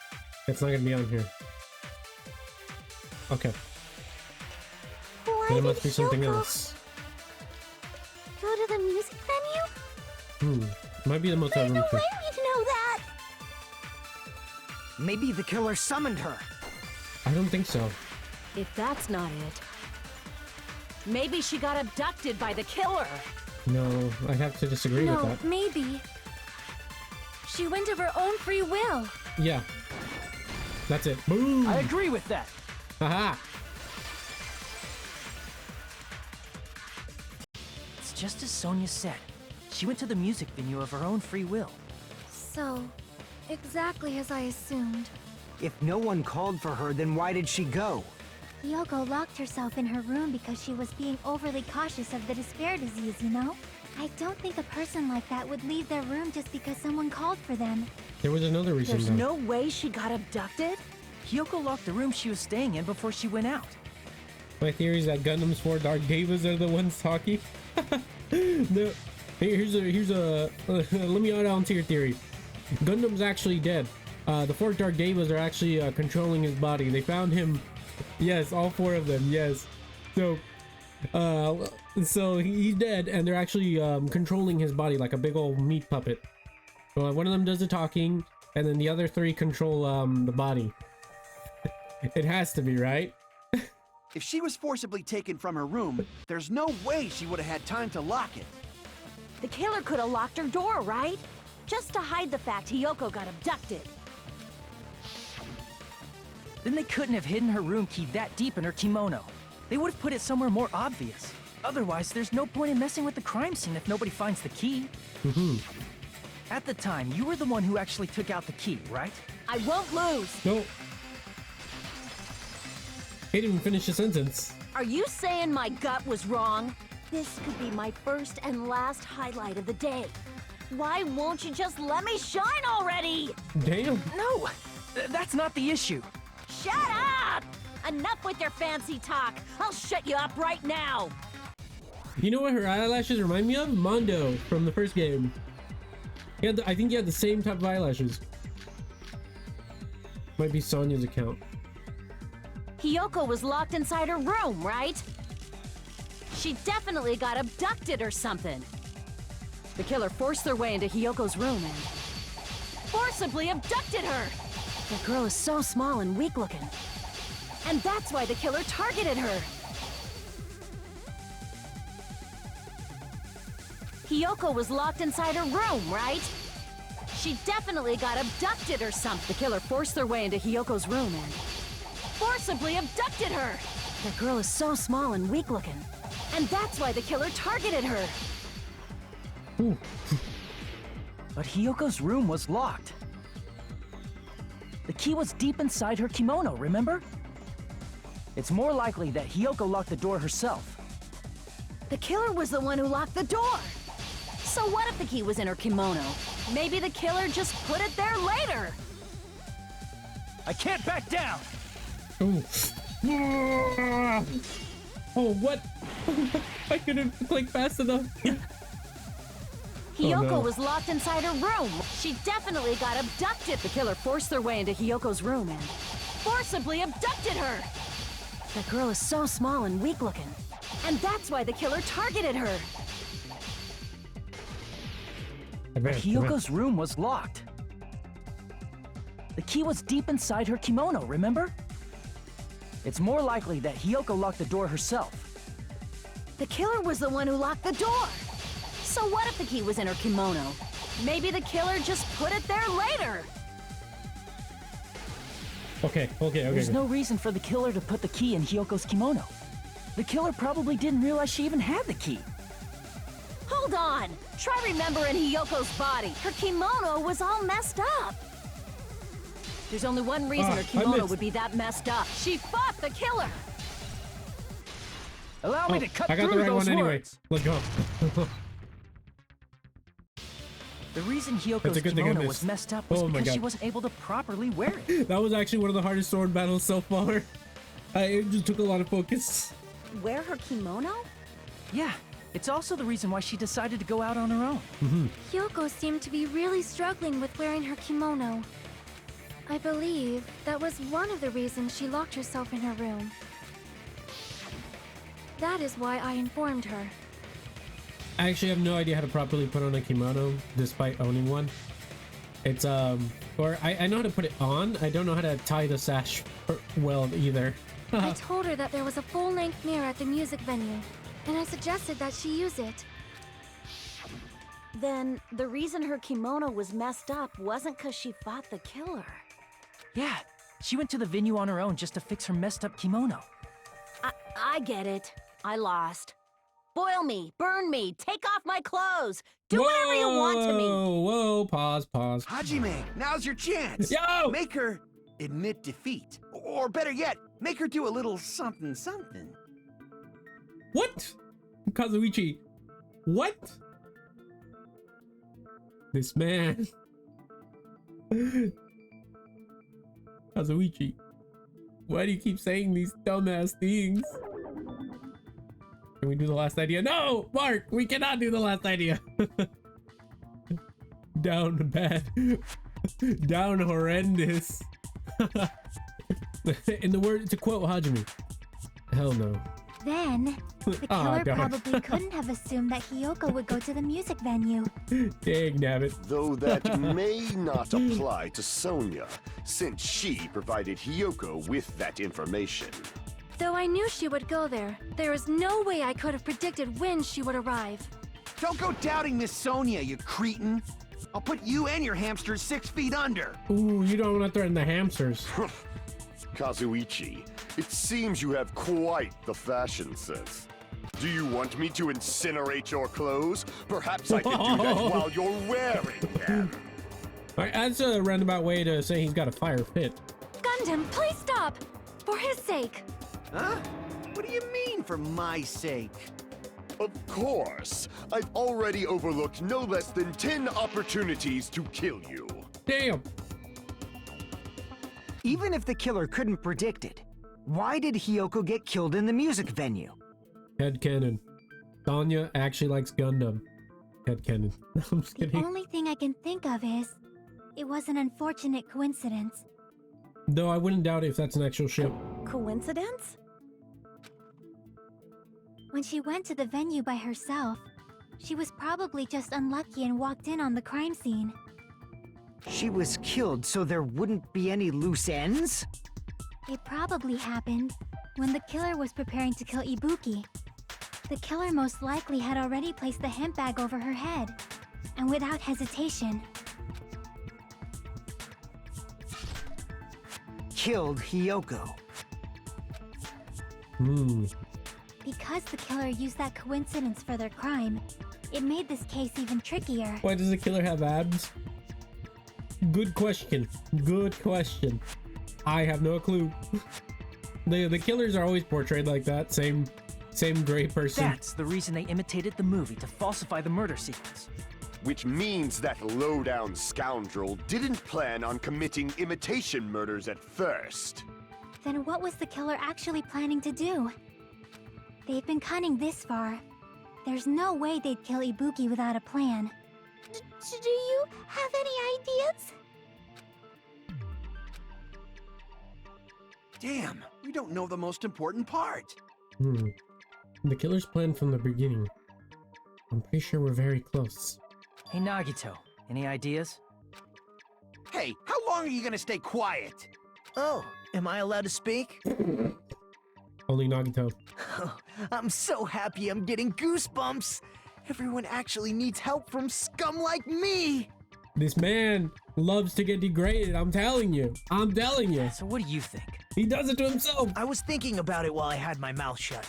It's not gonna be on here. Okay. Why Then it did must be something Hyoko else. go to the music venue? Might be the motel There's room no too. way we'd know that! Maybe the killer summoned her. I don't think so. If that's not it, maybe she got abducted by the killer. No, I have to disagree with No, that. maybe. She went of her own free will. Yeah. That's it. Boom! I agree with that. Haha! It's just as Sonia said. She went to the music venue of her own free will. So, exactly as I assumed. If no one called for her, then why did she go? Hyoko locked herself in her room because she was being overly cautious of the despair disease, you know? I don't think a person like that would leave their room just because someone called for them. There was another reason There's though. no way she got abducted? Hyoko locked the room she was staying in before she went out. My theory is that Gundam's 4 Dark Devas are the ones talking. No. Here's a let me add on to your theory. Gundam's actually dead. The 4 Dark Devas are actually controlling his body. They found him. Yes, all 4 of them. Yes. So he's dead, and they're actually controlling his body like a big old meat puppet. So one of them does the talking, and then the other 3 control the body. It has to be, right? If she was forcibly taken from her room, there's no way she would have had time to lock it. The killer could have locked her door, right? Just to hide the fact Hyoko got abducted. Then they couldn't have hidden her room key that deep in her kimono. They would have put it somewhere more obvious. Otherwise, there's no point in messing with the crime scene if nobody finds the key. At the time, you were the one who actually took out the key, right? I won't lose. No. He didn't even finish the sentence. Are you saying my gut was wrong? This could be my first and last highlight of the day. Why won't you just let me shine already? Damn. No, that's not the issue. Shut up! Enough with your fancy talk. I'll shut you up right now. You know what her eyelashes remind me of? Mondo from the first game. He had I think he had the same type of eyelashes. Might be Sonya's account. Hyoko was locked inside her room, right? She definitely got abducted or something. The killer forced their way into Hyoko's room and forcibly abducted her. The girl is so small and weak-looking. And that's why the killer targeted her. Hyoko was locked inside her room, right? She definitely got abducted or something. The killer forced their way into Hyoko's room and forcibly abducted her. The girl is so small and weak-looking. And that's why the killer targeted her. But Hyoko's room was locked. The key was deep inside her kimono, remember? It's more likely that Hyoko locked the door herself. The killer was the one who locked the door. So what if the key was in her kimono? Maybe the killer just put it there later. I can't back down! Oh. Oh, what? I couldn't click fast enough. Hiyoko no. was locked inside her room. She definitely got abducted. The killer forced their way into Hiyoko's room and forcibly abducted her. The girl is so small and weak looking. And that's why the killer targeted her. But Hiyoko's room was locked. The key was deep inside her kimono, remember? It's more likely that Hiyoko locked the door herself. The killer was the one who locked the door. So what if the key was in her kimono? Maybe the killer just put it there later. Okay. There's no reason for the killer to put the key in Hiyoko's kimono. The killer probably didn't realize she even had the key. Hold on. Try remembering Hiyoko's body. Her kimono was all messed up. There's only one reason her kimono would be that messed up. She fought the killer. Allow me to cut I got through the right those one anyway. words. Let's go. The reason It's a Hiyoko's good thing I kimono missed. was messed up was Oh my because she God. wasn't able to properly wear it. That was actually one of the hardest sword battles so far. It just took a lot of focus. Wear her kimono? Yeah, it's also the reason why she decided to go out on her own. Hiyoko seemed to be really struggling with wearing her kimono. I believe that was one of the reasons she locked herself in her room. That is why I informed her. I actually have no idea how to properly put on a kimono, despite owning one. It's, or I know how to put it on. I don't know how to tie the sash well either. I told her that there was a full-length mirror at the music venue, and I suggested that she use it. Then the reason her kimono was messed up wasn't because she fought the killer. Yeah, she went to the venue on her own just to fix her messed up kimono. I get it. I lost. Boil me, burn me, take off my clothes. Do whatever you want to me. Whoa, pause. Hajime, now's your chance. Yo! Make her admit defeat. Or better yet, make her do a little something. What? Kazuichi, what? This man. Kazuichi, why do you keep saying these dumbass things? Can we do the last idea? No, Mark, we cannot do the last idea. Down bad. Down horrendous. In the word, to quote Hajime, hell no. Then, the Aw, killer darn. probably couldn't have assumed that Hiyoko would go to the music venue. Dang nabbit. Though that may not apply to Sonia, since she provided Hiyoko with that information. Though I knew she would go there, there is no way I could have predicted when she would arrive. Don't go doubting Miss Sonia, you cretin. I'll put you and your hamsters 6 feet under. Ooh, you don't want to threaten the hamsters. Kazuichi, it seems you have quite the fashion sense. Do you want me to incinerate your clothes? Perhaps I can do that while you're wearing them. Alright, that's a roundabout way to say he's got a fire fit. Gundam, please stop! For his sake! Huh? What do you mean, for my sake? Of course. I've already overlooked no less than 10 opportunities to kill you. Damn. Even if the killer couldn't predict it, why did Hiyoko get killed in the music venue? Headcanon. Sonya actually likes Gundam. Headcanon. I'm just The kidding. only thing I can think of is, it was an unfortunate coincidence. Though I wouldn't doubt if that's an actual ship. Coincidence? When she went to the venue by herself, she was probably just unlucky and walked in on the crime scene. She was killed so there wouldn't be any loose ends? It probably happened when the killer was preparing to kill Ibuki. The killer most likely had already placed the hemp bag over her head, and without hesitation, Killed Hiyoko. because the killer used that coincidence for their crime, it made this case even trickier. Why does the killer have abs? Good question. Good question. I have no clue. The killers are always portrayed like that. Same gray person. That's the reason they imitated the movie to falsify the murder sequence. Which means that low-down scoundrel didn't plan on committing imitation murders at first. Then what was the killer actually planning to do? They've been cunning this far. There's no way they'd kill Ibuki without a plan. Do you have any ideas? Damn, we don't know the most important part. The killer's plan from the beginning. I'm pretty sure we're very close. Hey, Nagito, any ideas? Hey, how long are you gonna stay quiet? Oh, am I allowed to speak? Only Nagito. I'm so happy I'm getting goosebumps. Everyone actually needs help from scum like me. This man loves to get degraded. I'm telling you. I'm telling you. So what do you think? He does it to himself. I was thinking about it while I had my mouth shut.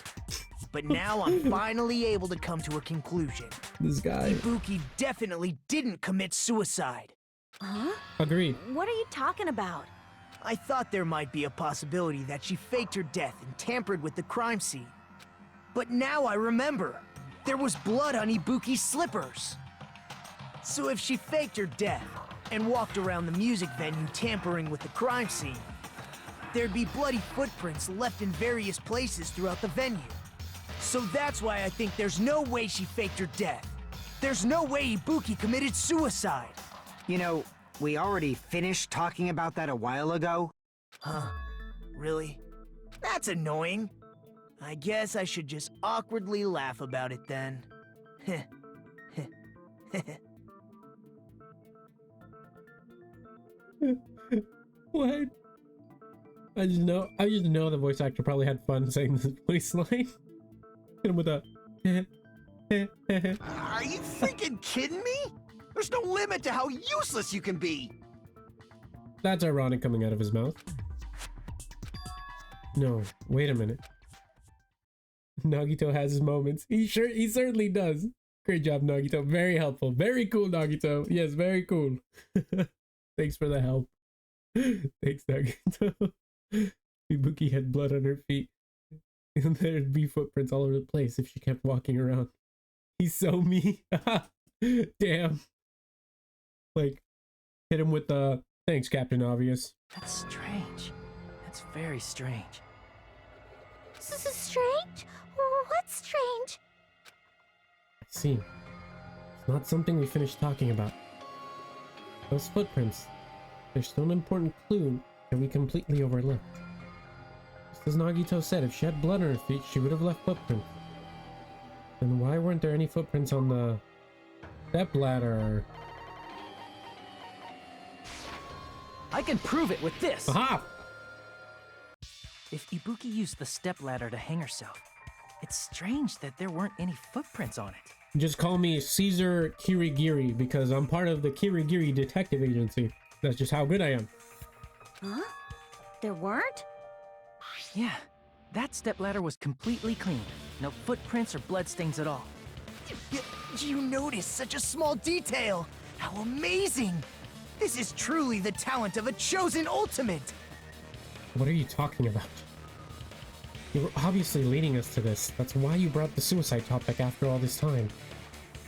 But now I'm finally able to come to a conclusion. This guy. Ibuki definitely didn't commit suicide. Huh? Agreed. What are you talking about? I thought there might be a possibility that she faked her death and tampered with the crime scene. But now I remember. There was blood on Ibuki's slippers. So if she faked her death and walked around the music venue tampering with the crime scene, there'd be bloody footprints left in various places throughout the venue. So that's why I think there's no way she faked her death. There's no way Ibuki committed suicide. You know, we already finished talking about that a while ago. Huh? Really? That's annoying. I guess I should just awkwardly laugh about it then. What? I just know the voice actor probably had fun saying this voice line. Hit him with a Are you freaking kidding me? There's no limit to how useless you can be. That's ironic coming out of his mouth. No, wait a minute. Nagito has his moments. He certainly does. Great job, Nagito. Very helpful. Very cool, Nagito. Yes, very cool. Thanks for the help. Thanks, Nagito. Ibuki had blood on her feet. And there'd be footprints all over the place if she kept walking around. He's so mean. Damn. Like, hit him with the thanks, Captain Obvious. That's strange. That's very strange. This is strange? What's strange? I see. It's not something we finished talking about. Those footprints. They're still an important clue that we completely overlooked. Just as Nagito said, if she had blood on her feet, she would have left footprints. Then why weren't there any footprints on the stepladder? I can prove it with this! Aha! If Ibuki used the stepladder to hang herself, it's strange that there weren't any footprints on it. Just call me Caesar Kirigiri because I'm part of the Kirigiri Detective Agency. That's just how good I am. Huh? There weren't? Yeah, that stepladder was completely clean. No footprints or bloodstains at all. You noticed such a small detail! How amazing! This is truly the talent of a chosen ultimate! What are you talking about? You were obviously leading us to this. That's why you brought the suicide topic after all this time.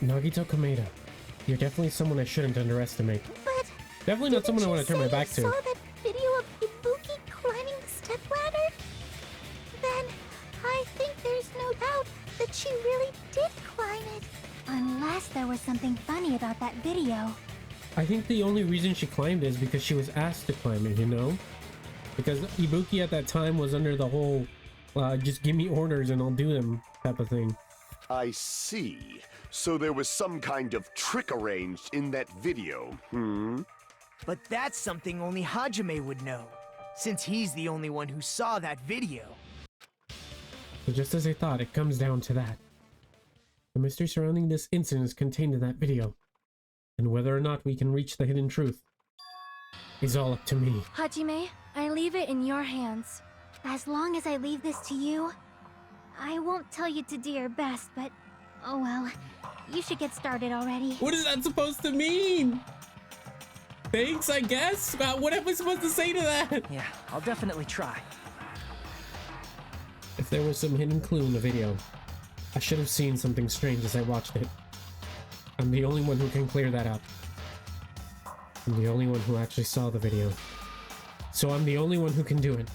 Nagito Kameda, you're definitely someone I shouldn't underestimate. But Definitely not someone I want to turn my back you to. saw that video of Ibuki climbing the stepladder? Then I think there's no doubt that she really did climb it. Unless there was something funny about that video. I think the only reason she climbed is because she was asked to climb it, you know? Because Ibuki at that time was under the whole, just give me orders and I'll do them type of thing. I see. So there was some kind of trick arranged in that video, But that's something only Hajime would know, since he's the only one who saw that video. So just as I thought, it comes down to that. The mystery surrounding this incident is contained in that video. And whether or not we can reach the hidden truth is all up to me. Hajime, I leave it in your hands. As long as I leave this to you, I won't tell you to do your best, but oh well. You should get started already. What is that supposed to mean? Thanks, I guess? What am I supposed to say to that? Yeah, I'll definitely try. If there was some hidden clue in the video, I should have seen something strange as I watched it. I'm the only one who can clear that up. I'm the only one who actually saw the video. So I'm the only one who can do it.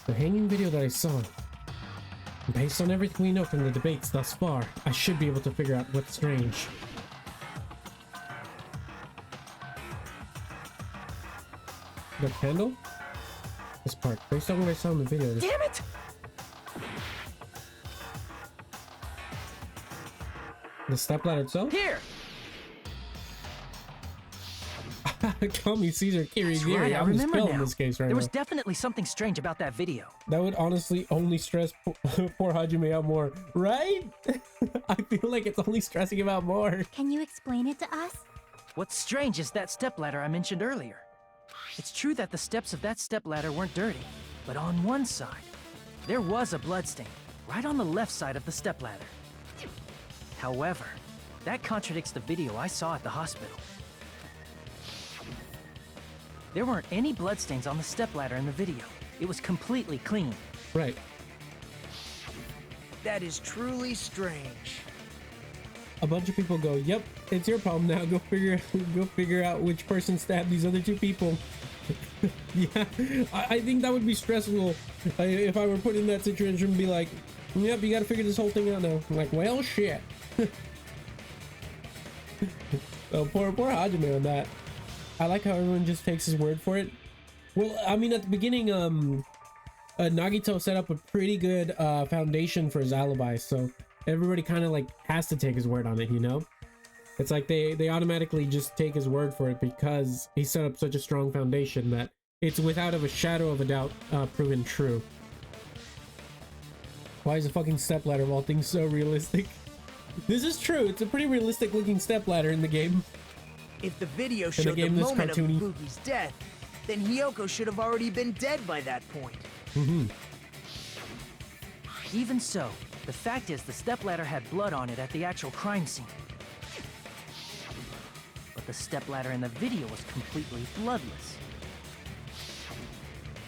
The hanging video that I saw, Based on everything we know from the debates thus far, I should be able to figure out what's strange. The candle? This part, based on what I saw in the video. Damn it! The stepladder itself? Here! Call me Caesar Kirigiri. Right, I I'm just remember killing now. this case right There now. was definitely something strange about that video. That would honestly only stress poor Hajime out more, right? I feel like it's only stressing him out more. Can you explain it to us? What's strange is that stepladder I mentioned earlier. It's true that the steps of that stepladder weren't dirty, but on one side, there was a bloodstain, right on the left side of the stepladder. However, that contradicts the video I saw at the hospital. There weren't any bloodstains on the stepladder in the video. It was completely clean. Right. That is truly strange. A bunch of people go, yep, it's your problem now. Go figure out which person stabbed these other two people. Yeah, I think that would be stressful if I were put in that situation and be like, yep, you gotta figure this whole thing out now. I'm like, well, shit. Oh, poor Hajime on that. I like how everyone just takes his word for it. Well, I mean, at the beginning, Nagito set up a pretty good foundation for his alibi, so everybody kind of like has to take his word on it, you know? It's like they automatically just take his word for it because he set up such a strong foundation that it's without a shadow of a doubt proven true. Why is a fucking stepladder vaulting so realistic? This is true. It's a pretty realistic looking stepladder in the game. If the video showed the moment of Ibuki's death, then Hiyoko should have already been dead by that point. Even so, the fact is the stepladder had blood on it at the actual crime scene. But the stepladder in the video was completely bloodless.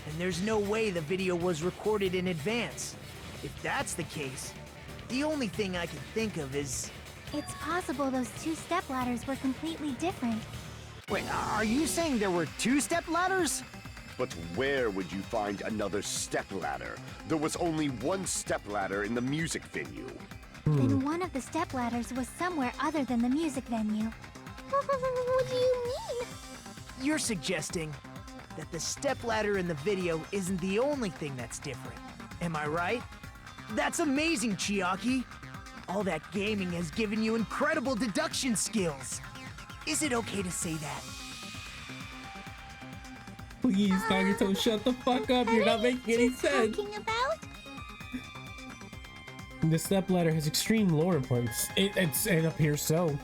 And there's no way the video was recorded in advance. If that's the case, the only thing I can think of is... It's possible those two stepladders were completely different. Wait, are you saying there were two stepladders? But where would you find another stepladder? There was only one stepladder in the music venue. Then one of the stepladders was somewhere other than the music venue. What do you mean? You're suggesting that the stepladder in the video isn't the only thing that's different. Am I right? That's amazing, Chiaki! All that gaming has given you incredible deduction skills. Is it okay to say that? Please, Nagito, shut the fuck up. You're not making any sense. Talking about? The stepladder has extreme lore importance. It appears so.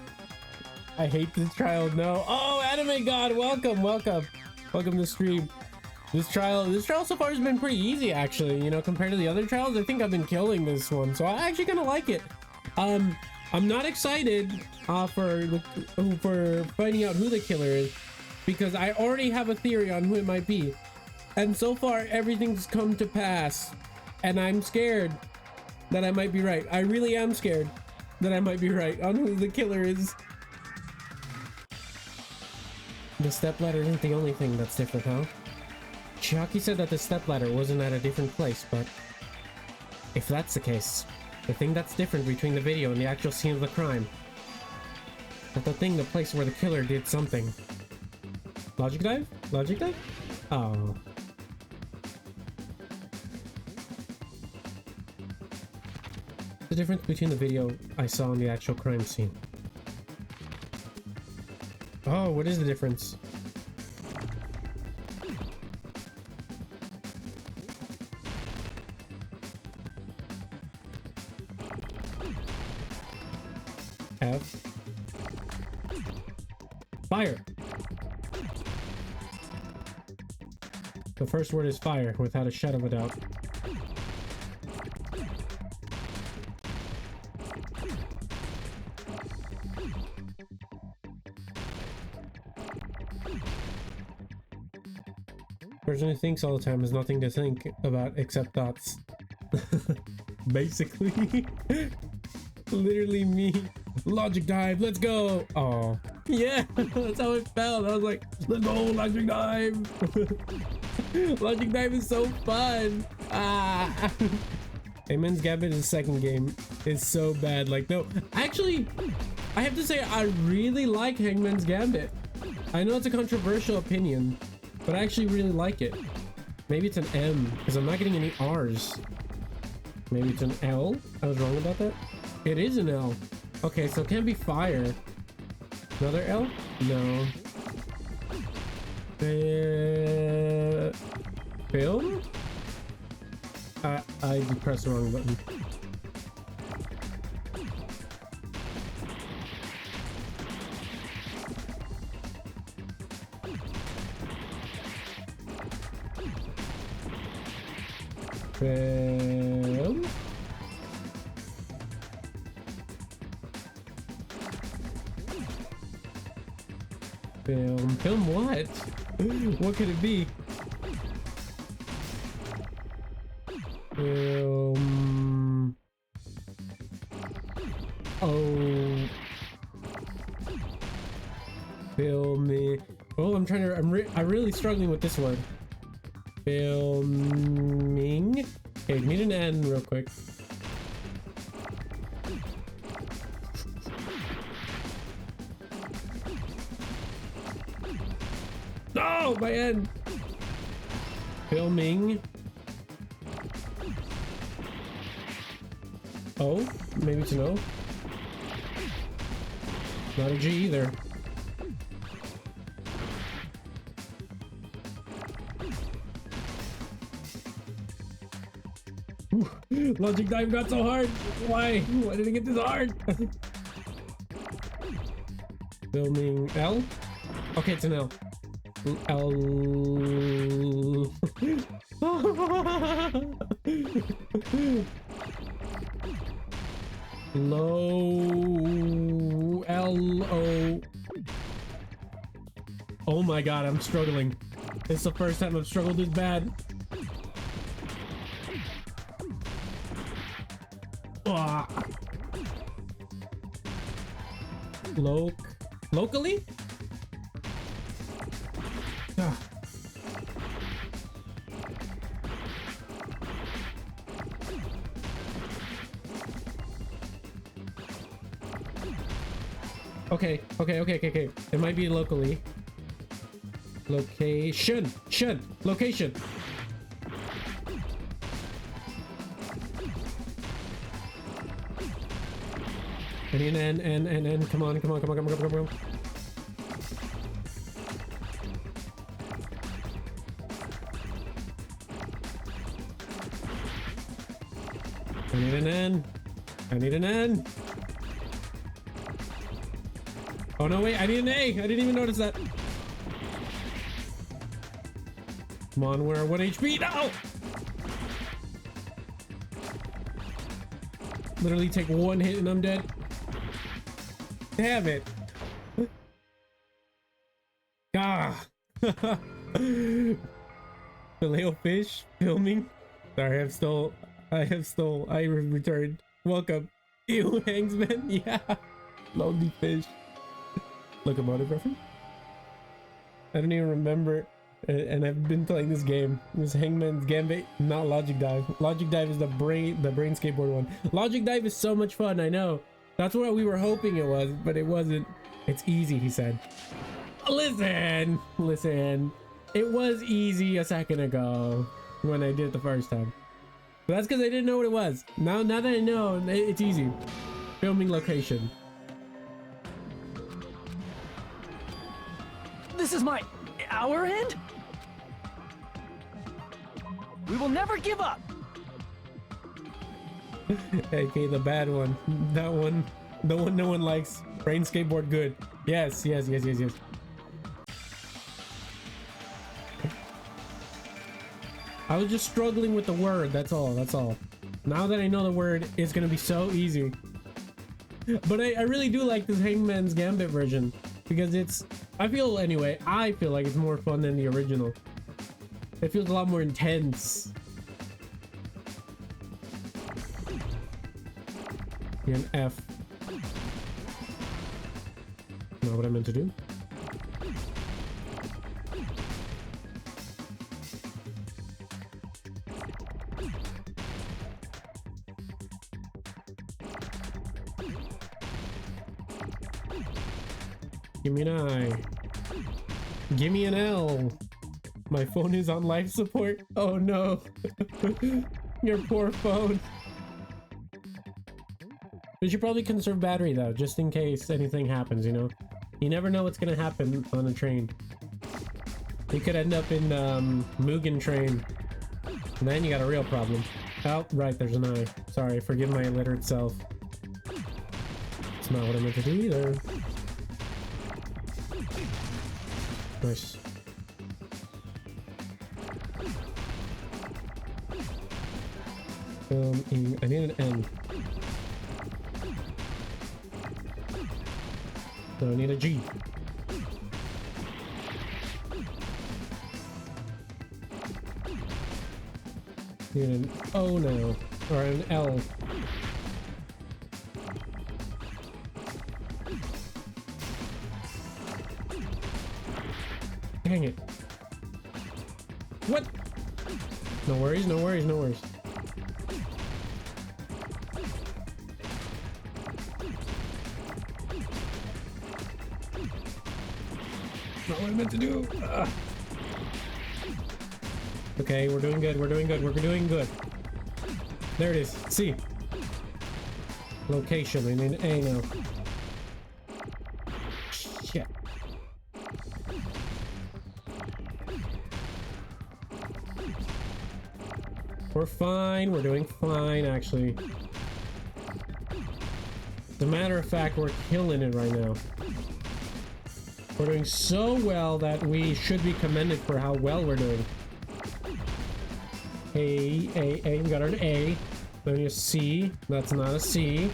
I hate this trial. No. Oh, Anime God, welcome to the stream. This trial so far has been pretty easy, actually. You know, compared to the other trials, I think I've been killing this one, so I actually kind of like it. I'm not excited for finding out who the killer is, because I already have a theory on who it might be, and so far everything's come to pass, and I'm scared that I might be right. I really am scared that I might be right on who the killer is. The stepladder isn't the only thing that's different, huh? Chiaki said that the stepladder wasn't at a different place, but if that's the case, the thing that's different between the video and the actual scene of the crime, that the place where the killer did something. Logic dive? Logic dive? Oh. The difference between the video I saw and the actual crime scene. Oh, what is the difference? F. Fire. The first word is fire, without a shadow of a doubt. Person who thinks all the time has nothing to think about except thoughts. Basically. Literally me. Logic dive, let's go. Oh yeah, that's how it felt. I was like, let's go, logic dive. Logic dive is so fun. Hangman's Gambit, his second game, is so bad. Like, no, actually, I have to say I really like Hangman's Gambit. I know it's a controversial opinion, but I actually really like it. Maybe it's an M, because I'm not getting any R's. Maybe it's an L? I was wrong about that? It is an L. Okay, so it can't be fire. Another L? No. Film? I pressed the wrong button. Film? Film what? What could it be? Film. Oh. Filming. Oh, I'm trying to. I'm really struggling with this word. Filming. Okay, need an N real quick. No, my N. Filming. Oh, maybe it's an O. Not a G either. Ooh, Logic Dive got so hard. Why? Why did it get this hard? Filming L? Okay, it's an L. L. Low. L-O. Oh my god, I'm struggling. This is the first time I've struggled this bad. Ah. Locally? Ah. Okay. It might be locally. Location. Location. I need an N. Come on. I need an N. Oh no, wait, I need an A. I didn't even notice that. Come on, we're 1 HP. No! Literally take one hit and I'm dead. Damn it. Ah. Filet fish filming. Sorry, I returned. Welcome. Ew, Hangsman. Yeah. Lonely fish. Locomotive reference? I don't even remember. And I've been playing this game. It was Hangman's Gambit, not Logic Dive. Logic Dive is the brain skateboard one. Logic Dive is so much fun, I know. That's what we were hoping it was, but it wasn't. It's easy, he said. Listen. It was easy a second ago when I did it the first time. But that's because I didn't know what it was. Now that I know, it's easy. Filming location. This is our end? We will never give up! Okay, the bad one. That one. The one no one likes. Brain skateboard good. Yes. I was just struggling with the word, that's all. Now that I know the word, it's gonna be so easy. But I really do like this Hangman's Gambit version. Because I feel like it's more fun than the original. It feels a lot more intense. Here, an F. Not what I meant to do. Give me an I. Give me an L. My phone is on life support. Oh no. Your poor phone. We should probably conserve battery though, just in case anything happens, you know? You never know what's gonna happen on a train. You could end up in Mugen train. And then you got a real problem. Oh, right, there's an I. Sorry, forgive my illiterate self. It's not what I meant to do either. Nice. I need an N. So I need a G. Need an O now, or an L. Dang it. What? No worries, no worries, no worries. Not what I meant to do. Ugh. Okay, we're doing good, we're doing good, we're doing good. There it is. C. Location, I need A now. Shit. We're fine, we're doing fine actually. As a matter of fact, we're killing it right now. We're doing so well that we should be commended for how well we're doing. A, we got an A. Then a C, that's not a C.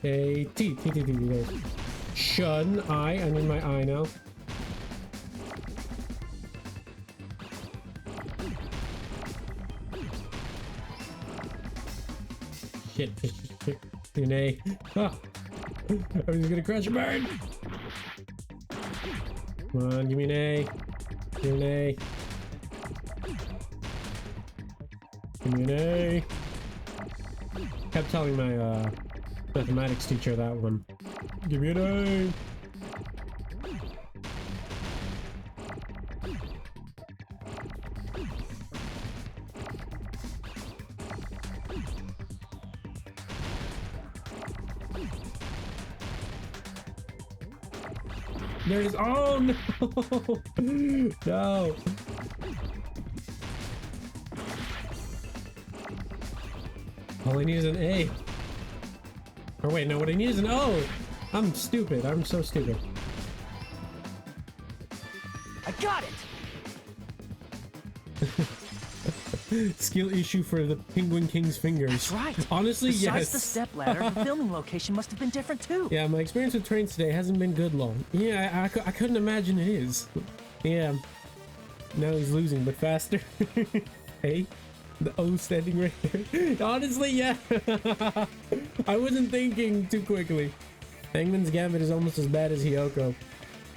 A, T, there's. Shun, I need my I now. Shit, an A. Ah. I was gonna crash a bird. Come on, give me an A. Give me an A. Give me an A. Kept telling my mathematics teacher that one. Give me an A. There it is. Oh no! No. All I need is an A. Or wait, no, what I need is an O. I'm stupid. I'm so stupid. I got it! Skill issue for the Penguin King's fingers. That's right. Honestly, Besides yes. the stepladder, the filming location must have been different too. Yeah, my experience with trains today hasn't been good long. Yeah, I couldn't imagine it is. Yeah. Now he's losing, but faster. Hey, the O standing right there. Honestly, yeah. I wasn't thinking too quickly. Hangman's Gambit is almost as bad as Hiyoko.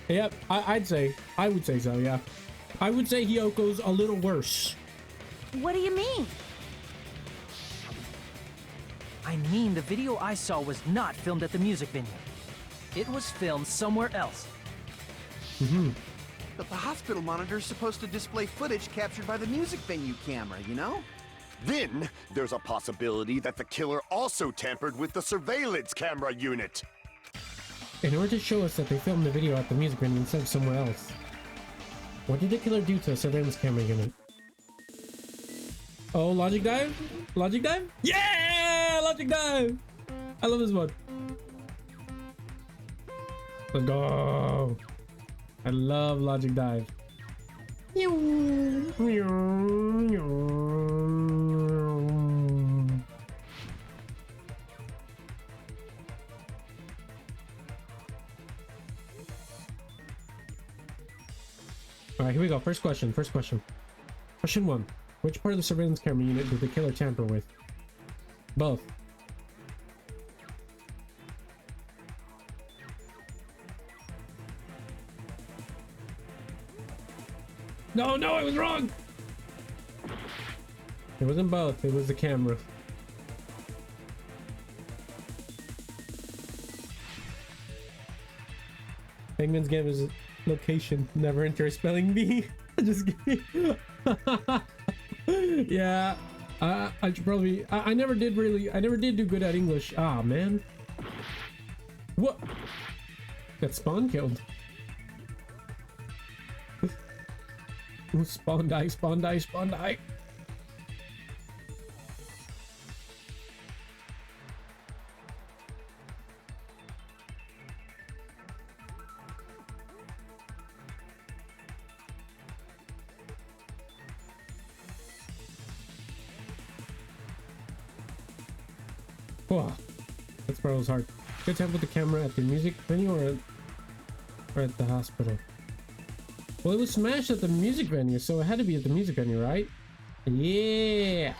Yep, I would say so, yeah. I would say Hiyoko's a little worse. What do you mean? I mean, the video I saw was not filmed at the music venue. It was filmed somewhere else. But the hospital monitor's supposed to display footage captured by the music venue camera, you know? Then there's a possibility that the killer also tampered with the surveillance camera unit. In order to show us that they filmed the video at the music venue instead of somewhere else. What did the killer do to a surveillance camera unit? Oh, logic dive? Logic dive? Yeah! Logic dive! I love this one. Let's go. I love logic dive. All right, here we go. First question. Question 1. Which part of the surveillance camera unit did the killer tamper with? Both. No, I was wrong! It wasn't both, it was the camera. Penguin's game is location. Never enter a spelling bee. Just kidding. Yeah. I should probably. I never did do good at English. Ah, man. What? Got Spawn killed. Ooh, Spawn die, Spawn die, Spawn die. Whoa, that's where it was hard. Good time with the camera at the music venue or at the hospital? Well, it was smashed at the music venue, so it had to be at the music venue, right? Yeah.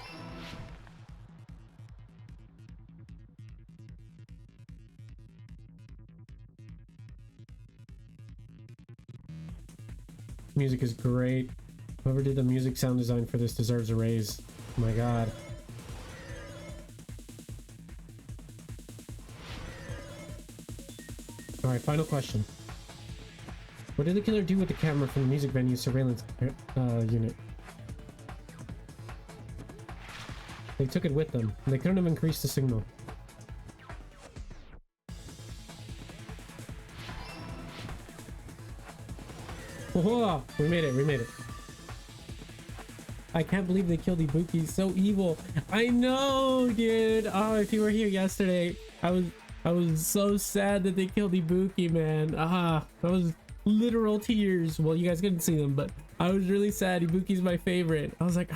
Music is great. Whoever did the music sound design for this deserves a raise. Oh my god. Alright, final question. What did the killer do with the camera from the music venue surveillance unit? They took it with them. They couldn't have increased the signal. Whoa! We made it, we made it. I can't believe they killed Ibuki. So evil. I know, dude. Oh, if you were here yesterday, I was so sad that they killed Ibuki, man. That was literal tears. Well, you guys couldn't see them, but I was really sad. Ibuki's my favorite. I was like,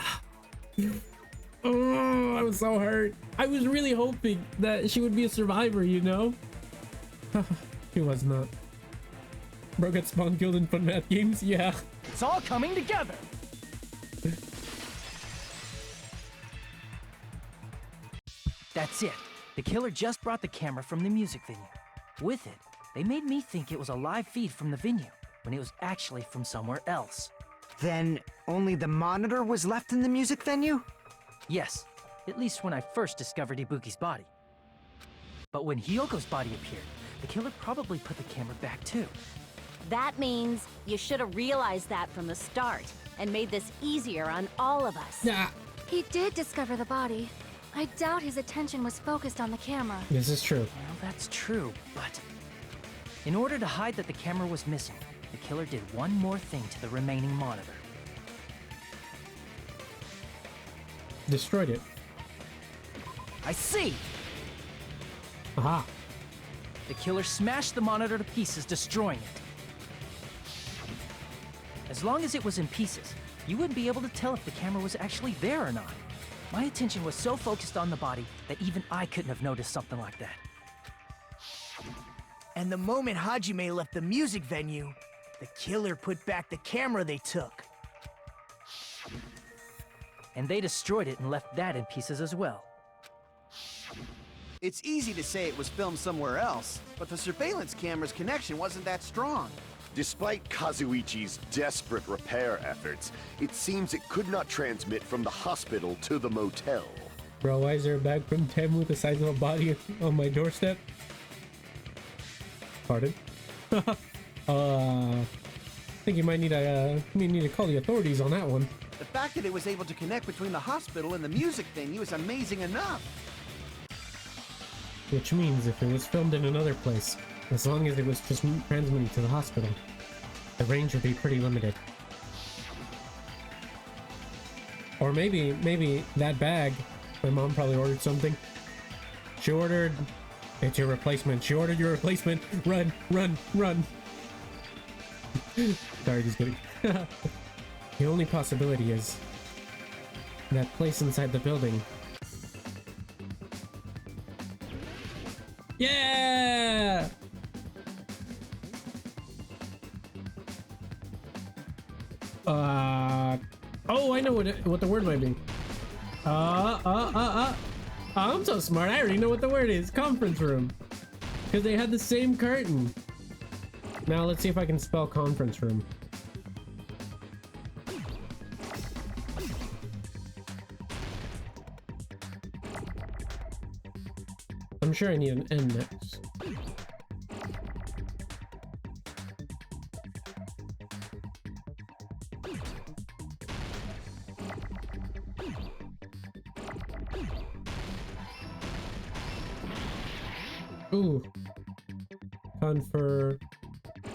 oh, I was so hurt. I was really hoping that she would be a survivor, you know? She was not. Bro got Spawn killed in fun math games? Yeah. It's all coming together. That's it. The killer just brought the camera from the music venue. With it, they made me think it was a live feed from the venue, when it was actually from somewhere else. Then only the monitor was left in the music venue? Yes, at least when I first discovered Ibuki's body. But when Hyoko's body appeared, the killer probably put the camera back too. That means you should have realized that from the start and made this easier on all of us. Nah. He did discover the body. I doubt his attention was focused on the camera. This is true. Well, that's true, but in order to hide that the camera was missing, the killer did one more thing to the remaining monitor. Destroyed it. I see! Aha. The killer smashed the monitor to pieces, destroying it. As long as it was in pieces, you wouldn't be able to tell if the camera was actually there or not. My attention was so focused on the body that even I couldn't have noticed something like that. And the moment Hajime left the music venue, the killer put back the camera they took. And they destroyed it and left that in pieces as well. It's easy to say it was filmed somewhere else, but the surveillance camera's connection wasn't that strong. Despite Kazuichi's desperate repair efforts, it seems it could not transmit from the hospital to the motel. Bro, why is there a bag from Temu the size of a body on my doorstep? Pardon? I think you might need to call the authorities on that one. The fact that it was able to connect between the hospital and the music venue is amazing enough. Which means if it was filmed in another place, as long as it was just transmitting to the hospital, the range would be pretty limited. Or maybe that bag, my mom probably ordered something. She ordered, it's your replacement. She ordered your replacement. Run, run, run. Sorry, just kidding. The only possibility is that place inside the building. Yeah! Oh, I know what the word might be. I'm so smart. I already know what the word is. Conference room. Because they had the same curtain. Now let's see if I can spell conference room. I'm sure I need an N next. Ooh. Confer.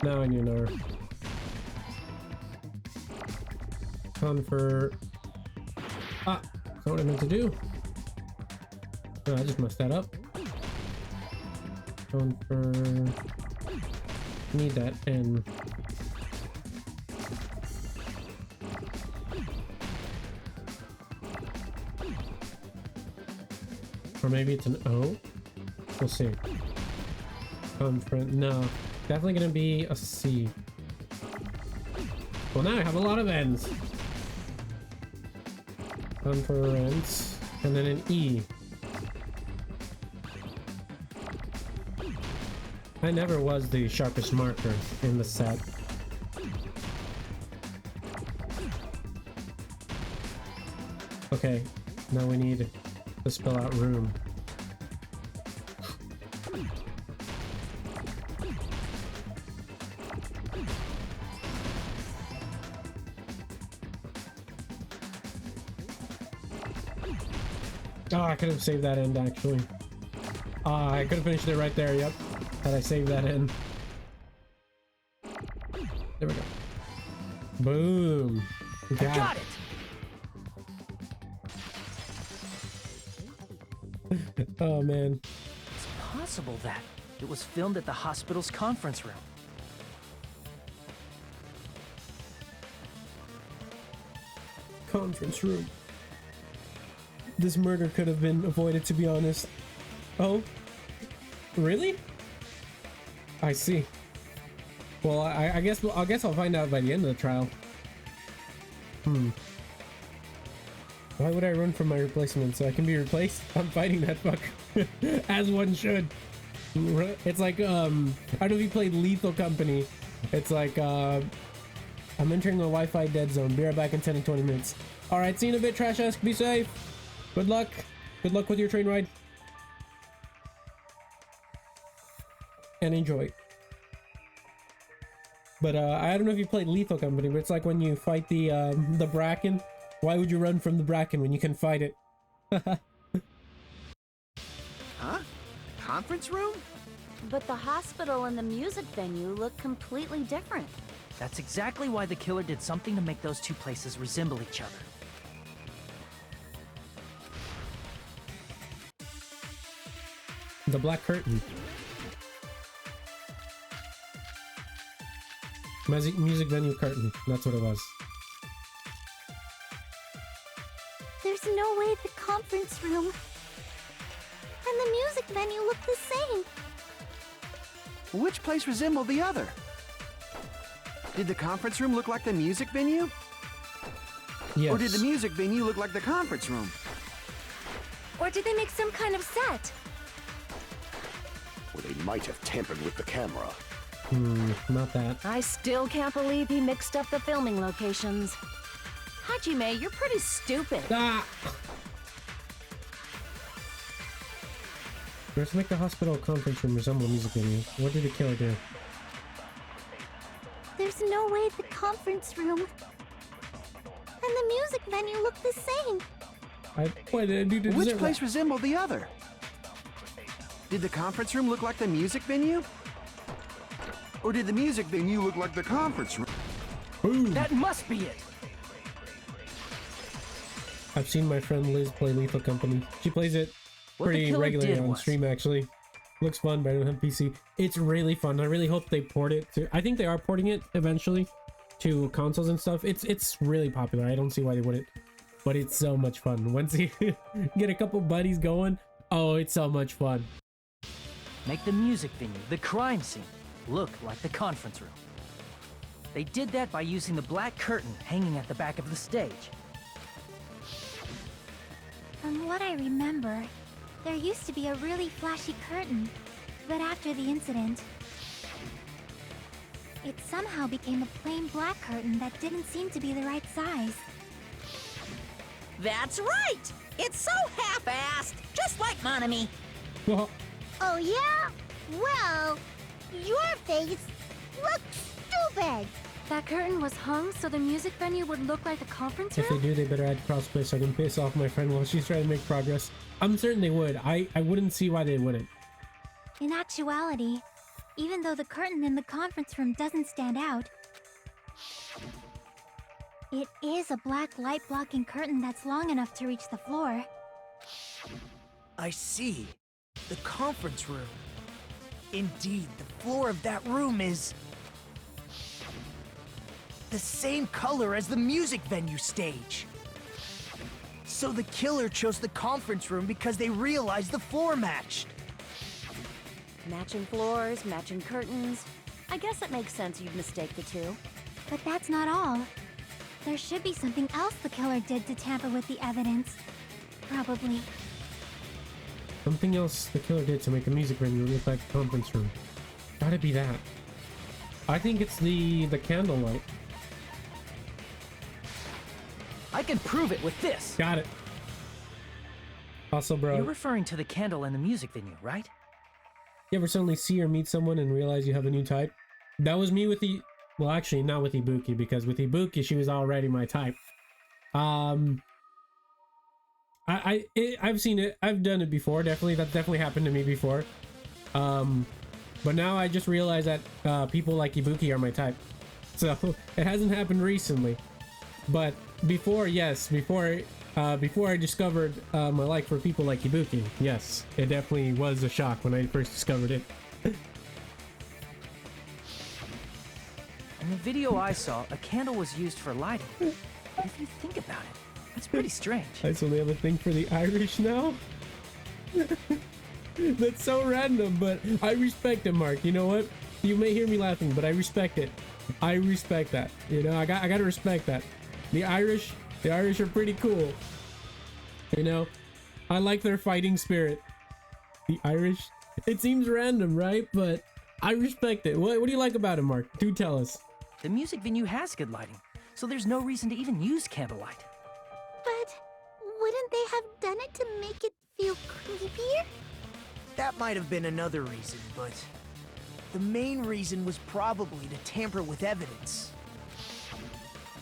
Now I need another. Confer. Ah, that's not what I meant to do. Oh, I just messed that up. Confer. Need that N. Or maybe it's an O. We'll see. Conference. No, definitely gonna be a C. Well, now I have a lot of N's. Conference, and then an E. I never was the sharpest marker in the set. Okay, now we need to spell out room. Oh, I could have saved that end actually. I could have finished it right there, yep. Had I saved that end. There we go. Boom. Got it! Oh man. It's possible that it was filmed at the hospital's conference room. Conference room. This murder could have been avoided, to be honest. Oh? Really? I see. Well, I guess I'll find out by the end of the trial. Why would I run from my replacement so I can be replaced? I'm fighting that fuck. As one should. It's like, I don't know if you played Lethal Company. It's like, I'm entering a Wi-Fi dead zone. Be right back in 10 to 20 minutes. Alright, see you in a bit, Trash Ask. Be safe. Good luck. Good luck with your train ride. And enjoy. But I don't know if you played Lethal Company, but it's like when you fight the Bracken. Why would you run from the Bracken when you can fight it? Huh? Conference room? But the hospital and the music venue look completely different. That's exactly why the killer did something to make those two places resemble each other. The black curtain. Music venue curtain. That's what it was. There's no way the conference room and the music venue look the same. Which place resembled the other? Did the conference room look like the music venue? Yes. Or did the music venue look like the conference room? Or did they make some kind of set? Or they might have tampered with the camera. Not that. I still can't believe he mixed up the filming locations. Hajime, you're pretty stupid. Ah! Let's make the hospital conference room resemble a music venue. What did the killer do? There's no way the conference room and the music venue look the same. What did I do to Which deserve place that? resembled the other? Did the conference room look like the music venue? Or did the music venue look like the conference room? Boom. That must be it! I've seen my friend Liz play Lethal Company. She plays it What the pretty killer regularly did on was- stream, actually. Looks fun, but I don't have PC. It's really fun. I really hope they port it to... I think they are porting it eventually to consoles and stuff. It's really popular. I don't see why they wouldn't. But it's so much fun. Once you get a couple buddies going, oh, it's so much fun. Make the music venue, the crime scene, look like the conference room. They did that by using the black curtain hanging at the back of the stage. From what I remember, there used to be a really flashy curtain, but after the incident, it somehow became a plain black curtain that didn't seem to be the right size. That's right! It's so half-assed, just like Monami. Well, Oh yeah? Well, your face looks stupid! That curtain was hung so the music venue would look like the conference if they room? do, they better add crossplay so I can piss off my friend while she's trying to make progress. I'm certain they would. I wouldn't see why they wouldn't. In actuality, even though the curtain in the conference room doesn't stand out, it is a black light-blocking curtain that's long enough to reach the floor. I see. The conference room. Indeed, the floor of that room is the same color as the music venue stage. So the killer chose the conference room because they realized the floor matched. Matching floors, matching curtains. I guess it makes sense you'd mistake the two. But that's not all. There should be something else the killer did to tamper with the evidence. Probably. Something else the killer did to make a music venue look like a conference room. Gotta be that. I think it's the candlelight. I can prove it with this. Got it. Also, bro, You're referring to the candle in the music venue, right? you ever suddenly see or meet someone and realize you have a new type? That was me with the... Well, actually, not with Ibuki, because with Ibuki, she was already my type. I've seen it. I've done it before. Definitely, that's definitely happened to me before. But now I just realize that people like Ibuki are my type. So it hasn't happened recently, but before, yes, before I discovered my like for people like Ibuki, yes, it definitely was a shock when I first discovered it. In the video I saw, a candle was used for lighting. But if you think about it, that's pretty strange. So they have a thing for the Irish now? That's so random, but I respect it, Mark. You know what? You may hear me laughing, but I respect it. I respect that. You know, I gotta respect that. The Irish are pretty cool. You know, I like their fighting spirit. The Irish, it seems random, right? But I respect it. What do you like about it, Mark? Do tell us. The music venue has good lighting, so there's no reason to even use candlelight. But wouldn't they have done it to make it feel creepier? That might have been another reason, but the main reason was probably to tamper with evidence.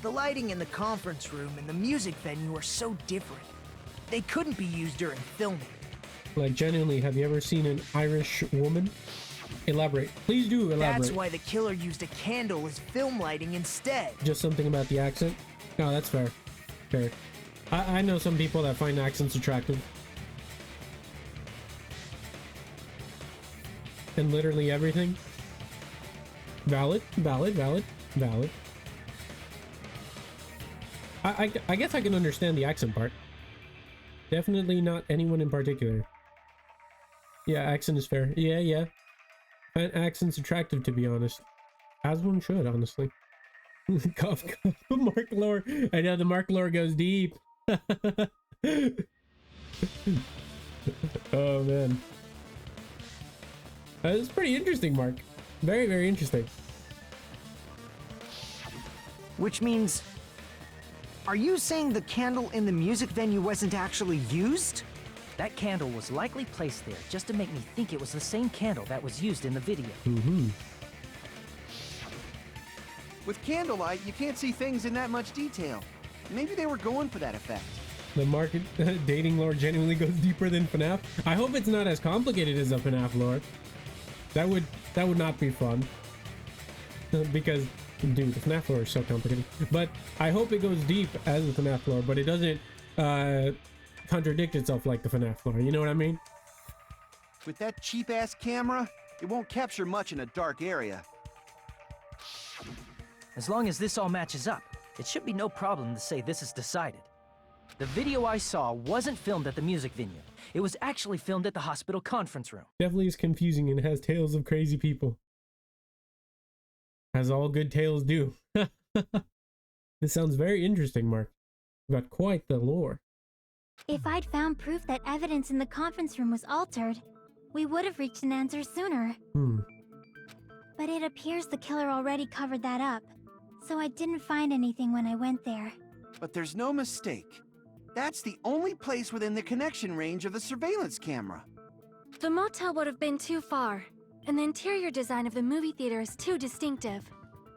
The lighting in the conference room and the music venue are so different. They couldn't be used during filming. Like, genuinely, have you ever seen an Irish woman? Elaborate. Please do elaborate. That's why the killer used a candle as film lighting instead. Just something about the accent? No, that's fair. Fair. I know some people that find accents attractive. And literally everything. Valid. I guess I can understand the accent part. Definitely not anyone in particular. Yeah, accent is fair. Yeah. Find accent's attractive, to be honest. As one should, honestly. Cough. Mark lore. I know the Mark lore goes deep. Oh, man. It's pretty interesting, Mark. Very, very interesting. Which means... Are you saying the candle in the music venue wasn't actually used? That candle was likely placed there just to make me think it was the same candle that was used in the video. Mm-hmm. With candlelight, you can't see things in that much detail. Maybe they were going for that effect. The market dating lore genuinely goes deeper than FNAF. I hope it's not as complicated as a FNAF lore. That would not be fun. Because, dude, the FNAF lore is so complicated. But I hope it goes deep as the FNAF lore, but it doesn't contradict itself like the FNAF lore. You know what I mean? With that cheap-ass camera, it won't capture much in a dark area. As long as this all matches up, it should be no problem to say this is decided. The video I saw wasn't filmed at the music venue. It was actually filmed at the hospital conference room. Definitely is confusing and has tales of crazy people. As all good tales do. This sounds very interesting, Mark. You've got quite the lore. If I'd found proof that evidence in the conference room was altered, we would have reached an answer sooner. But it appears the killer already covered that up, so I didn't find anything when I went there. But there's no mistake. That's the only place within the connection range of the surveillance camera. The motel would have been too far, and the interior design of the movie theater is too distinctive.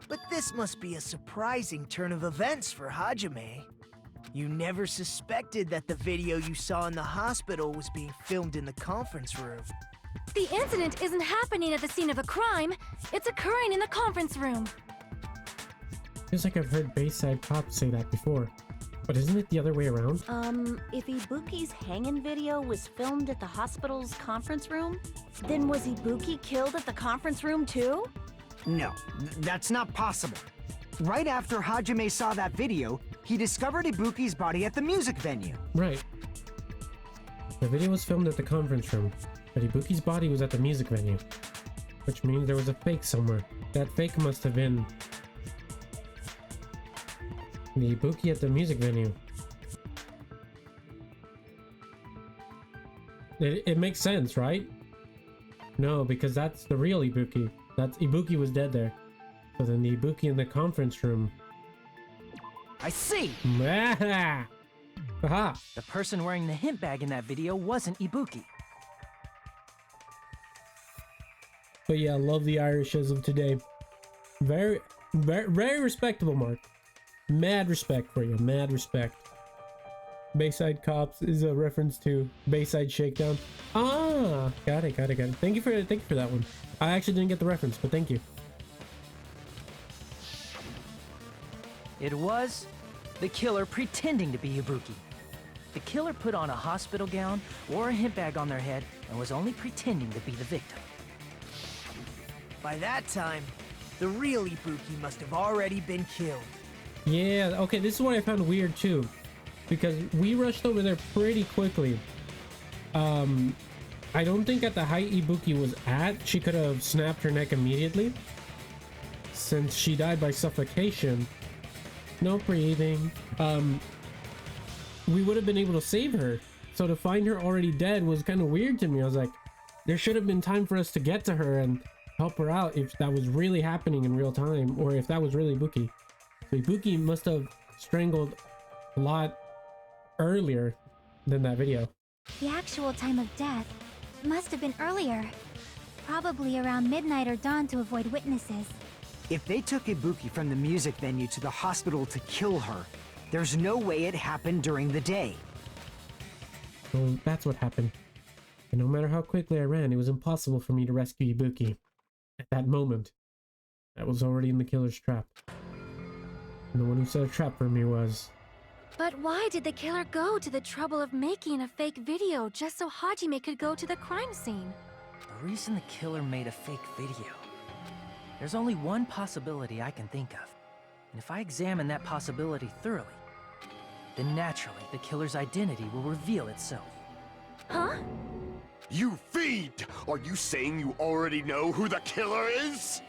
But this must be a surprising turn of events for Hajime. You never suspected that the video you saw in the hospital was being filmed in the conference room. The incident isn't happening at the scene of a crime. It's occurring in the conference room. Feels like I've heard Bayside cops say that before. But isn't it the other way around? If Ibuki's hanging video was filmed at the hospital's conference room, then was Ibuki killed at the conference room too? No, that's not possible. Right after Hajime saw that video, he discovered Ibuki's body at the music venue. Right. The video was filmed at the conference room, but Ibuki's body was at the music venue. Which means there was a fake somewhere. That fake must have been the Ibuki at the music venue. It makes sense, right? No, because that's the real Ibuki. That's Ibuki was dead there. So then the Ibuki in the conference room. I see! Aha! Aha! The person wearing the hint bag in that video wasn't Ibuki. But yeah, love the Irishes of today. Very, very, very respectable, Mark. Mad respect for you. Mad respect. Bayside Cops is a reference to Bayside Shakedown. Ah, got it. Thank you for that one. I actually didn't get the reference, but thank you. It was the killer pretending to be Ibuki. The killer put on a hospital gown, wore a hint bag on their head, and was only pretending to be the victim. By that time, the real Ibuki must have already been killed. Yeah, okay, this is what I found weird too. Because we rushed over there pretty quickly. I don't think at the height Ibuki was at, she could have snapped her neck immediately. Since she died by suffocation. No breathing. We would have been able to save her. So to find her already dead was kind of weird to me. I was like, there should have been time for us to get to her and help her out if that was really happening in real time, or if that was really Ibuki. So Ibuki must have strangled a lot earlier than that video. The actual time of death must have been earlier. Probably around midnight or dawn to avoid witnesses. If they took Ibuki from the music venue to the hospital to kill her, there's no way it happened during the day. So that's what happened. And no matter how quickly I ran, it was impossible for me to rescue Ibuki. At that moment, I was already in the killer's trap. And the one who set a trap for me was... But why did the killer go to the trouble of making a fake video just so Hajime could go to the crime scene? The reason the killer made a fake video. There's only one possibility I can think of. And if I examine that possibility thoroughly, then naturally the killer's identity will reveal itself. Huh? You fiend! Are you saying you already know who the killer is?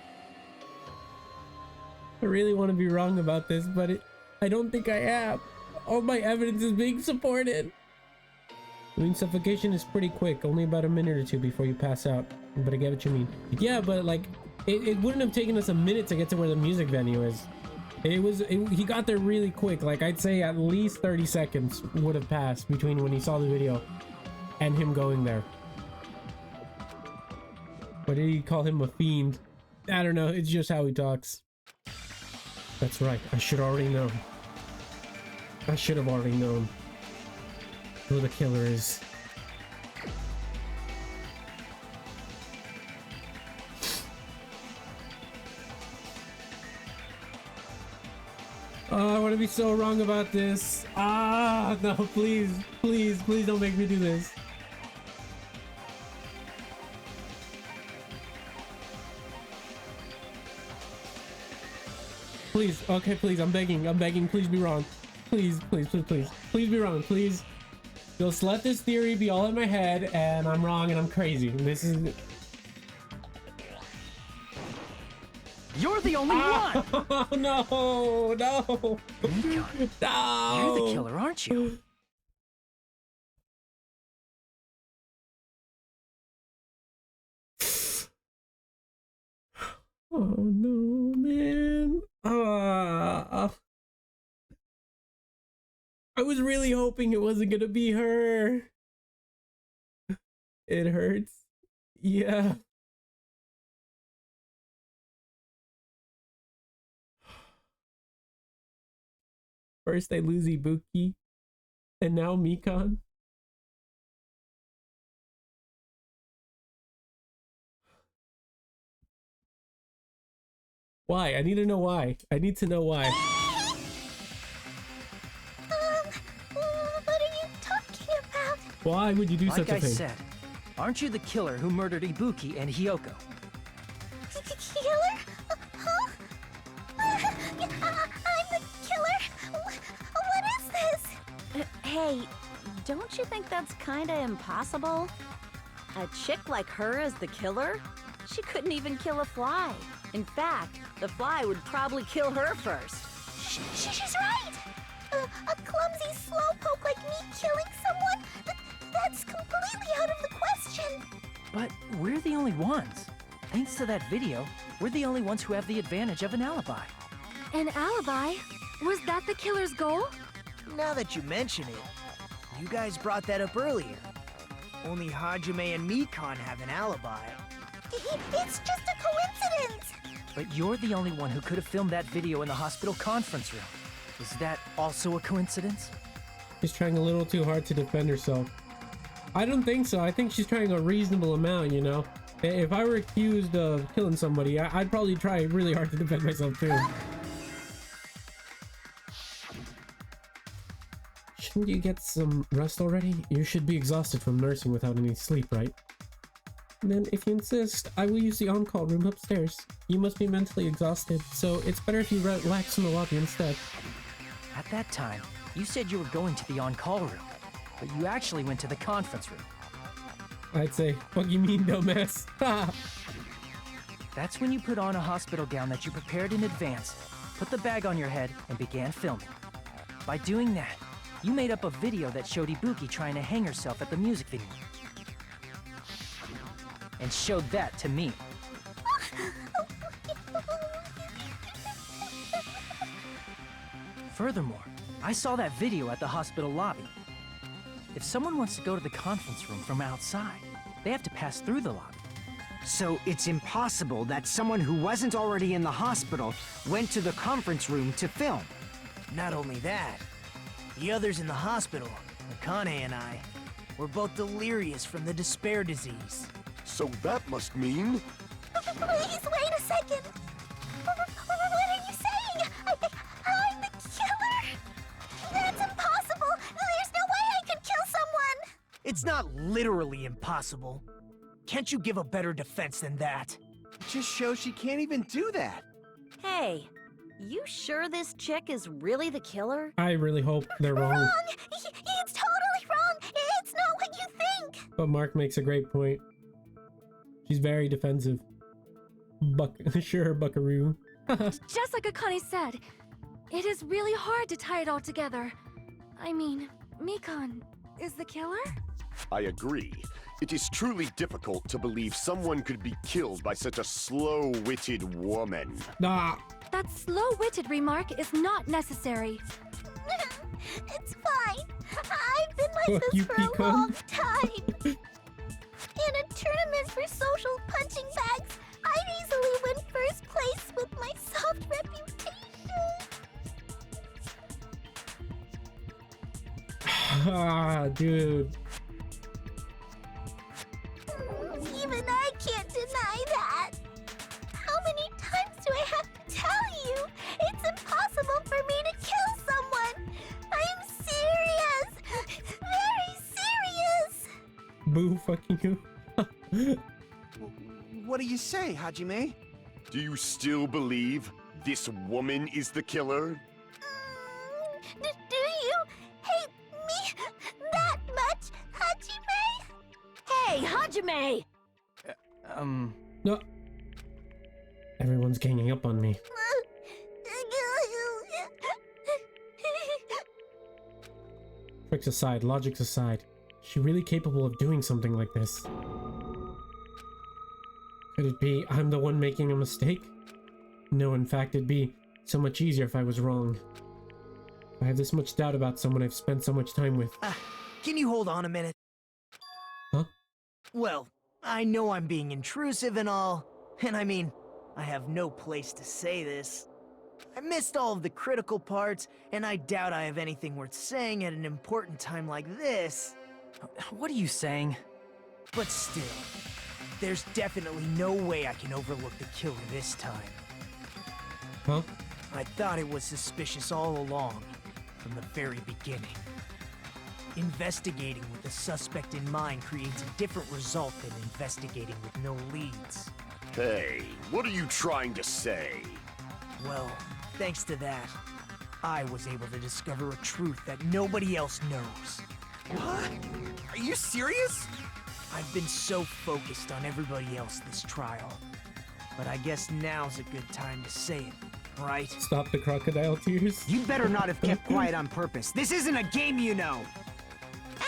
I really want to be wrong about this, but I don't think I am. All my evidence is being supported. I mean, suffocation is pretty quick, only about a minute or two before you pass out. But I get what you mean. Yeah, but like, it wouldn't have taken us a minute to get to where the music venue is. He got there really quick. Like, I'd say at least 30 seconds would have passed between when he saw the video and him going there. What did he call him, a fiend? I don't know, it's just how he talks. That's right, I should already know. I should have already known who the killer is. Oh, I want to be so wrong about this. Ah, no, please, please, please don't make me do this. Please, okay, please, I'm begging, please be wrong. Please, please, please, please, please be wrong, please. Just let this theory be all in my head and I'm wrong and I'm crazy. This is... You're the only one! Oh, no, no, Mikon, no. you're the killer, aren't you? Oh no, man. I was really hoping it wasn't gonna be her. It hurts. Yeah. First I lose Ibuki, and now Mikon. Why? I need to know why. I need to know why. What are you talking about? Why would you do Like such a I thing? said, aren't you the killer who murdered Ibuki and Hyoko? Killer? Huh? I'm the killer? What is this? Hey, don't you think that's kinda impossible? A chick like her as the killer? She couldn't even kill a fly. In fact, the fly would probably kill her first. She's right! A clumsy slowpoke like me killing someone? That's completely out of the question! But we're the only ones. Thanks to that video, we're the only ones who have the advantage of an alibi. An alibi? Was that the killer's goal? Now that you mention it, you guys brought that up earlier. Only Hajime and Mikan have an alibi. It's just a coincidence! But you're the only one who could have filmed that video in the hospital conference room. Is that also a coincidence? She's trying a little too hard to defend herself. I don't think so. I think she's trying a reasonable amount, you know? If I were accused of killing somebody, I'd probably try really hard to defend myself too. Shouldn't you get some rest already? You should be exhausted from nursing without any sleep, right? Then, if you insist, I will use the on-call room upstairs. You must be mentally exhausted, so it's better if you relax in the lobby instead. At that time, you said you were going to the on-call room, but you actually went to the conference room. I'd say, what you mean, dumbass? That's when you put on a hospital gown that you prepared in advance, put the bag on your head, and began filming. By doing that, you made up a video that showed Ibuki trying to hang herself at the music venue. And showed that to me. Furthermore, I saw that video at the hospital lobby. If someone wants to go to the conference room from outside, they have to pass through the lobby. So it's impossible that someone who wasn't already in the hospital went to the conference room to film. Not only that, the others in the hospital, Akane and I, were both delirious from the despair disease. So that must mean... Please wait a second! What are you saying? I'm the killer? That's impossible! There's no way I could kill someone! It's not literally impossible. Can't you give a better defense than that? It just shows she can't even do that. Hey, you sure this chick is really the killer? I really hope they're wrong. Wrong! It's totally wrong! It's not what you think! But Mark makes a great point. She's very defensive. Sure, buckaroo. Just like Akane said, it is really hard to tie it all together. I mean, Mikan is the killer? I agree. It is truly difficult to believe someone could be killed by such a slow-witted woman. Nah. That slow-witted remark is not necessary. It's fine. I've been like Fuck you, this for a Pecan. long time. In a tournament for social punching bags, I'd easily win first place with my soft reputation. Ah, dude. Even I can't deny that. How many times do I have to tell you? It's impossible for me to kill someone. I'm serious. Very serious. Boo fucking you. What do you say, Hajime? Do you still believe this woman is the killer? Do you hate me that much, Hajime? Hey, Hajime! No. Everyone's ganging up on me. Tricks aside, logics aside. Is she really capable of doing something like this? Could it be I'm the one making a mistake? No, in fact, it'd be so much easier if I was wrong. I have this much doubt about someone I've spent so much time with. Can you hold on a minute? Huh? Well, I know I'm being intrusive and all, and I mean, I have no place to say this. I missed all of the critical parts, and I doubt I have anything worth saying at an important time like this. What are you saying? But still, there's definitely no way I can overlook the killer this time. Huh? I thought it was suspicious all along, from the very beginning. Investigating with the suspect in mind creates a different result than investigating with no leads. Hey, what are you trying to say? Well, thanks to that, I was able to discover a truth that nobody else knows. What? Are you serious? I've been so focused on everybody else this trial. But I guess now's a good time to say it, right? Stop the crocodile tears. You better not have kept quiet on purpose. This isn't a game, you know.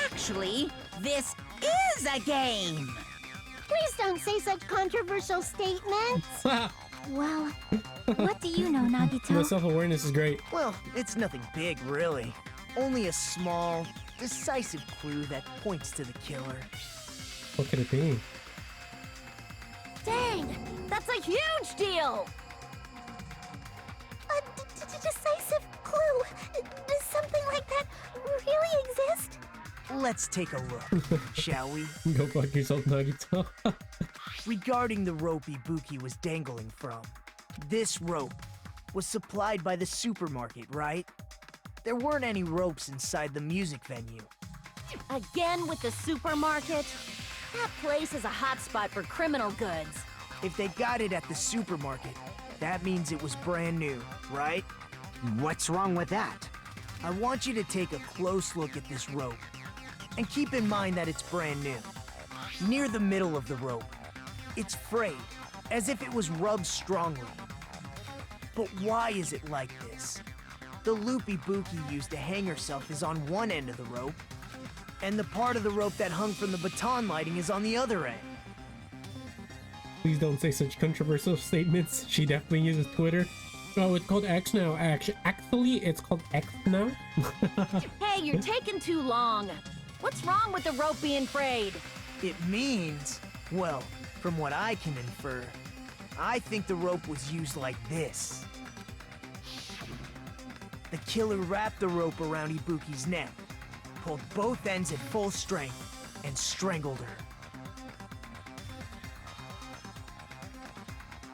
Actually, this is a game. Please don't say such controversial statements. Well, what do you know, The Nagito? self-awareness is great. Well, it's nothing big, really. Only a small, decisive clue that points to the killer. What could it be? Dang! That's a huge deal! A decisive clue. Does something like that really exist? Let's take a look, shall we? Go fuck yourself, Nagito. Regarding the rope Ibuki was dangling from, this rope was supplied by the supermarket, right? There weren't any ropes inside the music venue. Again with the supermarket? That place is a hotspot for criminal goods. If they got it at the supermarket, that means it was brand new, right? What's wrong with that? I want you to take a close look at this rope. And keep in mind that it's brand new. Near the middle of the rope, it's frayed, as if it was rubbed strongly. But why is it like this? The loop Ibuki used to hang herself is on one end of the rope, and the part of the rope that hung from the baton lighting is on the other end. Please don't say such controversial statements. She definitely uses Twitter. Oh, it's called X now. Actually, it's called X now. Hey, you're taking too long. What's wrong with the rope being frayed? It means, well, from what I can infer, I think the rope was used like this. The killer wrapped the rope around Ibuki's neck, pulled both ends at full strength, and strangled her.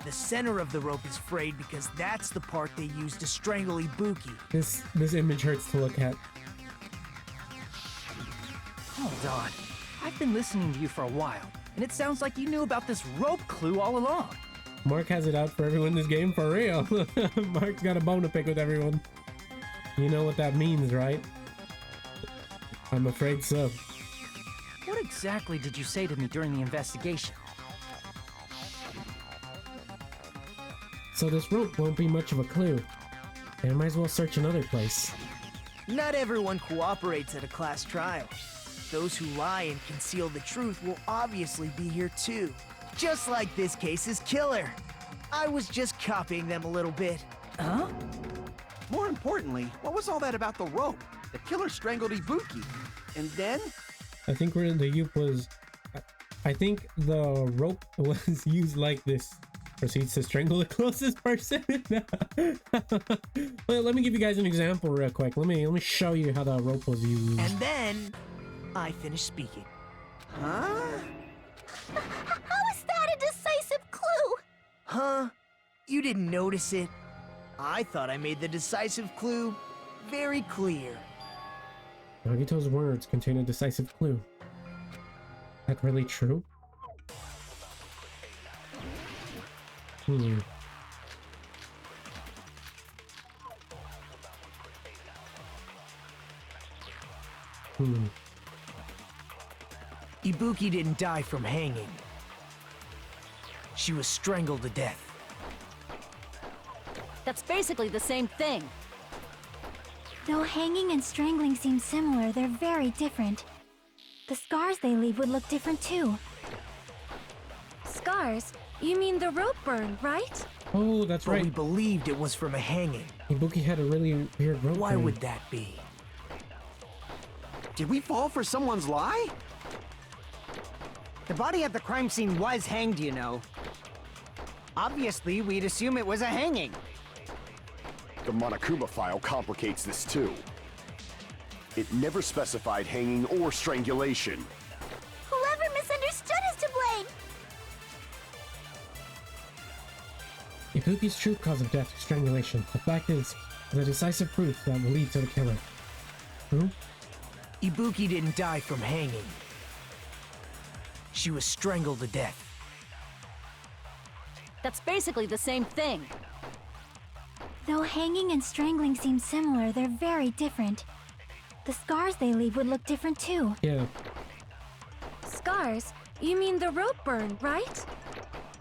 The center of the rope is frayed because that's the part they used to strangle Ibuki. This image hurts to look at. Hold on. I've been listening to you for a while, and it sounds like you knew about this rope clue all along. Mark has it out for everyone in this game, for real. Mark's got a bone to pick with everyone. You know what that means, right? I'm afraid so. What exactly did you say to me during the investigation? So this rope won't be much of a clue. And I might as well search another place. Not everyone cooperates at a class trial. Those who lie and conceal the truth will obviously be here too. Just like this case's killer. I was just copying them a little bit. Huh? More importantly, what was all that about the rope? The killer strangled Ibuki. And then? I think where the youth was... I think the rope was used like this. Proceeds to strangle the closest person. Well, let me give you guys an example real quick. Let me show you how the rope was used. And then, I finished speaking. Huh? How is that a decisive clue? Huh? You didn't notice it? I thought I made the decisive clue very clear. Nagito's words contain a decisive clue. Is that really true? Ibuki didn't die from hanging. She was strangled to death. That's basically the same thing. Though hanging and strangling seem similar, they're very different. The scars they leave would look different too. Scars? You mean the rope burn, right? Oh, that's But we right. believed it was from a hanging. Ibuki had a really weird rope. Why burn. would that be? Did we fall for someone's lie? The body at the crime scene was hanged, you know. Obviously, we'd assume it was a hanging. The Monokuma file complicates this too. It never specified hanging or strangulation. Whoever misunderstood is to blame. Ibuki's true cause of death is strangulation. The fact is, the decisive proof that will lead to the killer. Who? Ibuki didn't die from hanging. She was strangled to death. That's basically the same thing. Though hanging and strangling seem similar, they're very different. The scars they leave would look different too. Yeah. Scars? You mean the rope burn, right?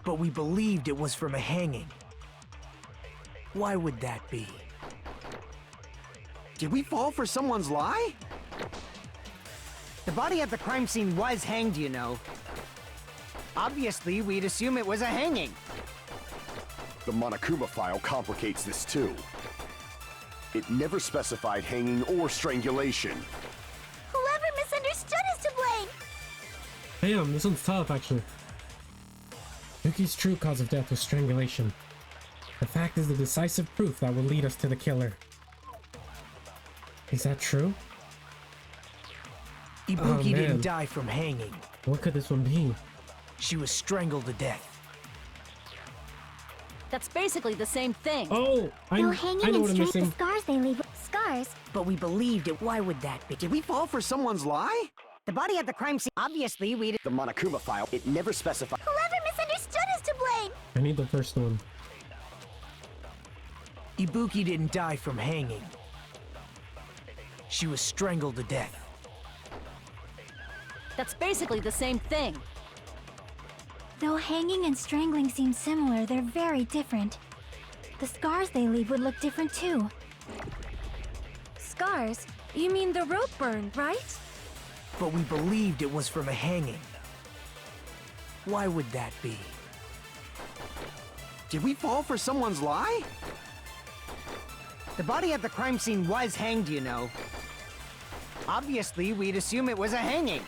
But we believed it was from a hanging. Why would that be? Did we fall for someone's lie? The body at the crime scene was hanged, you know. Obviously, we'd assume it was a hanging. The Monokuma file complicates this too. It never specified hanging or strangulation. Whoever misunderstood is to blame! Damn, this one's tough, actually. Yuki's true cause of death was strangulation. The fact is the decisive proof that will lead us to the killer. Is that true? Ibuki man. didn't die from hanging. What could this one be? She was strangled to death. That's basically the same thing. Oh, I Though know hanging what and I'm strangling, the missing. scars they leave. Scars? But we believed it. Why would that be? Did we fall for someone's lie? The body at the crime scene, obviously, we'd... The Monokuma file, it never specified. Whoever misunderstood is to blame! I need the first one. Ibuki didn't die from hanging. She was strangled to death. That's basically the same thing. Though hanging and strangling seem similar, they're very different. The scars they leave would look different too. Scars? You mean the rope burn, right? But we believed it was from a hanging. Why would that be? Did we fall for someone's lie? The body at the crime scene was hanged, you know. Obviously, we'd assume it was a hanging.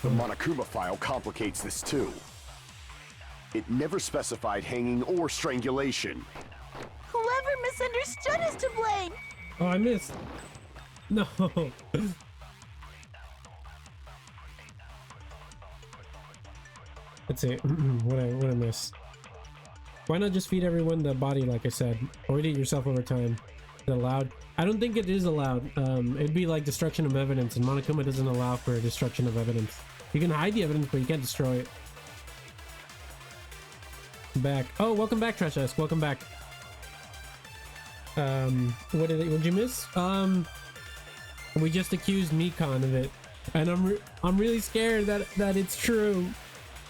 The Monokuma file complicates this too. It never specified hanging or strangulation. Whoever misunderstood is to blame! Oh, I missed. No. Let's see. What I miss? Why not just feed everyone the body like I said? Or eat it yourself over time. Is it allowed? I don't think it is allowed. It'd be like destruction of evidence, and Monokuma doesn't allow for destruction of evidence. You can hide the evidence, but you can't destroy it. Back. Oh, welcome back, Trash Ask. Welcome back. What'd you miss? We just accused Mikon of it, and I'm really scared that it's true.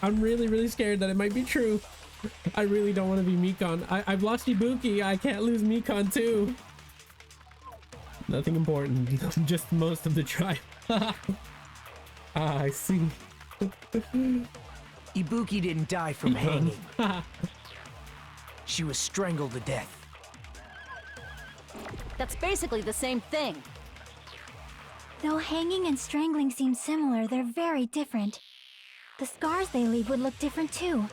I'm really scared that it might be true. I really don't want to be Mikon. I've lost Ibuki. I can't lose Mikon too. Nothing important. Just most of the tribe. I see. Ibuki didn't die from hanging. She was strangled to death. That's basically the same thing. Though hanging and strangling seem similar, they're very different. The scars they leave would look different too.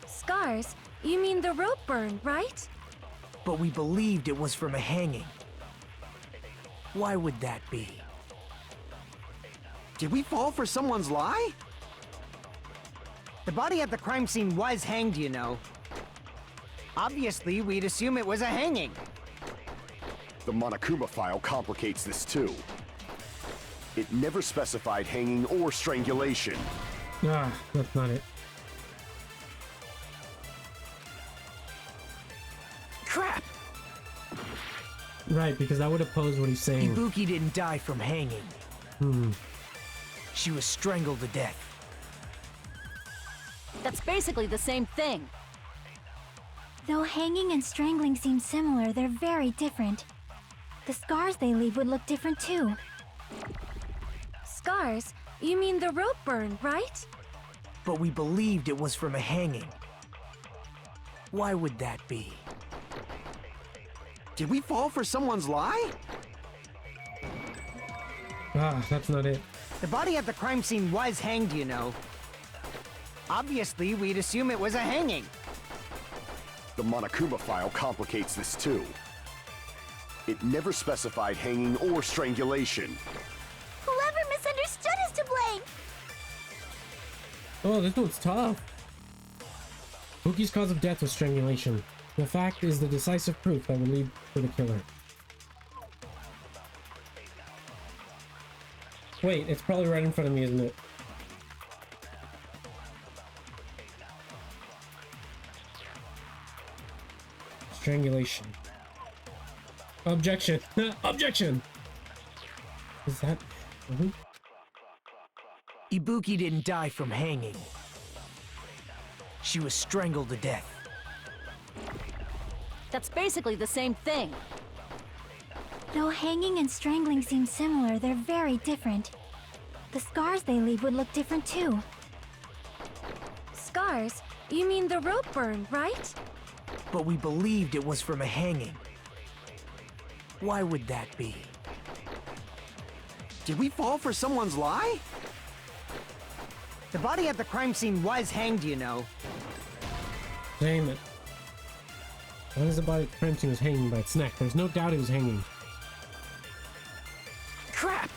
Scars? You mean the rope burn, right? But we believed it was from a hanging. Why would that be? Did we fall for someone's lie? The body at the crime scene was hanged, you know. Obviously, we'd assume it was a hanging. The Monokuma file complicates this too. It never specified hanging or strangulation. Ah, that's not it. Crap! Right, because that would oppose what he's saying. Ibuki didn't die from hanging. She was strangled to death. That's basically the same thing. Though hanging and strangling seem similar, they're very different. The scars they leave would look different too. Scars? You mean the rope burn, right? But we believed it was from a hanging. Why would that be? Did we fall for someone's lie? Ah, that's not it. The body at the crime scene was hanged, you know. Obviously, we'd assume it was a hanging. The Monokuma file complicates this too. It never specified hanging or strangulation. Whoever misunderstood is to blame! Oh, this one's tough. Buki's cause of death was strangulation. The fact is the decisive proof that will lead to the killer. Wait, it's probably right in front of me, isn't it? Strangulation. Objection. Objection. Is that... Ibuki didn't die from hanging. She was strangled to death. That's basically the same thing. Though hanging and strangling seem similar, they're very different. The scars they leave would look different too. Scars? You mean the rope burn, right? But we believed it was from a hanging. Why would that be? Did we fall for someone's lie? The body at the crime scene was hanged, you know. Damn it. Why is the body at the crime scene was hanging by its neck? There's no doubt it was hanging. Crap!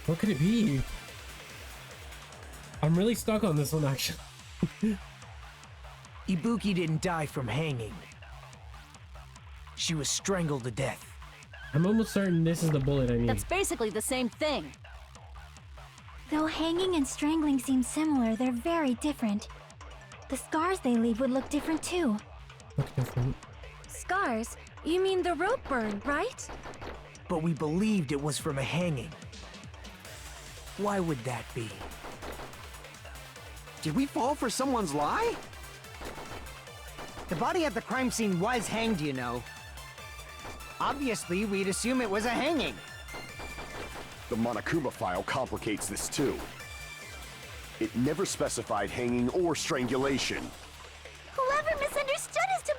What could it be? I'm really stuck on this one, actually. Ibuki didn't die from hanging. She was strangled to death. I'm almost certain this is the bullet I need. That's basically the same thing. Though hanging and strangling seem similar, they're very different. The scars they leave would look different too. Look different. Scars? You mean the rope burn, right? But we believed it was from a hanging. Why would that be? Did we fall for someone's lie? The body at the crime scene was hanged, you know. Obviously, we'd assume it was a hanging. The Monokuma file complicates this too. It never specified hanging or strangulation. Whoever misunderstood is to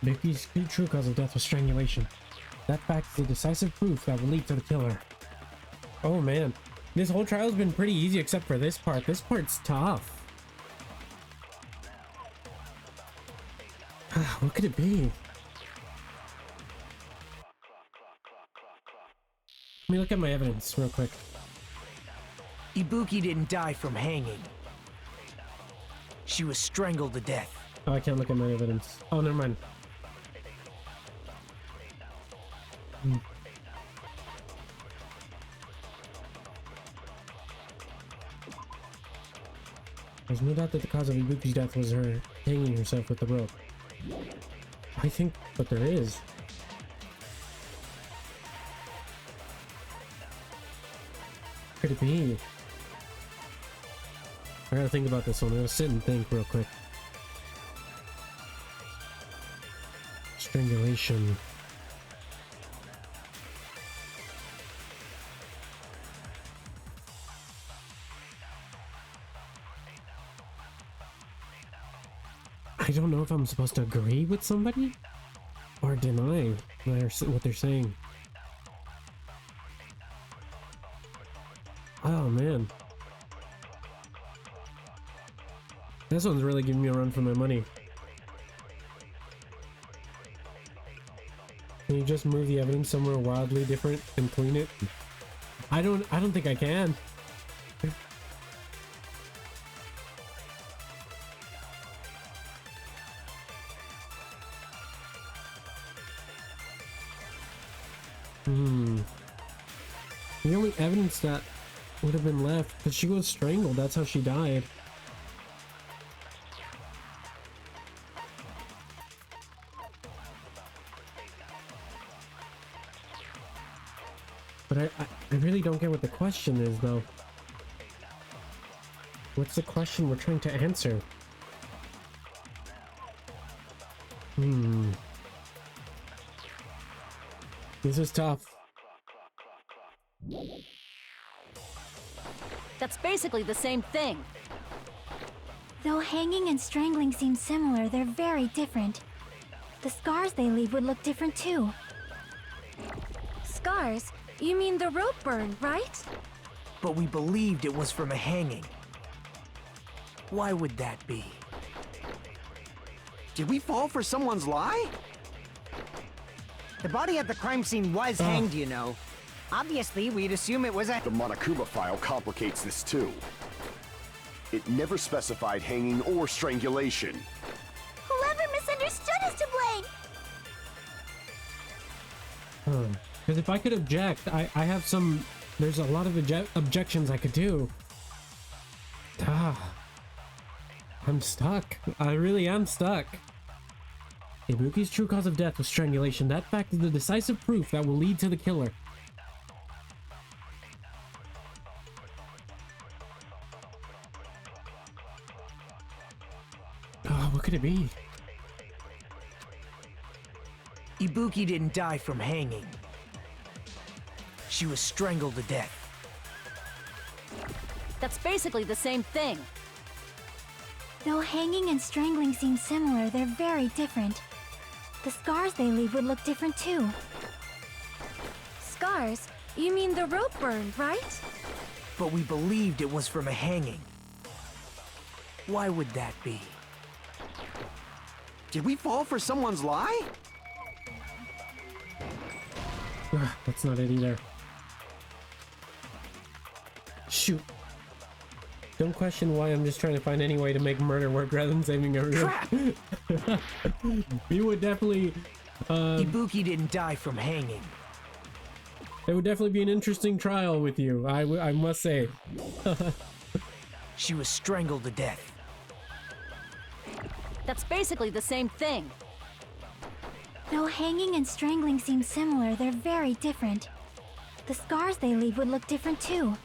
blame! Buki's true cause of death was strangulation. That fact is the decisive proof that will lead to the killer. Oh man, this whole trial's been pretty easy except for this part. This part's tough. What could it be? Let me look at my evidence real quick. Ibuki didn't die from hanging. She was strangled to death. Oh, I can't look at my evidence. Oh, never mind. There's no doubt that the cause of Ibuki's death was her hanging herself with the rope. I think, but there is. Could it be? I gotta think about this one. I'm gonna sit and think real quick. Strangulation. I don't know if I'm supposed to agree with somebody or deny what they're saying. Oh man. This one's really giving me a run for my money. Can you just move the evidence somewhere wildly different and clean it? I don't think I can. The only evidence that would have been left, because she was strangled, that's how she died. But I really don't get what the question is, though. What's the question we're trying to answer? This is tough. That's basically the same thing. Though hanging and strangling seem similar, they're very different. The scars they leave would look different too. Scars? You mean the rope burn, right? But we believed it was from a hanging. Why would that be? Did we fall for someone's lie? The body at the crime scene was hanged, you know. Obviously, we'd assume it was a... The Monokuma file complicates this too. It never specified hanging or strangulation. Whoever misunderstood is to blame. Because if I could object, I have some... There's a lot of objections I could do. I'm stuck. I really am stuck. Ibuki's true cause of death was strangulation. That fact is the decisive proof that will lead to the killer. What could it be? Ibuki didn't die from hanging. She was strangled to death. That's basically the same thing. Though hanging and strangling seem similar, they're very different. The scars they leave would look different too. Scars? You mean the rope burn, right? But we believed it was from a hanging. Why would that be? Did we fall for someone's lie? That's not it either. Shoot. Don't question why, I'm just trying to find any way to make murder work rather than saving everyone. You would definitely... Ibuki didn't die from hanging. It would definitely be an interesting trial with you, I must say. She was strangled to death. That's basically the same thing. Though hanging and strangling seem similar, they're very different. The scars they leave would look different too.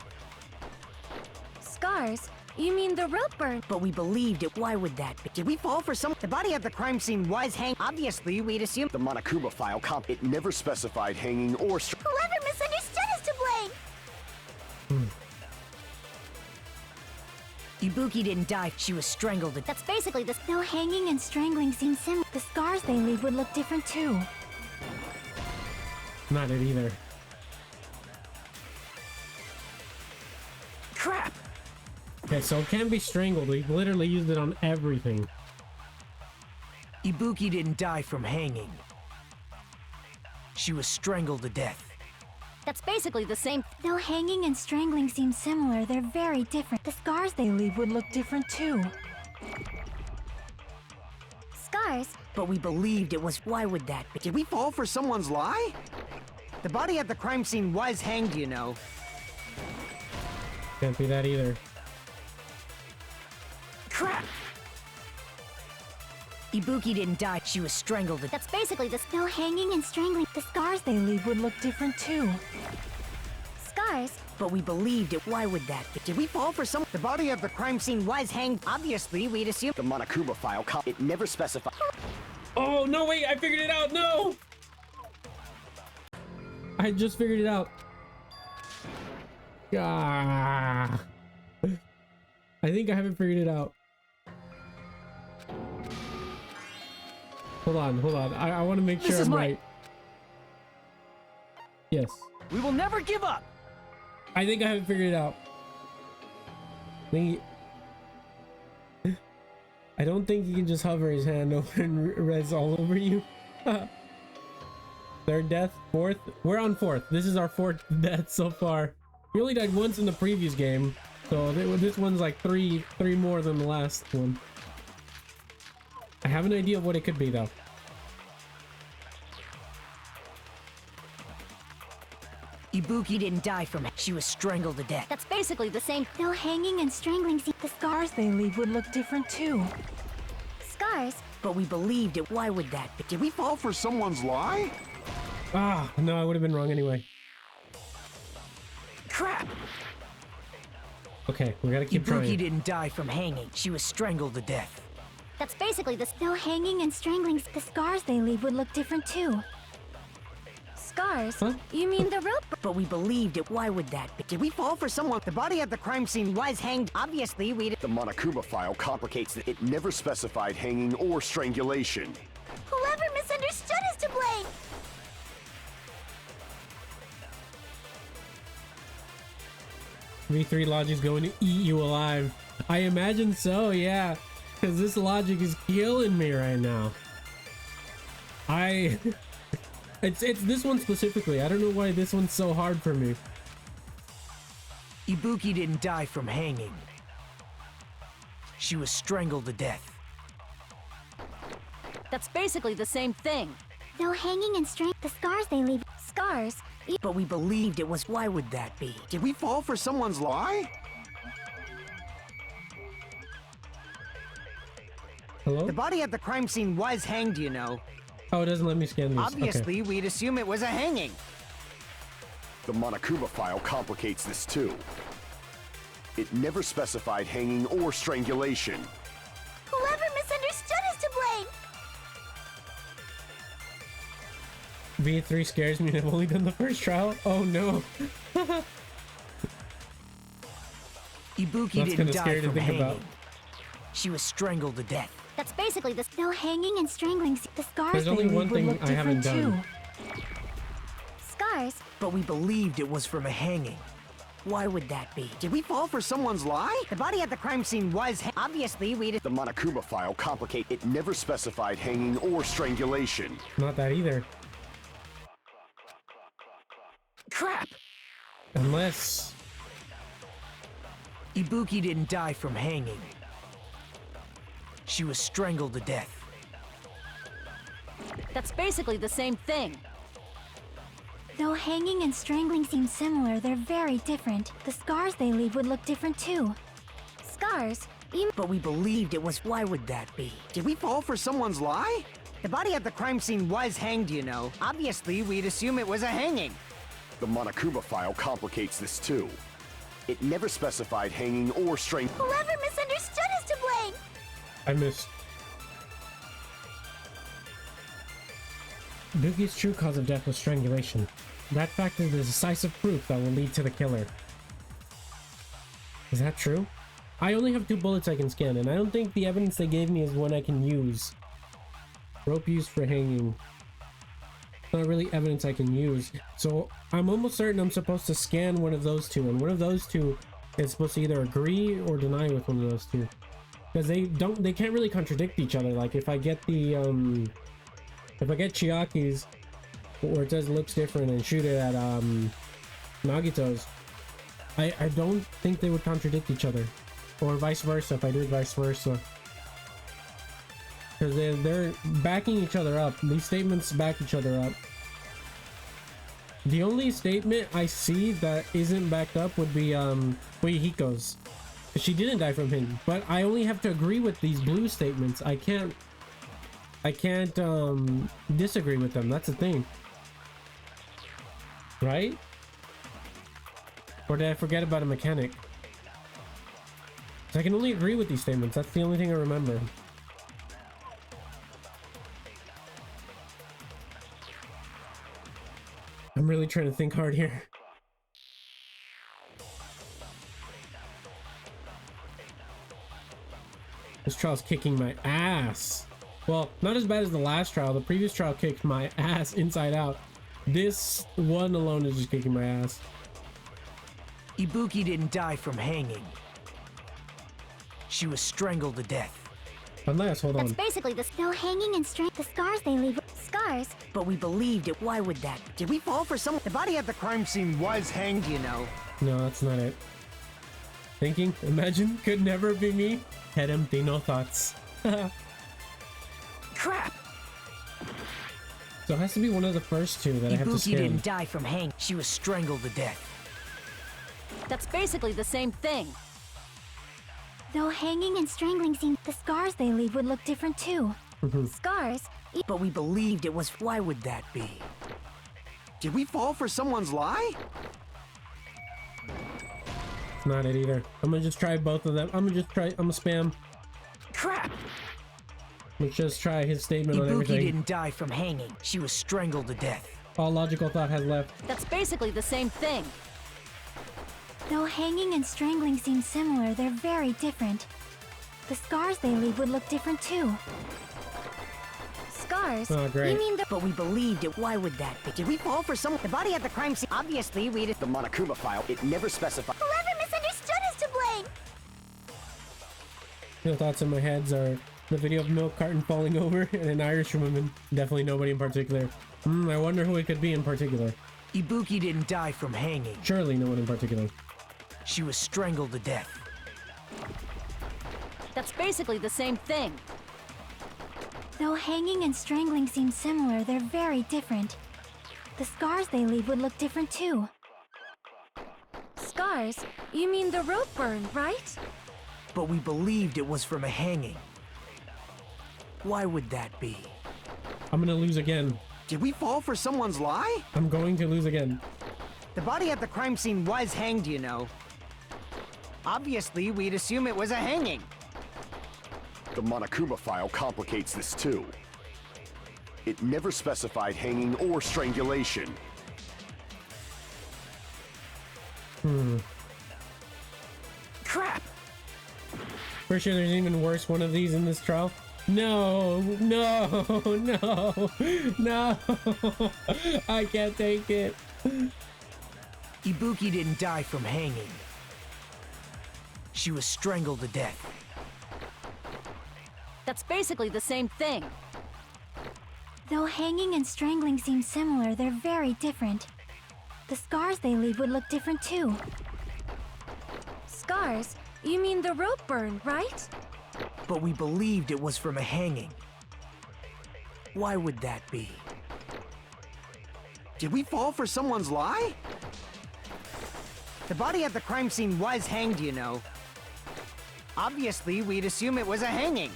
Scars? You mean the rope burn? But we believed it. Why would that be? Did we fall for some... The body at the crime scene was hanged. Obviously, we'd assume... The Monokuma file it never specified hanging or Whoever misunderstood is to blame. Ibuki didn't die. She was strangled to death. That's basically the... Though hanging and strangling seem similar, the scars they leave would look different too. Not it either. Crap! Okay, so it can be strangled. We've literally used it on everything. Ibuki didn't die from hanging. She was strangled to death. That's basically the same... Though hanging and strangling seem similar, they're very different. The scars they leave would look different too. Scars? But we believed it was... Why would that be? Did we fall for someone's lie? The body at the crime scene was hanged, you know. Can't be that either. Crap! Ibuki didn't die. She was strangled to death. That's basically the... Though hanging and strangling, the scars they leave would look different too. Scars? But we believed it. Why would that be? Did we fall for some... The body at the crime scene was hanged. Obviously, we'd assume... The Monokuma file it never specified. Oh, no, wait, I figured it out. No! I just figured it out. Ah. I think I haven't figured it out. Hold on. I want to make sure I'm right. Yes. We will never give up! I think I haven't figured it out. I don't think he can just hover his hand over and res all over you. Third death, fourth. We're on fourth. This is our fourth death so far. We only died once in the previous game, so this one's like three more than the last one. I have an idea of what it could be though. Ibuki didn't die from it. She was strangled to death. That's basically the same... Though hanging and strangling seem... The scars they leave would look different too. Scars? But we believed it. Why would that be? Did we fall for someone's lie? Ah, no, I would have been wrong anyway. Crap! Okay, we gotta keep Ibuki trying. didn't die from hanging. She was strangled to death. That's basically the... Though hanging and strangling, the scars they leave would look different too. Scars? Huh? You mean the rope? But we believed it. Why would that be? Did we fall for someone? The body at the crime scene was hanged. Obviously, we'd... The Monokuma file complicates that it never specified hanging or strangulation. Whoever misunderstood is to blame. V3 logic's going to eat you alive. I imagine so, yeah. Because this logic is killing me right now. It's this one specifically. I don't know why this one's so hard for me. Ibuki didn't die from hanging. She was strangled to death. That's basically the same thing. Though hanging and strength, the scars they leave. Scars? But we believed it was. Why would that be? Did we fall for someone's lie? Hello? The body at the crime scene was hanged, you know. Oh, it doesn't let me scan these. Obviously, we'd assume it was a hanging. The Monokuma file complicates this too. It never specified hanging or strangulation. Whoever misunderstood is to blame. V3 scares me and I've only done the first trial. Oh no. Ibuki That's didn't kinda die scary to from think hanging. about. She was strangled to death. That's basically the. Though hanging and strangling, the scars There's they only leave one would thing look I haven't different done. too. Scars? But we believed it was from a hanging. Why would that be? Did we fall for someone's lie? The body at the crime scene was obviously we'd. The Monokuma file complicate. It never specified hanging or strangulation. Not that either. Crap! Unless... Ibuki didn't die from hanging. She was strangled to death. That's basically the same thing. Though hanging and strangling seem similar, they're very different. The scars they leave would look different too. Scars? But we believed it was. Why would that be? Did we fall for someone's lie? The body at the crime scene was hanged, you know. Obviously, we'd assume it was a hanging. The Monokuma file complicates this too. It never specified hanging or strangulation. Whoever misunderstood is to blame. I missed. Boogie's true cause of death was strangulation. That fact is the decisive proof that will lead to the killer. Is that true? I only have 2 bullets I can scan, and I don't think the evidence they gave me is one I can use. Rope used for hanging. Not really evidence I can use. So I'm almost certain I'm supposed to scan one of those two, and one of those two is supposed to either agree or deny with one of those two. Because they can't really contradict each other. Like if I get the if I get Chiaki's where it says looks different and shoot it at Nagito's, I don't think they would contradict each other. Or vice versa if I do it vice versa. Because they're backing each other up. These statements back each other up. The only statement I see that isn't backed up would be Hiko's. She didn't die from him, but I only have to agree with these blue statements. I can't disagree with them. That's the thing. Right? Or did I forget about a mechanic? So I can only agree with these statements. That's the only thing I remember. I'm really trying to think hard here. This trial's kicking my ass. Well, not as bad as the last trial. The previous trial kicked my ass inside out. This one alone is just kicking my ass. Ibuki didn't die from hanging. She was strangled to death. Unless, hold on. That's basically the. Though hanging and the scars they leave. Scars? But we believed it. Why would that? Did we fall for someone? The body at the crime scene was hanged, you know. No, that's not it. Thinking, imagine, could never be me. Head empty, no thoughts. Crap! So it has to be one of the first two that I have to Ibuki scan. didn't die from hanging. She was strangled to death. That's basically the same thing. Though hanging and strangling seem. The scars they leave would look different too. Scars? But we believed it was. Why would that be? Did we fall for someone's lie? It's not it either. I'm gonna just try both of them. I'm gonna spam. Crap! Let's just try his statement on Ibuki everything. didn't die from hanging. She was strangled to death. All logical thought has left. That's basically the same thing. Though hanging and strangling seem similar, they're very different. The scars they leave would look different too. Scars? Oh, great. You mean the. But we believed it. Why would that be? Did we fall for someone? The body at the crime scene. Obviously, we'd. The Monokuma file. It never specified. Whoever misunderstood is to blame. The thoughts in my heads are the video of milk carton falling over and an Irish woman. Definitely nobody in particular. I wonder who it could be in particular. Ibuki didn't die from hanging. Surely no one in particular. She was strangled to death. That's basically the same thing. Though hanging and strangling seem similar, they're very different. The scars they leave would look different too. Scars? You mean the rope burn, right? But we believed it was from a hanging. Why would that be? I'm gonna lose again. Did we fall for someone's lie? I'm going to lose again. The body at the crime scene was hanged, you know. Obviously, we'd assume it was a hanging. The Monokuma file complicates this too. It never specified hanging or strangulation. Crap! For sure there's an even worse one of these in this trial. No, no, no, no. I can't take it. Ibuki didn't die from hanging. She was strangled to death. That's basically the same thing. Though hanging and strangling seem similar, they're very different. The scars they leave would look different too. Scars? You mean the rope burn, right? But we believed it was from a hanging. Why would that be? Did we fall for someone's lie? The body at the crime scene was hanged, you know. Obviously, we'd assume it was a hanging.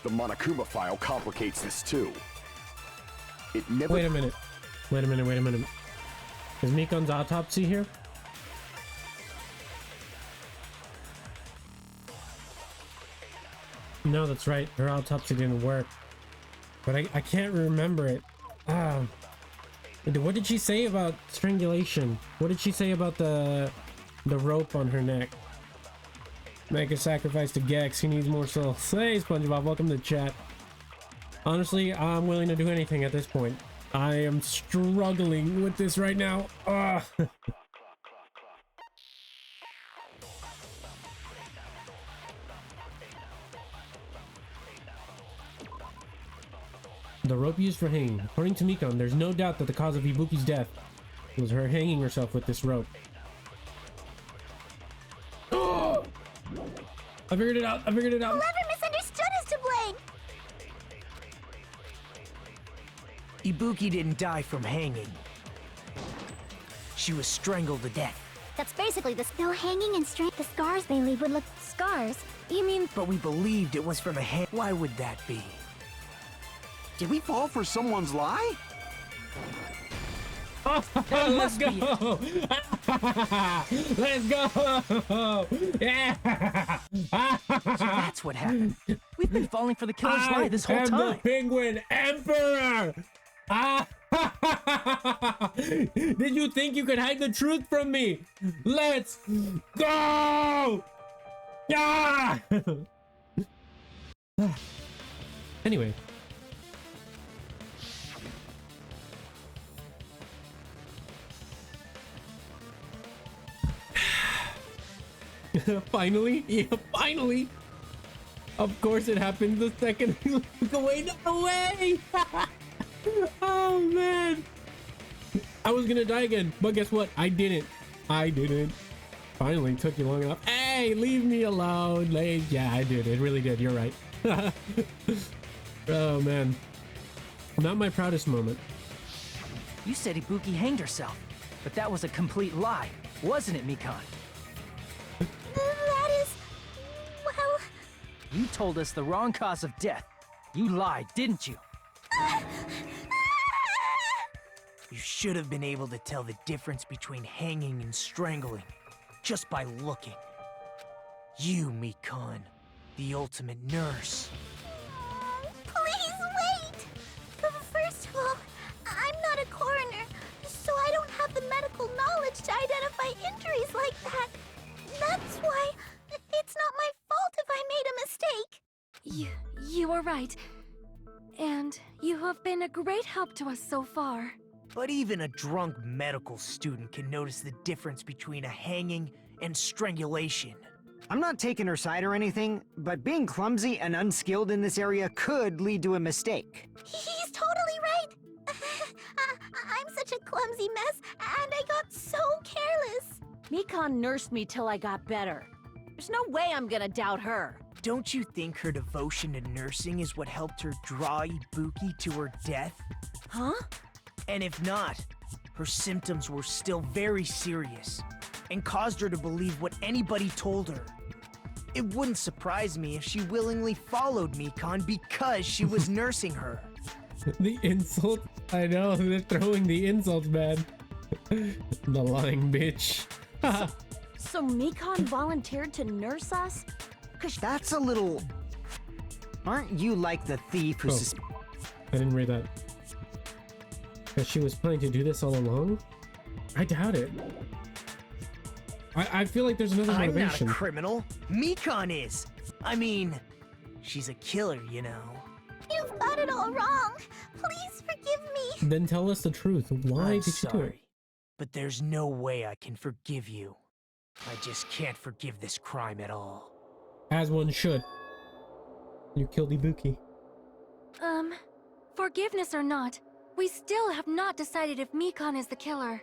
The Monokuma file complicates this too. It never... Wait a minute. Wait a minute, wait a minute. Is Mikon's autopsy here? No, that's right. Her autopsy didn't work. But I can't remember it. What did she say about strangulation? What did she say about the rope on her neck? Make a sacrifice to Gex. He needs more souls. Hey, SpongeBob, welcome to chat. Honestly, I'm willing to do anything at this point. I am struggling with this right now. The rope used for hanging. According to Mikon, there's no doubt that the cause of Ibuki's death was her hanging herself with this rope. Oh! I figured it out. I figured it out. Whoever misunderstood is to blame. Ibuki didn't die from hanging. She was strangled to death. That's basically the... Though hanging and the scars they leave would look... Scars? You mean... But we believed it was from a hang... Why would that be? Did we fall for someone's lie? Let's go! Let's go! Yeah! So that's what happened. We've been falling for the killer's lie this whole I am time. the Penguin Emperor! Did you think you could hide the truth from me? Let's go! Yeah! Anyway. Finally? Yeah, finally! Of course it happened the second we look away. No way! Oh man! I was gonna die again, but guess what? I didn't. I didn't. Finally, took you long enough. Hey, leave me alone. Yeah, I did. It really did. You're right. Oh man. Not my proudest moment. You said Ibuki hanged herself, but that was a complete lie, wasn't it, Mikon? That is... well... You told us the wrong cause of death. You lied, didn't you? You should have been able to tell the difference between hanging and strangling just by looking. You, Mikon, the ultimate nurse. Please wait! First of all, I'm not a coroner, so I don't have the medical knowledge to identify injuries like that. That's why it's not my fault if I made a mistake. You are right. And you have been a great help to us so far. But even a drunk medical student can notice the difference between a hanging and strangulation. I'm not taking her side or anything, but being clumsy and unskilled in this area could lead to a mistake. He's totally right. such a clumsy mess, and I got so careless. Mikon nursed me till I got better. There's no way I'm gonna doubt her. Don't you think her devotion to nursing is what helped her draw Ibuki to her death? Huh? And if not, her symptoms were still very serious and caused her to believe what anybody told her. It wouldn't surprise me if she willingly followed Mikon because she was nursing her. The insult? I know, they're throwing the insults, man. The lying bitch. So Mikon volunteered to nurse us? That's a little... Aren't you like the thief who I didn't read that. That she was planning to do this all along? I doubt it. I feel like there's another I'm motivation. not a criminal. Mikon is. I mean, she's a killer, you know. You've got it all wrong. Please forgive me. Then tell us the truth. Why I'm did you do it? sorry, but there's no way I can forgive you. I just can't forgive this crime at all. As one should. You killed Ibuki. Forgiveness or not, we still have not decided if Mikon is the killer.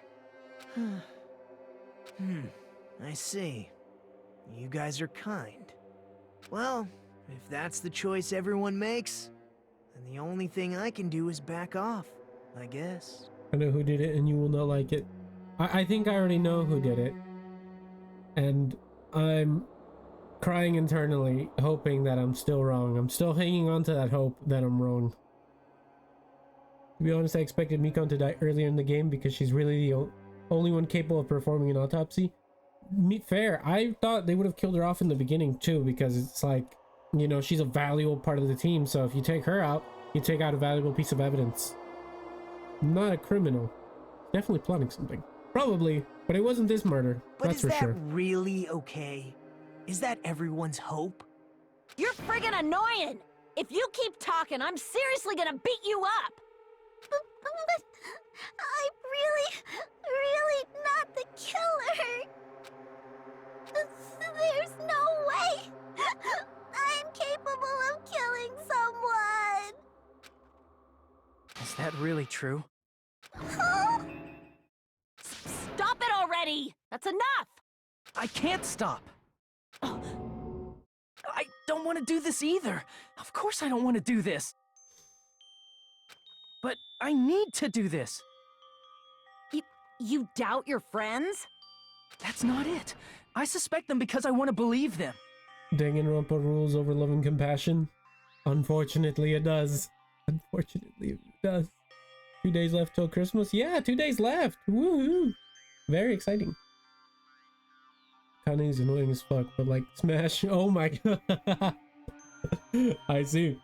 I see. You guys are kind. Well, if that's the choice everyone makes, then the only thing I can do is back off, I guess. I know who did it and you will not like it. I think I already know who did it. And I'm crying internally, hoping that I'm still wrong. I'm still hanging on to that hope that I'm wrong. To be honest, I expected Mikon to die earlier in the game because she's really the only one capable of performing an autopsy. Fair. I thought they would have killed her off in the beginning too, because it's like, you know, she's a valuable part of the team. So if you take her out, you take out a valuable piece of evidence. Not a criminal. Definitely plotting something. Probably, but it wasn't this murder. But that's is for that sure. really okay? Is that everyone's hope? You're friggin' annoying! If you keep talking, I'm seriously gonna beat you up! But I'm really not the killer. There's no way I'm capable of killing someone. Is that really true? Stop it already! That's enough! I can't stop. I don't want to do this either. Of course I don't want to do this. But I need to do this. You doubt your friends? That's not it. I suspect them because I want to believe them. Danganronpa rules over love and compassion. Unfortunately, it does. Unfortunately, it does. 2 days left till Christmas. Yeah, 2 days left. Woohoo! Very exciting. Kane's annoying as fuck, but like Smash. Oh my god. I see.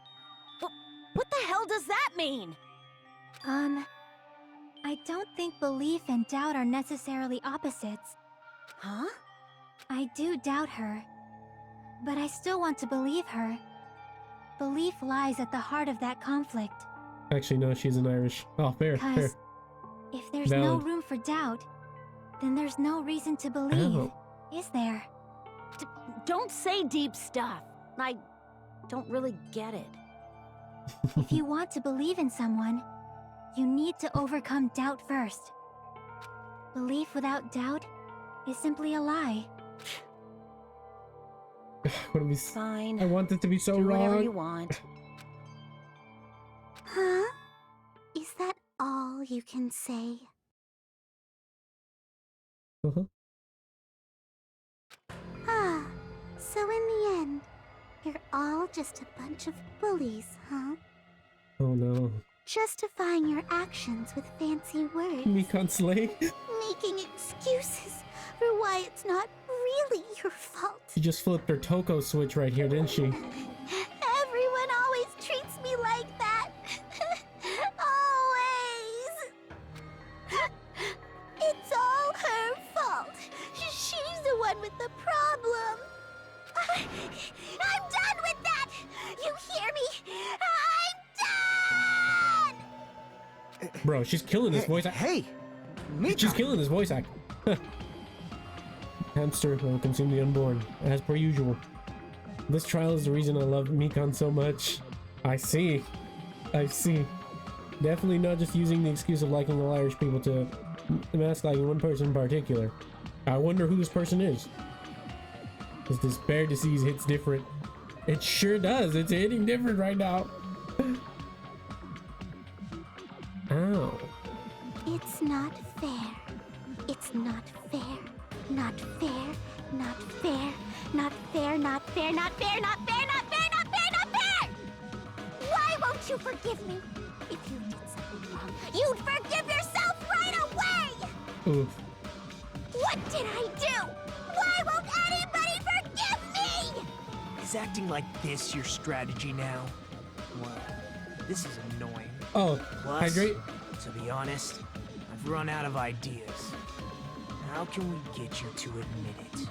What the hell does that mean? I don't think belief and doubt are necessarily opposites. Huh? I do doubt her, but I still want to believe her. Belief lies at the heart of that conflict. Actually, no, she's an Irish. Oh, fair, fair. Because if there's no Valid. room for doubt, then there's no reason to believe, Oh. is there? Don't say deep stuff. I don't really get it. If you want to believe in someone, you need to overcome doubt first. Belief without doubt is simply a lie. Fine. I want it to be so Do wrong. whatever you want. Huh? Is that all you can say? Uh-huh. Ah, so in the end, you're all just a bunch of bullies, huh? Oh no. Justifying your actions with fancy words. Mikon Slay? Making excuses for why it's not really your fault. She just flipped her Toko switch right here, didn't she? Everyone always treats me like that. Always. It's all her fault. She's the one with the problem. I'm done with that. You hear me? I'm done. Bro, she's killing this voice act. Hey, She's killing this voice act. Hamster will consume the unborn, as per usual. This trial is the reason I love Mikon so much. I see. I see. Definitely not just using the excuse of liking all Irish people to mask liking one person in particular. I wonder who this person is. Because this bear disease hits different. It sure does. It's hitting different right now. Ow. It's not fair. It's not fair. Not fair. Not fair. Not fair. Not fair. Not fair. Not fair. Not fair. Not fair. Not fair. Why won't you forgive me? If you did something wrong, you'd forgive yourself right away. Oof. What did I do? Why won't anybody forgive me? Is acting like this your strategy now? Well, this is annoying. Oh, Plus, hydrate. to be honest, I've run out of ideas. How can we get you to admit it?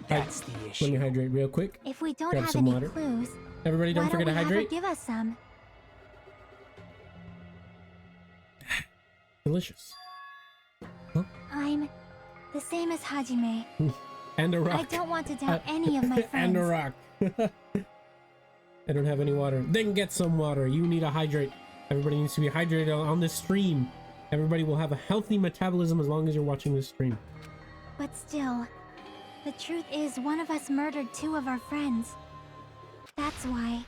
That's the issue. Let me hydrate real quick. If we don't Grab have some any water. clues, Everybody, don't why forget to we have her hydrate. give us some? Delicious. Huh? I'm the same as Hajime. And a rock. I don't want to doubt any of my friends. And a rock. I don't have any water. Then get some water. You need to hydrate. Everybody needs to be hydrated on this stream. Everybody will have a healthy metabolism as long as you're watching this stream. But still, the truth is one of us murdered two of our friends. That's why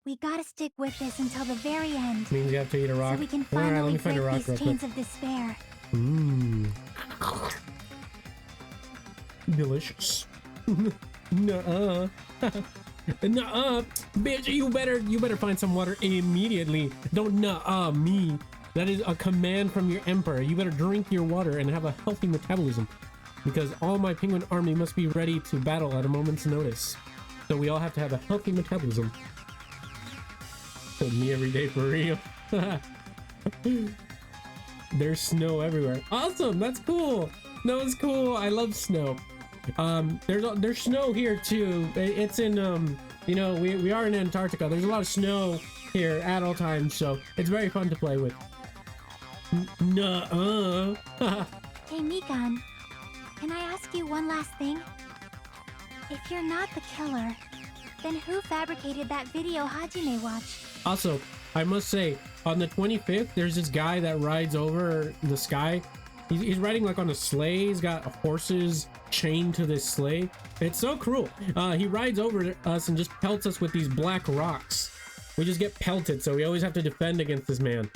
we gotta stick with this until the very end. Means you have to eat a rock. So we can Alright, let finally me find a break rock these real chains quick. of despair. Mmm. Delicious. Nuh-uh. Nuh-uh. Bitch, you better find some water immediately. Don't nuh-uh me. That is a command from your emperor. You better drink your water and have a healthy metabolism. Because all my penguin army must be ready to battle at a moment's notice. So we all have to have a healthy metabolism. Me every day for real. There's snow everywhere. Awesome, that's cool. Snow is cool. I love snow. There's snow here too. It's in you know, we are in Antarctica. There's a lot of snow here at all times, so it's very fun to play with. Nuh-uh. Hey, Mikan, can I ask you one last thing? If you're not the killer, then who fabricated that video Hajime watched? Also, I must say, on the 25th, there's this guy that rides over the sky. He's riding like on a sleigh. He's got horses chained to this sleigh. It's so cruel. He rides over us and just pelts us with these black rocks. We just get pelted, so we always have to defend against this man.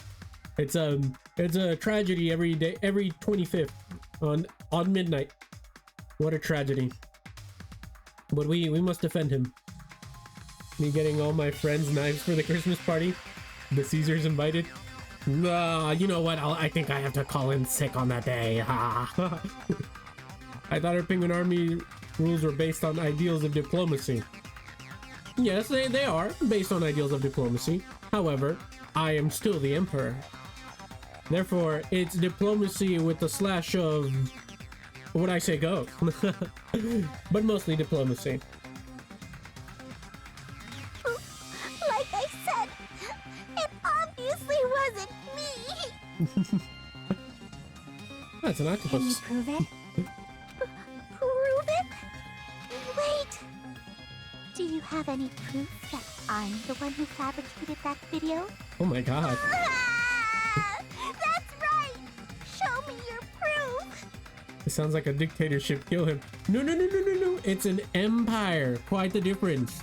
It's a tragedy every day, every 25th on midnight. What a tragedy. But we must defend him. Me getting all my friends knives for the Christmas party. The Caesars invited. You know what? I think I have to call in sick on that day. I thought our penguin army rules were based on ideals of diplomacy. Yes, they are based on ideals of diplomacy. However, I am still the emperor. Therefore, it's diplomacy with a slash of what I say go. But mostly diplomacy. Like I said, it obviously wasn't me. That's an Can you octopus. prove it? Prove it? Wait. Do you have any proof that I'm the one who fabricated that video? Oh my god. Ah, that's right. Show me your proof. It sounds like a dictatorship. Kill him. No. It's an empire. Quite the difference.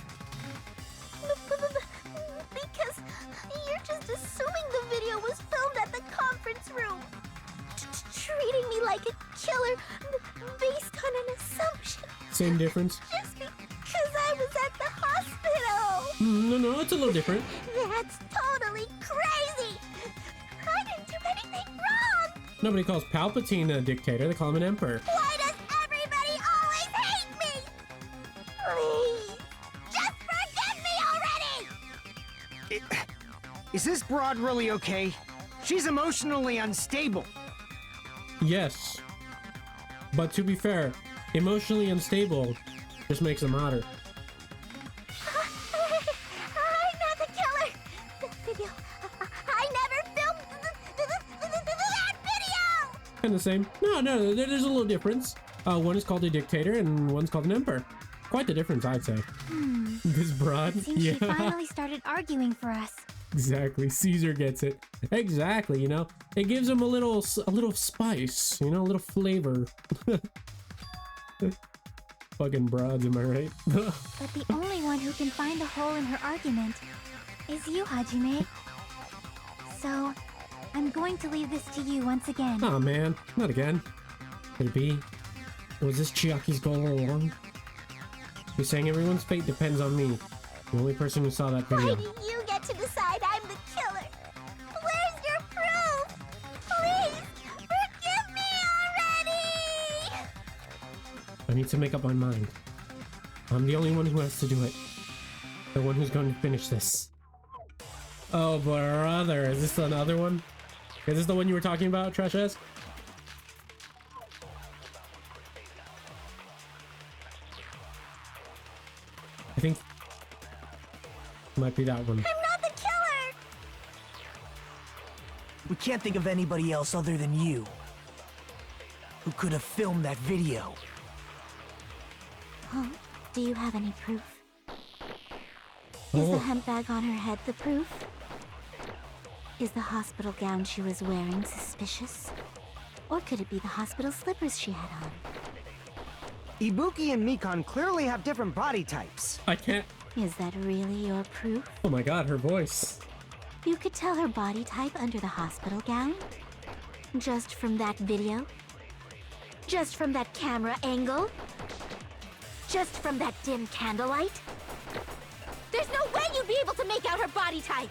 Because you're just assuming the video was filmed at the conference room. Treating me like a killer based on an assumption. Same difference. Just because I was at the hospital. No, it's a little different. That's totally crazy. I didn't do anything wrong. Nobody calls Palpatine a dictator. They call him an emperor. Why does everybody always hate me? Please, just forgive me already. Is this broad really okay? She's emotionally unstable. Yes. But to be fair, emotionally unstable just makes them hotter. I'm not the killer. The video. I never filmed that video. Kind of the same. No, there's a little difference. One is called a dictator and one's called an emperor. Quite the difference, I'd say. This broad. Seems she finally started arguing for us. Exactly. Caesar gets it. Exactly, you know? It gives him a little spice, you know, a little flavor. Fucking broads, am I right? But the only one who can find the hole in her argument is you, Hajime. So, I'm going to leave this to you once again. Aw, man. Not again. Could it be? Was this Chiaki's goal all along? You're saying everyone's fate depends on me. The only person who saw that video. Why do you get to decide I'm the killer? Where's your proof? Please, forgive me already! I need to make up my mind. I'm the only one who has to do it. The one who's going to finish this. Oh, brother. Is this another one? Is this the one you were talking about, Trash-esque? I think it might be that one. I'm not the killer! We can't think of anybody else other than you who could have filmed that video. Huh? Do you have any proof? Is the hemp bag on her head the proof? Is the hospital gown she was wearing suspicious? Or could it be the hospital slippers she had on? Ibuki and Mikan clearly have different body types. I can't. Is that really your proof? Oh my god, her voice. You could tell her body type under the hospital gown? Just from that video? Just from that camera angle? Just from that dim candlelight? There's no way you'd be able to make out her body type!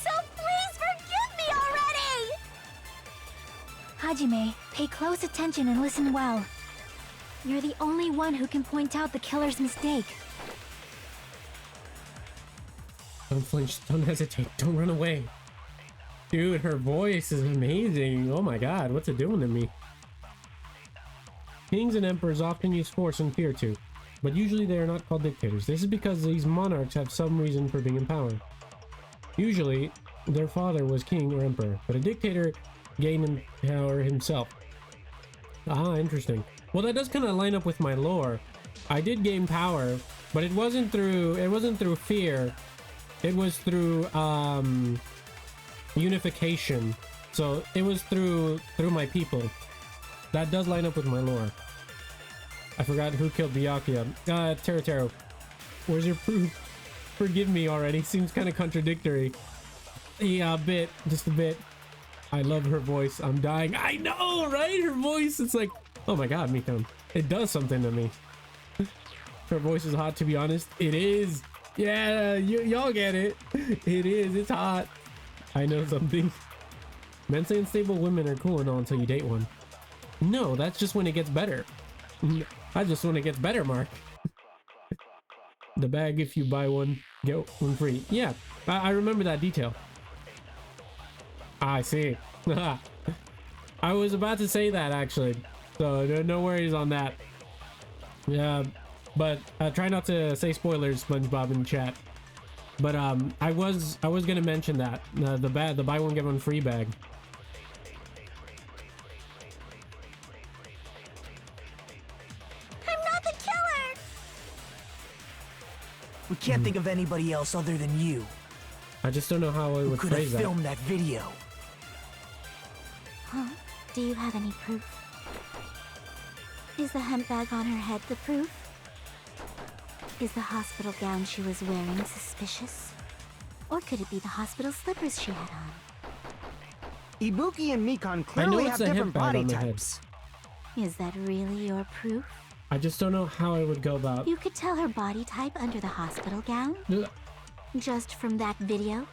So please forgive me already! Hajime, pay close attention and listen well. You're the only one who can point out the killer's mistake. Don't flinch, don't hesitate, don't run away. Dude, her voice is amazing. Oh my god, what's it doing to me? Kings and emperors often use force and fear too, but usually they are not called dictators. This is because these monarchs have some reason for being in power. Usually, their father was king or emperor, but a dictator gained power himself. Ah, interesting. Well, that does kind of line up with my lore. I did gain power, but it wasn't through fear. It was through unification. So it was through my people. That does line up with my lore. I forgot who killed Byakuya. Teru. Where's your proof? Forgive me already. Seems kind of contradictory. Yeah, a bit. Just a bit. I love her voice. I'm dying. I know, right? Her voice. It's like, oh my god, Mikan. It does something to me. Her voice is hot, to be honest. It is. Yeah, y'all get it. It is. It's hot. I know something. Men say unstable women are cool and all until you date one. No, that's just when it gets better. That's just when it gets better, Mark. The bag, if you buy one, get one free. Yeah, I remember that detail. I see. I was about to say that, actually. So, no worries on that. Yeah, but try not to say spoilers, SpongeBob, in chat. But I was gonna mention that the buy one get one free bag. I'm not the killer! We can't think of anybody else other than you I just don't know how I who would could have phrase that. filmed that video. Huh? Do you have any proof? Is the hemp bag on her head the proof? Is the hospital gown she was wearing suspicious? Or could it be the hospital slippers she had on? Ibuki and Mikan clearly have it's a hemp different bag body on the head. types. Is that really your proof? I just don't know how I would go about. You could tell her body type under the hospital gown? Ugh. Just from that video?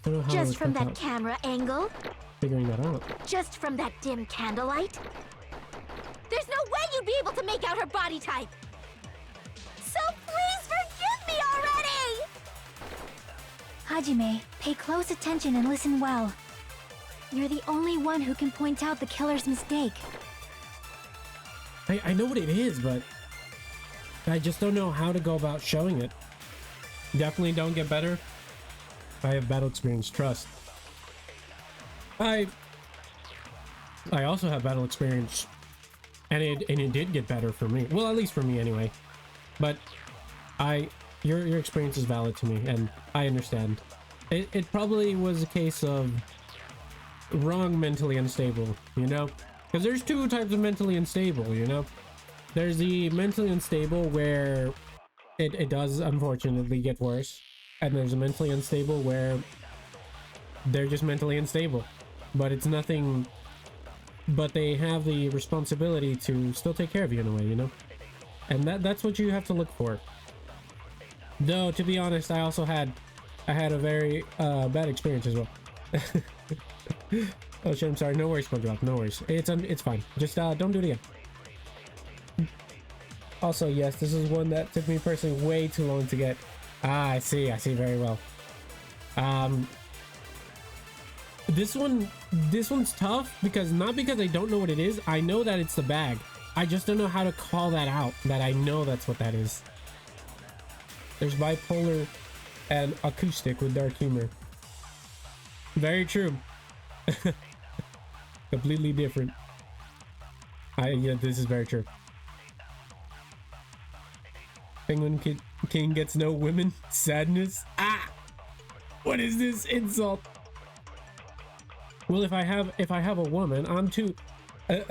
Don't know how I Just would from go that about camera angle? figuring that out. Just from that dim candlelight? There's no way you'd be able to make out her body type! So please forgive me already! Hajime, pay close attention and listen well. You're the only one who can point out the killer's mistake. I know what it is, but I just don't know how to go about showing it. Definitely don't get better. I have battle experience, trust. I also have battle experience, and it did get better for me. Well, at least for me anyway. But I your experience is valid to me, and I understand. It probably was a case of wrong mentally unstable, you know? Because there's two types of mentally unstable, you know? There's the mentally unstable where it does unfortunately get worse, and there's a mentally unstable where they're just mentally unstable, but it's nothing, but they have the responsibility to still take care of you in a way, you know? And that's what you have to look for. Though, to be honest, I also had a very bad experience as well. Oh shit, I'm sorry. No worries, SpongeBob. No worries. It's fine. Just don't do it again. Also, yes, this is one that took me personally way too long to get. Ah, I see very well. This one's tough because not because I don't know what it is. I know that it's the bag. I just don't know how to call that out, that I know that's what that is. There's bipolar and acoustic with dark humor. Very true. Completely different. Yeah, this is very true. Penguin King gets no women. Sadness. Ah! What is this insult? Well, if I have a woman, I'm too.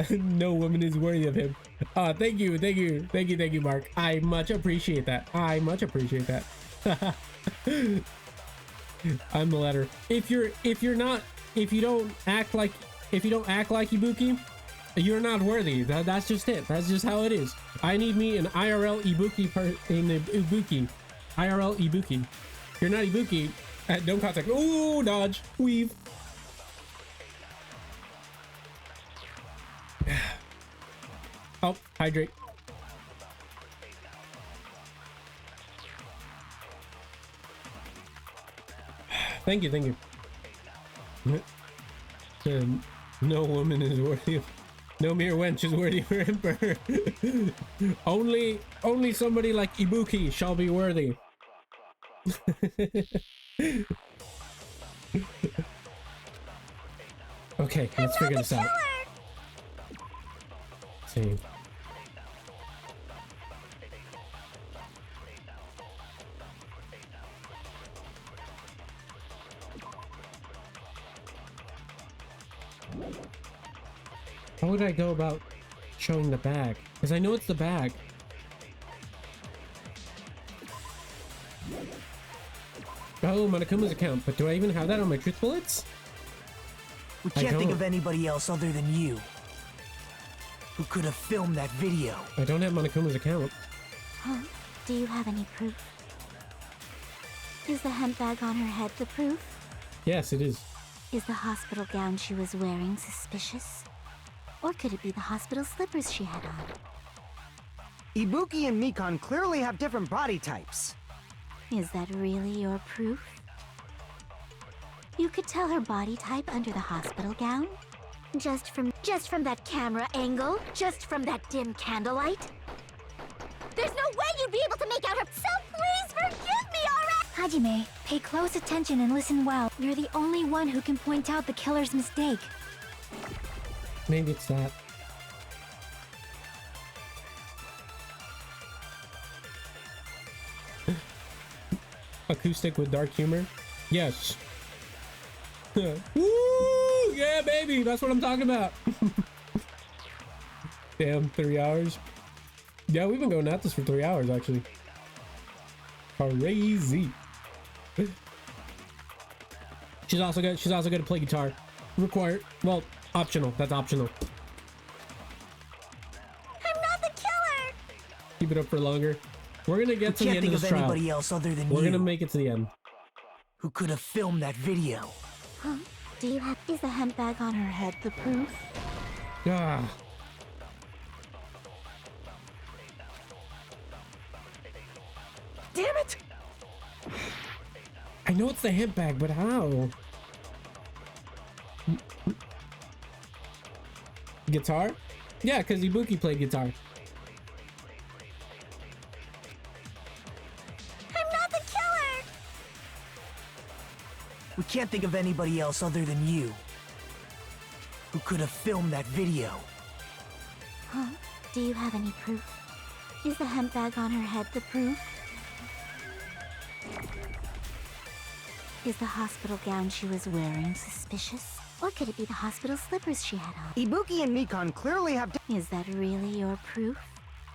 No woman is worthy of him. Thank you, Mark. I much appreciate that. I'm the latter. If you don't act like Ibuki, you're not worthy. That's just it. That's just how it is. I need me an IRL Ibuki Ibuki. IRL Ibuki. If you're not Ibuki, don't contact. Ooh, dodge, weave. Oh, hydrate. Thank you. No woman is worthy of, no mere wench is worthy of her emperor. only somebody like Ibuki shall be worthy. Okay, let's figure this out. See. How would I go about showing the bag? Because I know it's the bag. Oh, Monokuma's account, but do I even have that on my truth bullets? We can't think of anybody else other than you who could have filmed that video. I don't have Monokuma's account. Huh? Do you have any proof? Is the hemp bag on her head the proof? Yes, it is. Is the hospital gown she was wearing suspicious? Or could it be the hospital slippers she had on? Ibuki and Mikan clearly have different body types. Is that really your proof? You could tell her body type under the hospital gown? Just from that camera angle? Just from that dim candlelight? There's no way you'd be able to make out her. So please forgive me already! Hajime, pay close attention and listen well. You're the only one who can point out the killer's mistake. Maybe it's that. Acoustic with dark humor? Yes. Woo! Yeah, baby! That's what I'm talking about! Damn, 3 hours. Yeah, we've been going at this for 3 hours, actually. Crazy. She's also good to play guitar. Required. Well, optional. That's optional. I'm not the killer! Keep it up for longer. We're gonna get to the end of this trial. Can't think of anybody else other than We're you gonna make it to the end. who could have filmed that video. Huh? Do you have... Is the hemp bag on her head the proof? Ah. Damn it! I know it's the hemp bag, but how? Guitar? Yeah, because Ibuki played guitar. I'm not the killer! We can't think of anybody else other than you who could have filmed that video. Huh? Do you have any proof? Is the hemp bag on her head the proof? Is the hospital gown she was wearing suspicious? Or could it be the hospital slippers she had on? Ibuki and Mikon clearly have. Is that really your proof?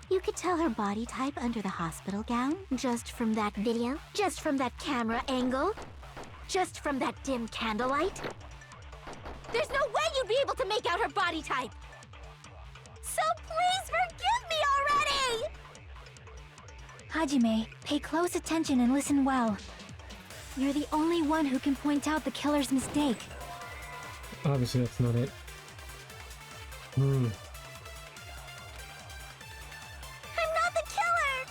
You could tell her body type under the hospital gown just from that video, just from that camera angle, just from that dim candlelight. There's no way you'd be able to make out her body type! So please forgive me already! Hajime, pay close attention and listen well. You're the only one who can point out the killer's mistake. Obviously, that's not it. Hmm. I'm not the killer!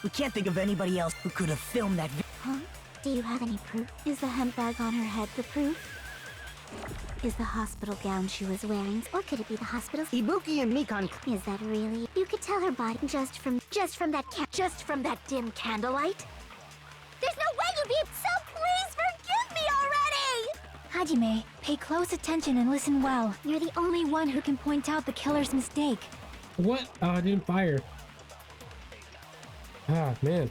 We can't think of anybody else who could have filmed that video. Huh? Do you have any proof? Is the hemp bag on her head the proof? Is the hospital gown she was wearing, or could it be the hospital? Ibuki and Mikon. Is that really? You could tell her body just from that dim candlelight. There's no way you'd be... So please forgive me already! Hajime, pay close attention and listen well. You're the only one who can point out the killer's mistake. What? Oh, I didn't fire. Ah, man.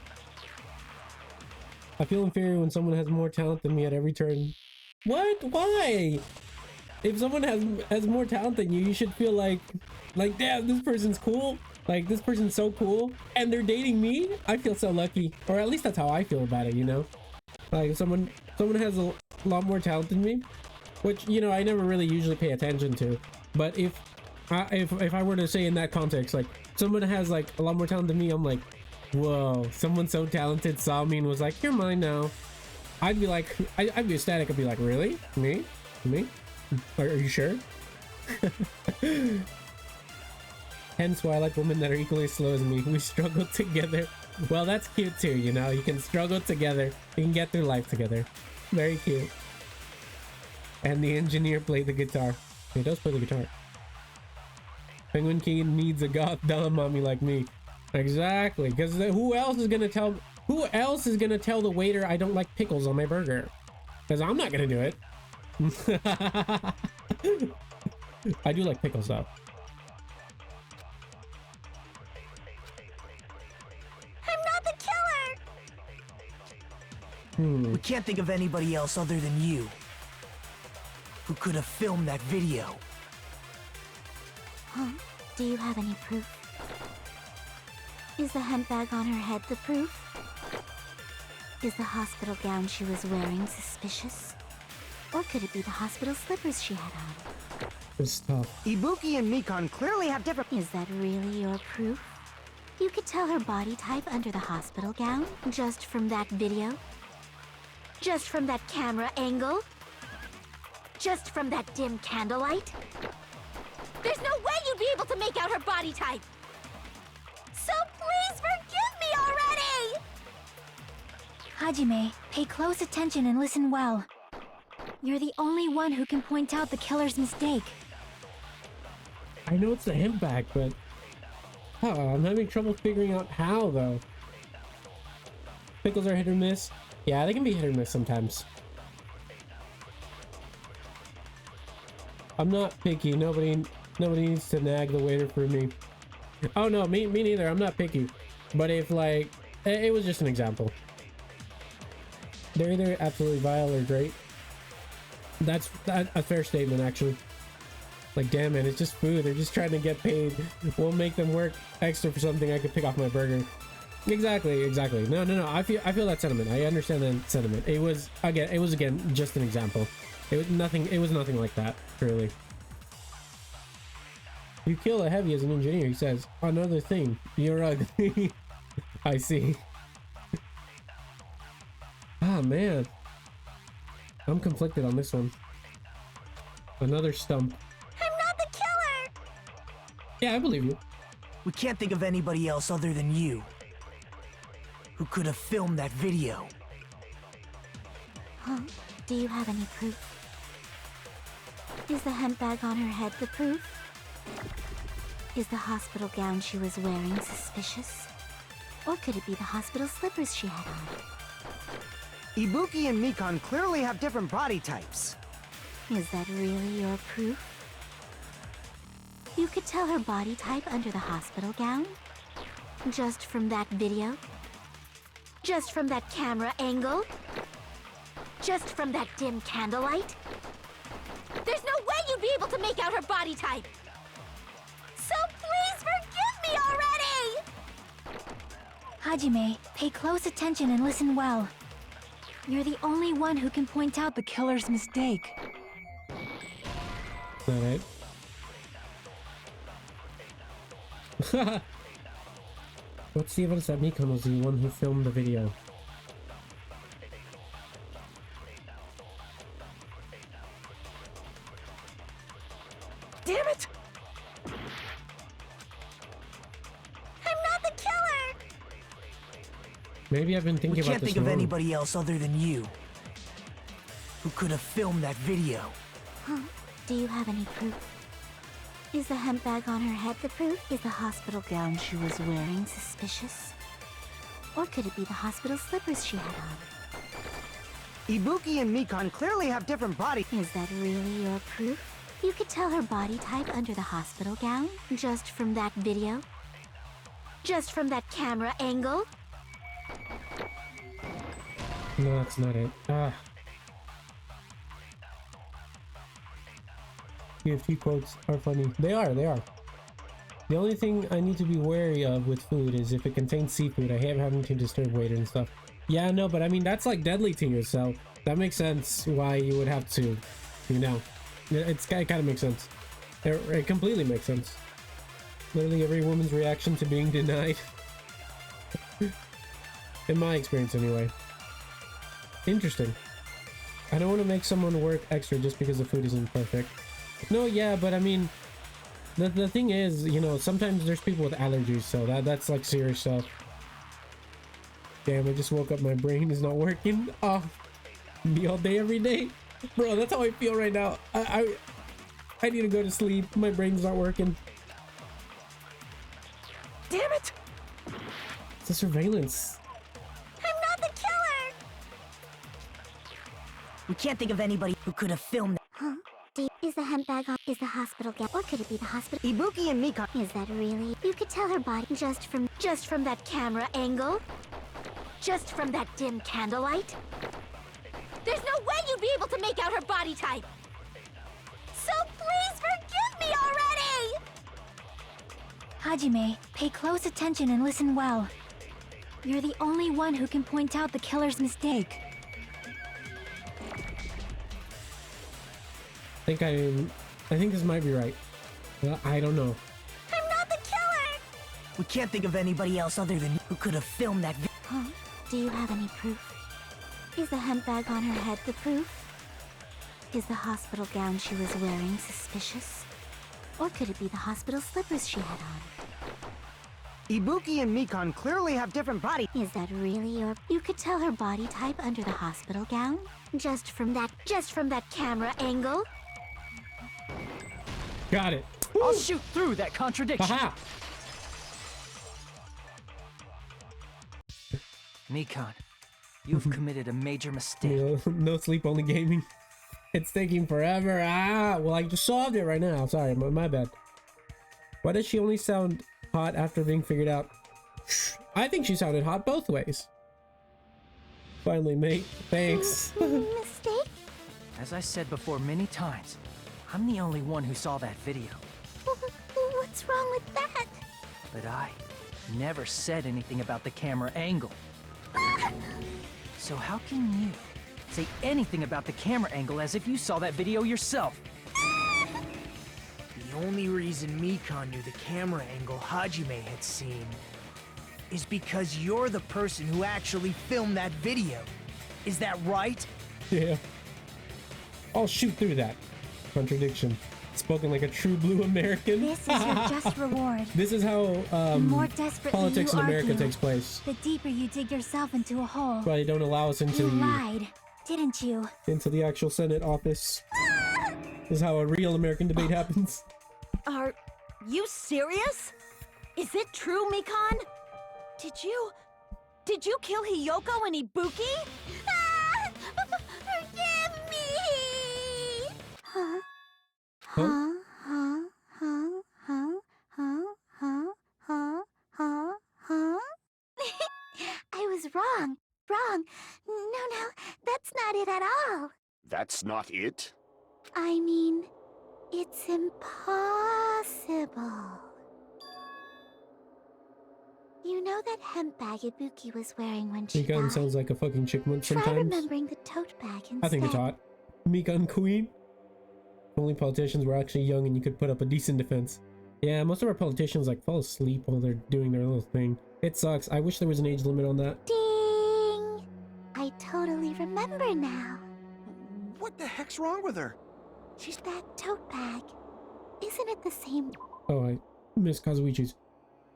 I feel inferior when someone has more talent than me at every turn. What? Why? If someone has more talent than you, you should feel like damn, this person's cool. Like, this person's so cool, and they're dating me. I feel so lucky, or at least that's how I feel about it. You know, like someone has a lot more talent than me, which, you know, I never really usually pay attention to. But if I were to say in that context, like someone has like a lot more talent than me, I'm like, whoa, someone so talented saw me and was like, you're mine now. I'd be like, I'd be ecstatic. I'd be like, really? Me? Are you sure? Hence why I like women that are equally slow as me. We struggle together. Well, that's cute too, you know? You can struggle together. You can get through life together. Very cute. And the engineer played the guitar. He does play the guitar. Penguin King needs a goddamn mommy like me. Exactly. Because who else is gonna tell the waiter I don't like pickles on my burger? Because I'm not gonna do it. I do like pickles though. I'm not the killer! We can't think of anybody else other than you who could have filmed that video. Huh? Do you have any proof? Is the hemp bag on her head the proof? Is the hospital gown she was wearing suspicious? Or could it be the hospital slippers she had on? It's tough. Ibuki and Mikon clearly have different. Is that really your proof? You could tell her body type under the hospital gown just from that video? Just from that camera angle? Just from that dim candlelight? There's no way you'd be able to make out her body type! So please forgive me already! Hajime, pay close attention and listen well. You're the only one who can point out the killer's mistake. I know it's the hemp bag, but I'm having trouble figuring out how though. Pickles are hit or miss. Yeah, they can be hit or miss sometimes. I'm not picky. Nobody needs to nag the waiter for me. Oh no, me neither. I'm not picky. But if like, it was just an example. They're either absolutely vile or great. That's a fair statement, actually. Like, damn it, it's just food. They're just trying to get paid. We'll make them work extra for something I could pick off my burger. Exactly. No. I feel that sentiment. I understand that sentiment. It was again just an example. It was nothing like that, really. You kill a heavy as an engineer, he says. Another thing, you're ugly. I see. Ah, man. I'm conflicted on this one. Another stump. I'm not the killer! Yeah, I believe you. We can't think of anybody else other than you who could have filmed that video. Huh? Do you have any proof? Is the hemp bag on her head the proof? Is the hospital gown she was wearing suspicious? Or could it be the hospital slippers she had on? Ibuki and Mikon clearly have different body types. Is that really your proof? You could tell her body type under the hospital gown? Just from that video? Just from that camera angle? Just from that dim candlelight? There's no way you'd be able to make out her body type! So please forgive me already! Hajime, pay close attention and listen well. You're the only one who can point out the killer's mistake. Alright. Let's see if it's that Mikon was the one who filmed the video. Damn it! I'm not the killer! Maybe I've been thinking We about can't this think of wrong. anybody else other than you who could have filmed that video. Huh? Do you have any proof? Is the hemp bag on her head the proof? Is the hospital gown she was wearing suspicious? Or could it be the hospital slippers she had on? Ibuki and Mikon clearly have different bodies. Is that really your proof? You could tell her body type under the hospital gown? Just from that video? Just from that camera angle? No, that's not it. Ah. A few quotes are funny. They are. The only thing I need to be wary of with food is if it contains seafood. I hate having to disturb waiter and stuff. Yeah, no, but I mean, that's like deadly to you, so that makes sense why you would have to, you know. It kind of makes sense. It completely makes sense. Literally every woman's reaction to being denied. In my experience, anyway. Interesting. I don't want to make someone work extra just because the food isn't perfect. No, yeah, but I mean, the thing is, you know, sometimes there's people with allergies, so that's like serious stuff. Damn, I just woke up, my brain is not working. Oh, me all day, every day. Bro, that's how I feel right now. I need to go to sleep. My brain's not working. Damn it! It's a surveillance. I'm not the killer! We can't think of anybody who could have filmed that. Huh? Is the hemp bag on? Is the hospital gown? Or could it be the hospital? Ibuki and Mikon. Is that really? You could tell her body just from that camera angle? Just from that dim candlelight? There's no way you'd be able to make out her body type! So please forgive me already! Hajime, pay close attention and listen well. You're the only one who can point out the killer's mistake. I think this might be right. I don't know. I'm not the killer! We can't think of anybody else other than you who could have filmed that video. Huh? Do you have any proof? Is the hemp bag on her head the proof? Is the hospital gown she was wearing suspicious? Or could it be the hospital slippers she had on? Ibuki and Mikon clearly have different bodies. Is that really your... You could tell her body type under the hospital gown? Just from that camera angle? Got it. I'll shoot through that contradiction. Haha. Mikon, you've committed a major mistake. No sleep, only gaming. It's taking forever. Ah, well, I just solved it right now. Sorry, my bad. Why does she only sound hot after being figured out? I think she sounded hot both ways. Finally, mate. Thanks. Mistake? As I said before many times, I'm the only one who saw that video. What's wrong with that? But I never said anything about the camera angle. So how can you say anything about the camera angle as if you saw that video yourself? The only reason Mikon knew the camera angle Hajime had seen is because you're the person who actually filmed that video. Is that right? Yeah. I'll shoot through that. Contradiction. Spoken like a true blue American. This is your just reward. This is how The more desperately politics you in America argue, takes place. the deeper you dig yourself into a hole. Why they don't allow us into You lied, didn't you? the actual Senate office. This is how a real American debate happens. Are you serious? Is it true, Mikon? Did you kill Hiyoko and Ibuki? Forgive me! Huh? Huh? I was wrong. wrong. No, that's not it at all. That's not it? I mean, it's impossible. You know that hemp bag Ibuki was wearing when she Mikan died? sounds like a fucking chipmunk Try sometimes. remembering the tote bag instead. I think it's hot. Mikan Queen. Only politicians were actually young and you could put up a decent defense. Yeah, most of our politicians like fall asleep while they're doing their little thing. It sucks. I wish there was an age limit on that. Ding! I totally remember now. What the heck's wrong with her? She's that tote bag. Isn't it the same? Oh, I miss Kazuichi's.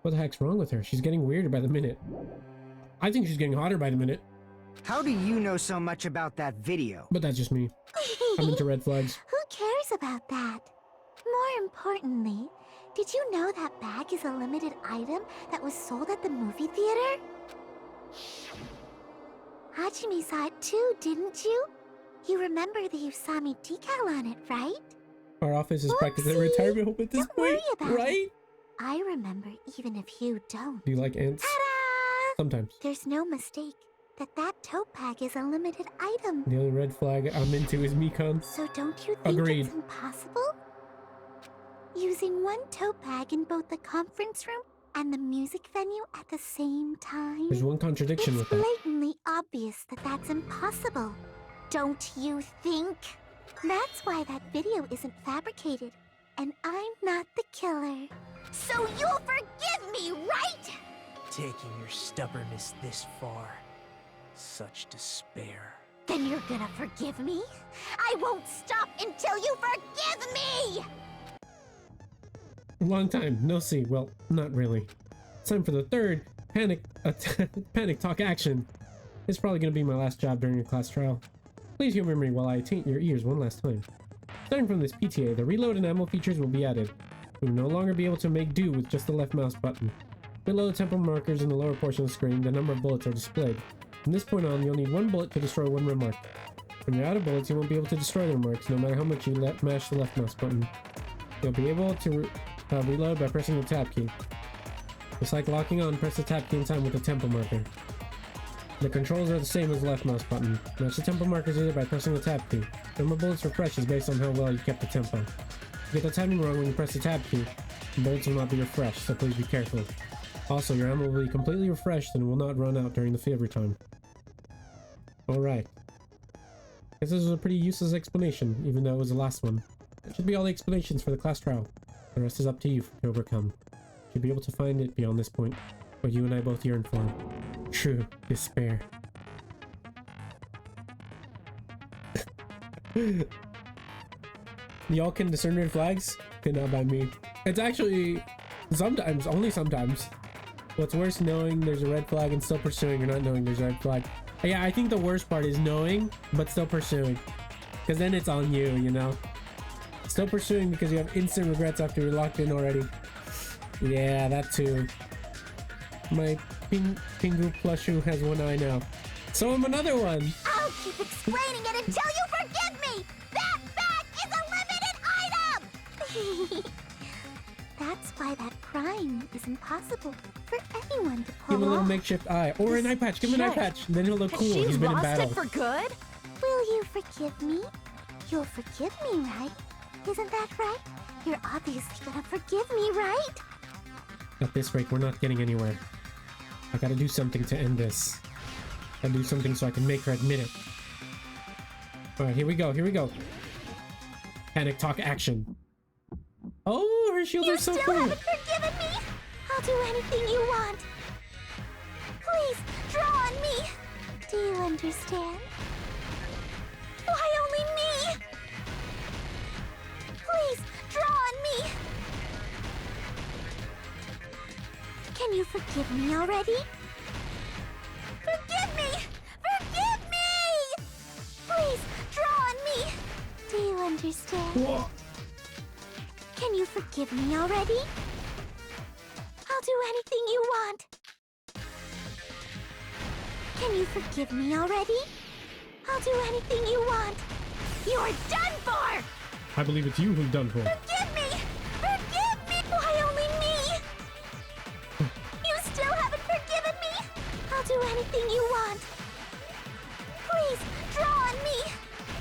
What the heck's wrong with her? She's getting weirder by the minute. I think she's getting hotter by the minute. How do you know so much about that video? But that's just me. I'm into red flags. Who cares about that? More importantly, did you know that bag is a limited item that was sold at the movie theater? Hajime saw it too, didn't you? You remember the Usami decal on it, right? Our office is practically a retirement home at this Don't worry point, about right? it. I remember even if you don't. Do you like ants? Ta-da! Sometimes. There's no mistake that tote bag is a limited item. The only red flag I'm into is Mikan. So don't you think Agreed. it's impossible? Using one tote bag in both the conference room and the music venue at the same time? There's one contradiction It's with that. blatantly obvious that that's impossible. Don't you think? That's why that video isn't fabricated, and I'm not the killer. So you'll forgive me, right? Taking your stubbornness this far. Such despair. Then you're gonna forgive me? I won't stop until you forgive me! Long time, no see. Well, not really. It's time for the third panic talk action. It's probably gonna be my last job during a class trial. Please humor me while I taint your ears one last time. Starting from this PTA, the reload and ammo features will be added. We will no longer be able to make do with just the left mouse button. Below the temporal markers in the lower portion of the screen, the number of bullets are displayed. From this point on, you'll need one bullet to destroy one remark. When you're out of bullets, you won't be able to destroy the remarks, no matter how much you mash the left mouse button. You'll be able to reload by pressing the tab key. Just like locking on, press the tab key in time with the tempo marker. The controls are the same as the left mouse button. Match the tempo markers either by pressing the tab key. Number of bullets refreshes based on how well you kept the tempo. If you get the timing wrong when you press the tab key, the bullets will not be refreshed, so please be careful. Also, your ammo will be completely refreshed and will not run out during the favor time. Alright. Guess this was a pretty useless explanation, even though it was the last one. That should be all the explanations for the class trial. The rest is up to you to overcome. You should be able to find it beyond this point, what you and I both yearn for. True despair. Y'all can discern red flags? Okay, not by me. It's actually sometimes, only sometimes. What's worse, knowing there's a red flag and still pursuing, or not knowing there's a red flag. Yeah, I think the worst part is knowing, but still pursuing. Because then it's on you, you know? Still pursuing because you have instant regrets after you're locked in already. Yeah, that too. My Pingu Plushu has one eye now. So I'm another one! I'll keep explaining it until you forgive me! That bag is a limited item! That's why that crime is impossible for anyone to pull Give him a little off. makeshift eye. Or an eye patch. Give him an eye patch. Then he'll look Has cool. she He's been in lost battle. it for good? Will you forgive me? You'll forgive me, right? Isn't that right? You're obviously gonna forgive me, right? At this rate, we're not getting anywhere. I gotta do something to end this. Gotta do something so I can make her admit it. Alright, here we go, here we go. Panic talk action. Oh, her shields You are so still cool! haven't forgiven me? I'll do anything you want. Please, draw on me. Do you understand? Why only me? Please, draw on me. Can you forgive me already? Forgive me! Forgive me! Please, draw on me. Do you understand? Whoa. Can you forgive me already? I'll do anything you want. Can you forgive me already? I'll do anything you want. You're done for! I believe it's you who've done for. Forgive me! Forgive me! Why only me? You still haven't forgiven me? I'll do anything you want. Please, draw on me!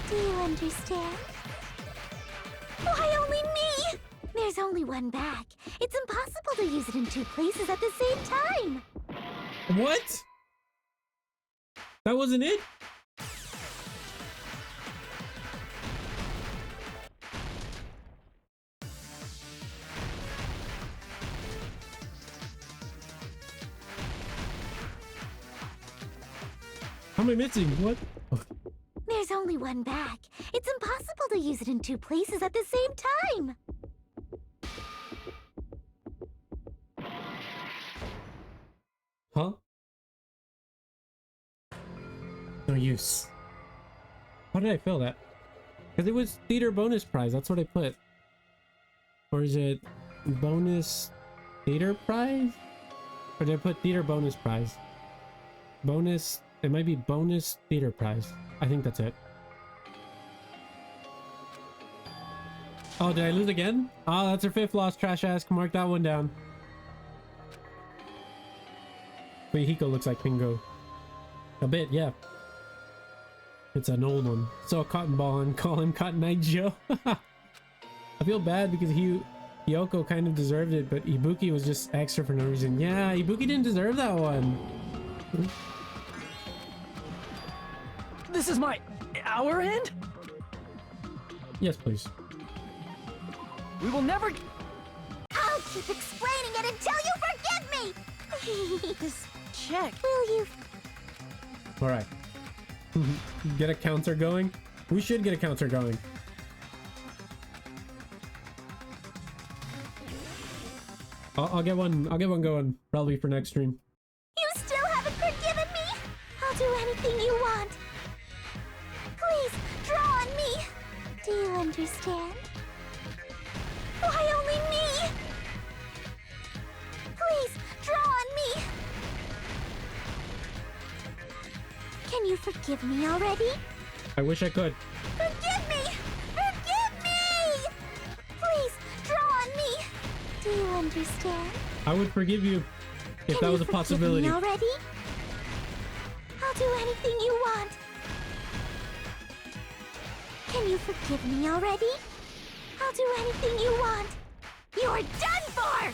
Do you understand? Why only me? There's only one bag. It's impossible to use it in two places at the same time. What? That wasn't it? How am I missing? What? There's only one bag. It's impossible to use it in two places at the same time. Huh? No use. How did I fail that? Because it was theater bonus prize. That's what I put. Or is it bonus theater prize? Or did I put theater bonus prize? Bonus. It might be bonus theater prize. I think that's it. Oh, did I lose again? Oh, that's her fifth loss, trash ass. Mark that one down. Wait, Hiko looks like Pingo. A bit, yeah. It's an old one. So a cotton ball and call him Cotton Eye Joe. I feel bad because Hiyoko kind of deserved it, but Ibuki was just extra for no reason. Yeah, Ibuki didn't deserve that one. This is our end? Yes, please. We will never... I'll keep explaining it until you forgive me! Just check. Will you? Alright. Get a counter going? We should get a counter going. I'll get one going, probably for next stream. You still haven't forgiven me? I'll do anything you want. Please, draw on me. Do you understand? Why only me? Please, draw on me. Can you forgive me already? I wish I could. Forgive me! Forgive me! Please, draw on me. Do you understand? I would forgive you if that was a possibility. Can you forgive me already? I'll do anything you want. Can you forgive me already? I'll do anything you want. You're done for!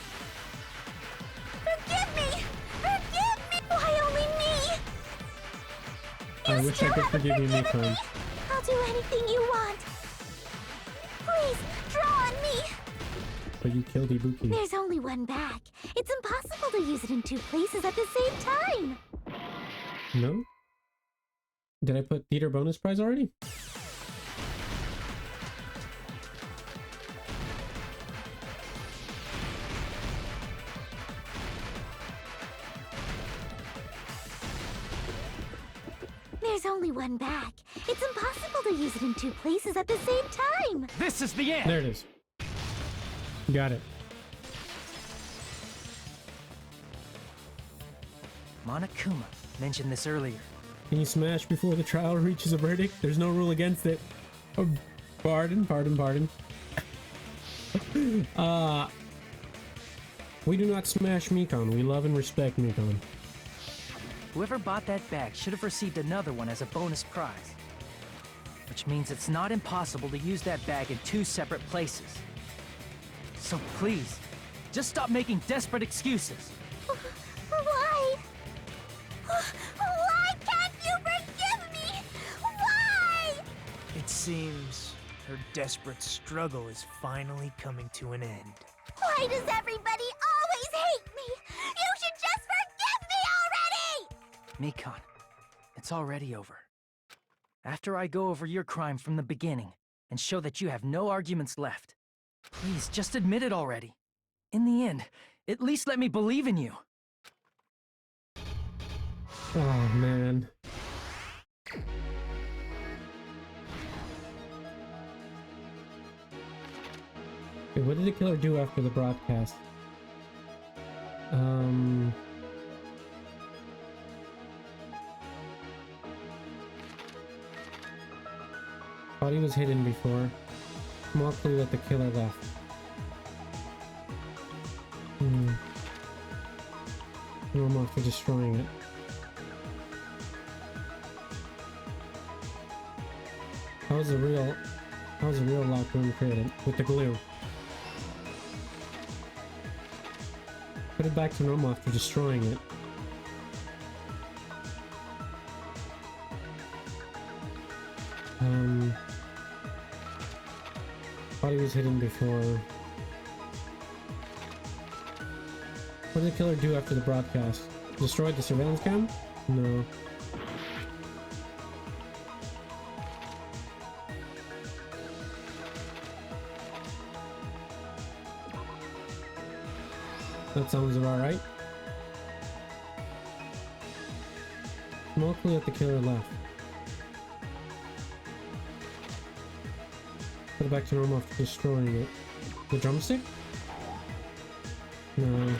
Forgive me! Forgive me! Why only me? I wish I could forgive you, Mikon. I'll do anything you want. Please, draw on me. But you killed Ibuki. There's only one bag. It's impossible to use it in two places at the same time. No? Did I put theater bonus prize already? There's only one bag. It's impossible to use it in two places at the same time. This is the end! There it is. Got it. Monokuma mentioned this earlier. Can you smash before the trial reaches a verdict? There's no rule against it. Oh, pardon. We do not smash Mikon. We love and respect Mikon. Whoever bought that bag should have received another one as a bonus prize. Which means it's not impossible to use that bag in two separate places. So please, just stop making desperate excuses. Why? Why can't you forgive me? Why? It seems her desperate struggle is finally coming to an end. Why does everybody always hate me? You should just forgive me already! Mikon, it's already over. After I go over your crime from the beginning and show that you have no arguments left, please just admit it already. In the end, at least let me believe in you. Oh, man. Okay, what did the killer do after the broadcast? Thought he was hidden before. Small clue that the killer left. No more for destroying it. How was the real locker room created with the glue? Put it back to normal after destroying it. Body was hidden before. What did the killer do after the broadcast? Destroyed the surveillance cam? No. That sounds about right. Small clue that the killer left. Put it back to normal after destroying it. The drumstick? No.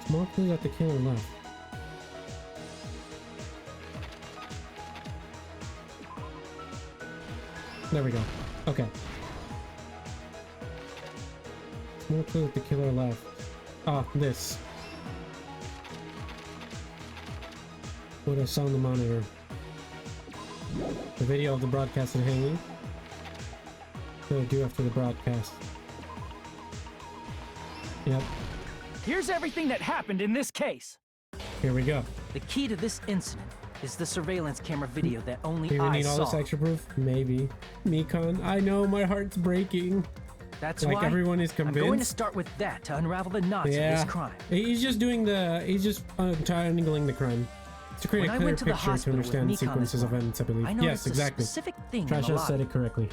Small clue that the killer left. There we go. Okay. Small clue that the killer left. Ah, this. What I saw on the monitor. The video of the broadcast and hanging. What do I do after the broadcast? Yep. Here's everything that happened in this case. Here we go. The key to this incident is the surveillance camera video that only Do you I need all saw. this extra proof? Maybe. Mikon, I know my heart's breaking. That's like why everyone is I'm convinced. going to start with that to unravel the knots of this crime. He's just doing the. He's just triangling the crime. To create When a I clear went to the picture to hospital with understand the Mikon this sequences of morning, events, I believe. I Yes, noticed exactly. a specific thing in Trash the just said lobby. it correctly.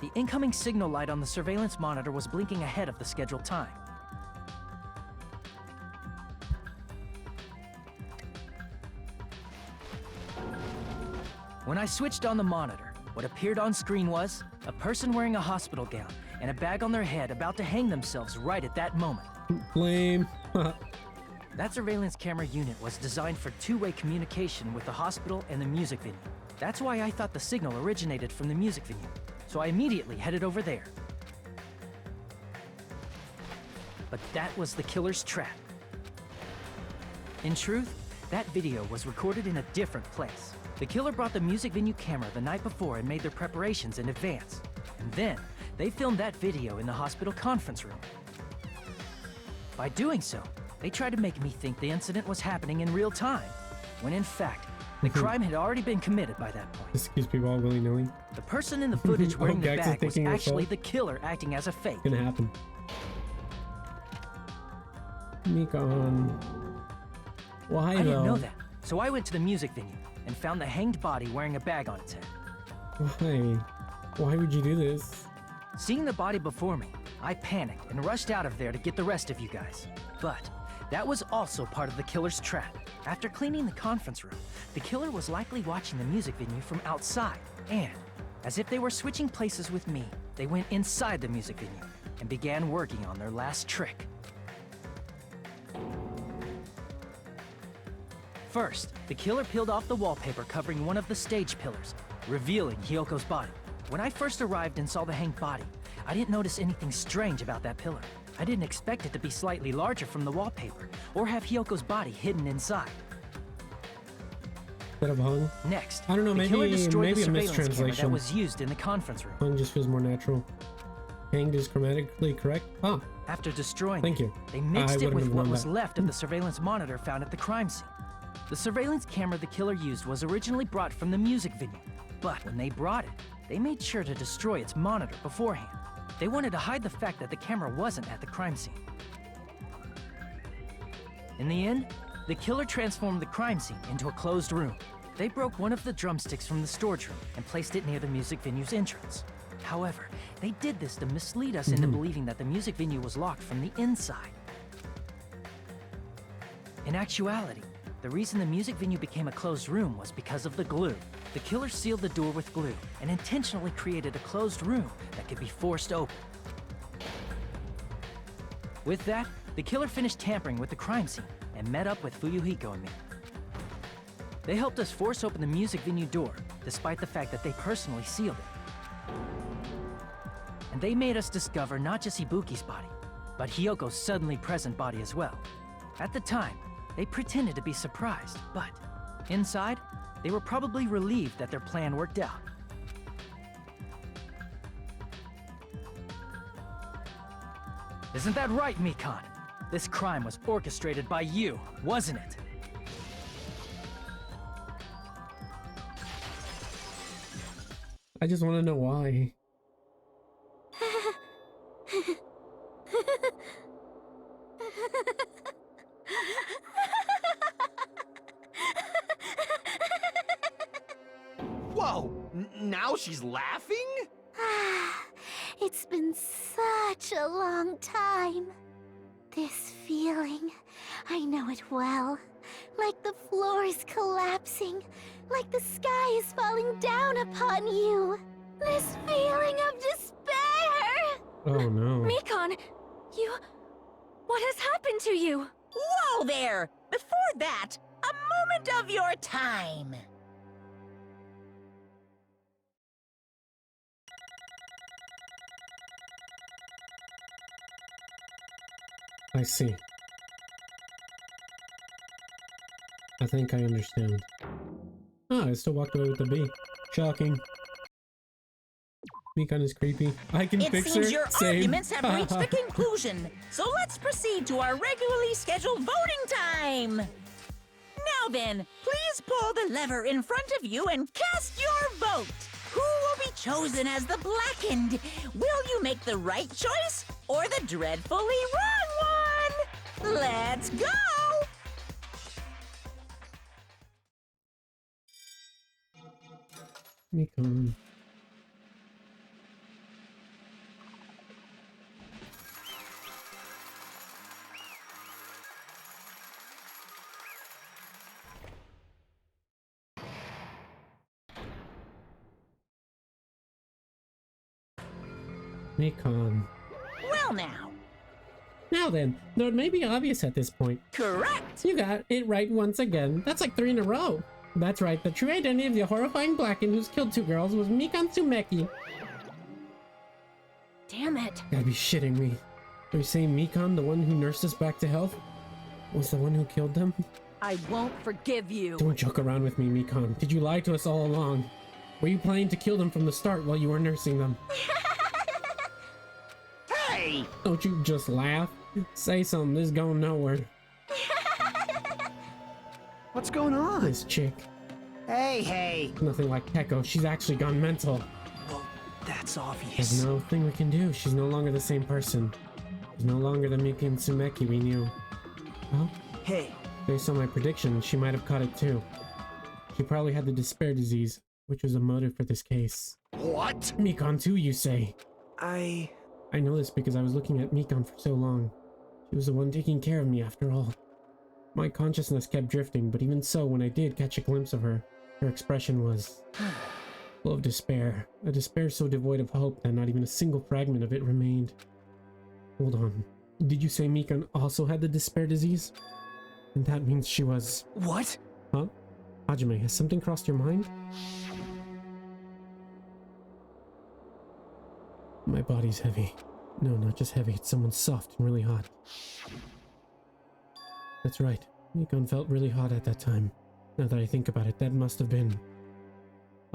The incoming signal light on the surveillance monitor was blinking ahead of the scheduled time. When I switched on the monitor, what appeared on screen was a person wearing a hospital gown and a bag on their head about to hang themselves right at that moment. Lame. That surveillance camera unit was designed for two-way communication with the hospital and the music venue. That's why I thought the signal originated from the music venue, so I immediately headed over there. But that was the killer's trap. In truth, that video was recorded in a different place. The killer brought the music venue camera the night before and made their preparations in advance. And then, they filmed that video in the hospital conference room. By doing so, they tried to make me think the incident was happening in real time, when in fact, the crime had already been committed by that point. This keeps people all willy-nilly. The person in the footage wearing the Gax is bag was thinking actually herself. the killer acting as a fake. Gonna happen. Mikon. Why I didn't though? know that, so I went to the music venue and found the hanged body wearing a bag on its head. Why? Why would you do this? Seeing the body before me, I panicked and rushed out of there to get the rest of you guys. But that was also part of the killer's trap. After cleaning the conference room, the killer was likely watching the music venue from outside. And, as if they were switching places with me, they went inside the music venue and began working on their last trick. First, the killer peeled off the wallpaper covering one of the stage pillars, revealing Hyoko's body. When I first arrived and saw the hanged body, I didn't notice anything strange about that pillar. I didn't expect it to be slightly larger from the wallpaper, or have Hyoko's body hidden inside. Bit of hung. Next, I don't know, the killer maybe destroyed the a surveillance camera that mistranslation. was used in the conference room. Hung just feels more natural. Hanged is grammatically correct. Ah, After destroying thank it, you. they mixed it wouldn't with have what known was that. left of the surveillance monitor found at the crime scene. The surveillance camera the killer used was originally brought from the music venue, but when they brought it, they made sure to destroy its monitor beforehand. They wanted to hide the fact that the camera wasn't at the crime scene. In the end, the killer transformed the crime scene into a closed room. They broke one of the drumsticks from the storage room and placed it near the music venue's entrance. However, they did this to mislead us into believing that the music venue was locked from the inside. In actuality, the reason the music venue became a closed room was because of the glue. The killer sealed the door with glue and intentionally created a closed room that could be forced open. With that, the killer finished tampering with the crime scene and met up with Fuyuhiko and me. They helped us force open the music venue door, despite the fact that they personally sealed it. And they made us discover not just Ibuki's body, but Hyoko's suddenly present body as well. At the time, they pretended to be surprised, but Inside, they were probably relieved that their plan worked out. Isn't that right, Mikon? This crime was orchestrated by you, wasn't it? I just want to know why. Whoa! Now she's laughing? It's been such a long time. This feeling, I know it well. Like the floor is collapsing, like the sky is falling down upon you. This feeling of despair! Oh no. Mikon, you... What has happened to you? Whoa there! Before that, a moment of your time. I see. I think I understand. Ah, I still walked away with the bee. Shocking. Mikon is creepy. I can It fix her. seems your Same. arguments have reached the conclusion, so let's proceed to our regularly scheduled voting time. Now then, please pull the lever in front of you and cast your vote. Who will be chosen as the blackened? Will you make the right choice or the dreadfully wrong one? Let's go! Mikon. Mikon. Well now, Now then, though it may be obvious at this point, correct. you got it right once again. That's like 3 in a row. That's right, the true identity of the horrifying Blackened who's killed 2 girls was Mikon Tsumeki. Damn it. Gotta be shitting me. Are you saying Mikon, the one who nursed us back to health, was the one who killed them? I won't forgive you. Don't joke around with me, Mikon. Did you lie to us all along? Were you planning to kill them from the start while you were nursing them? Hey! Don't you just laugh. Say something, this is going nowhere. What's going on? This chick. Hey! Nothing like Keko, she's actually gone mental. Well, that's There's obvious. no thing we can do, she's no longer the same person. She's no longer the Mikon Tsumeki we knew. Well, Hey, based on my prediction, she might have caught it too. She probably had the despair disease, which was a motive for this case. What? Mikon too, you say? I know this because I was looking at Mikon for so long. She was the one taking care of me after all. My consciousness kept drifting, but even so, when I did catch a glimpse of her, her expression was full of despair. A despair so devoid of hope that not even a single fragment of it remained. Hold on. Did you say Mikon also had the despair disease? And that means she was... What? Huh? Hajime, has something crossed your mind? My body's heavy. No, not just heavy, it's someone soft and really hot. That's right. Mikon felt really hot at that time. Now that I think about it, that must have been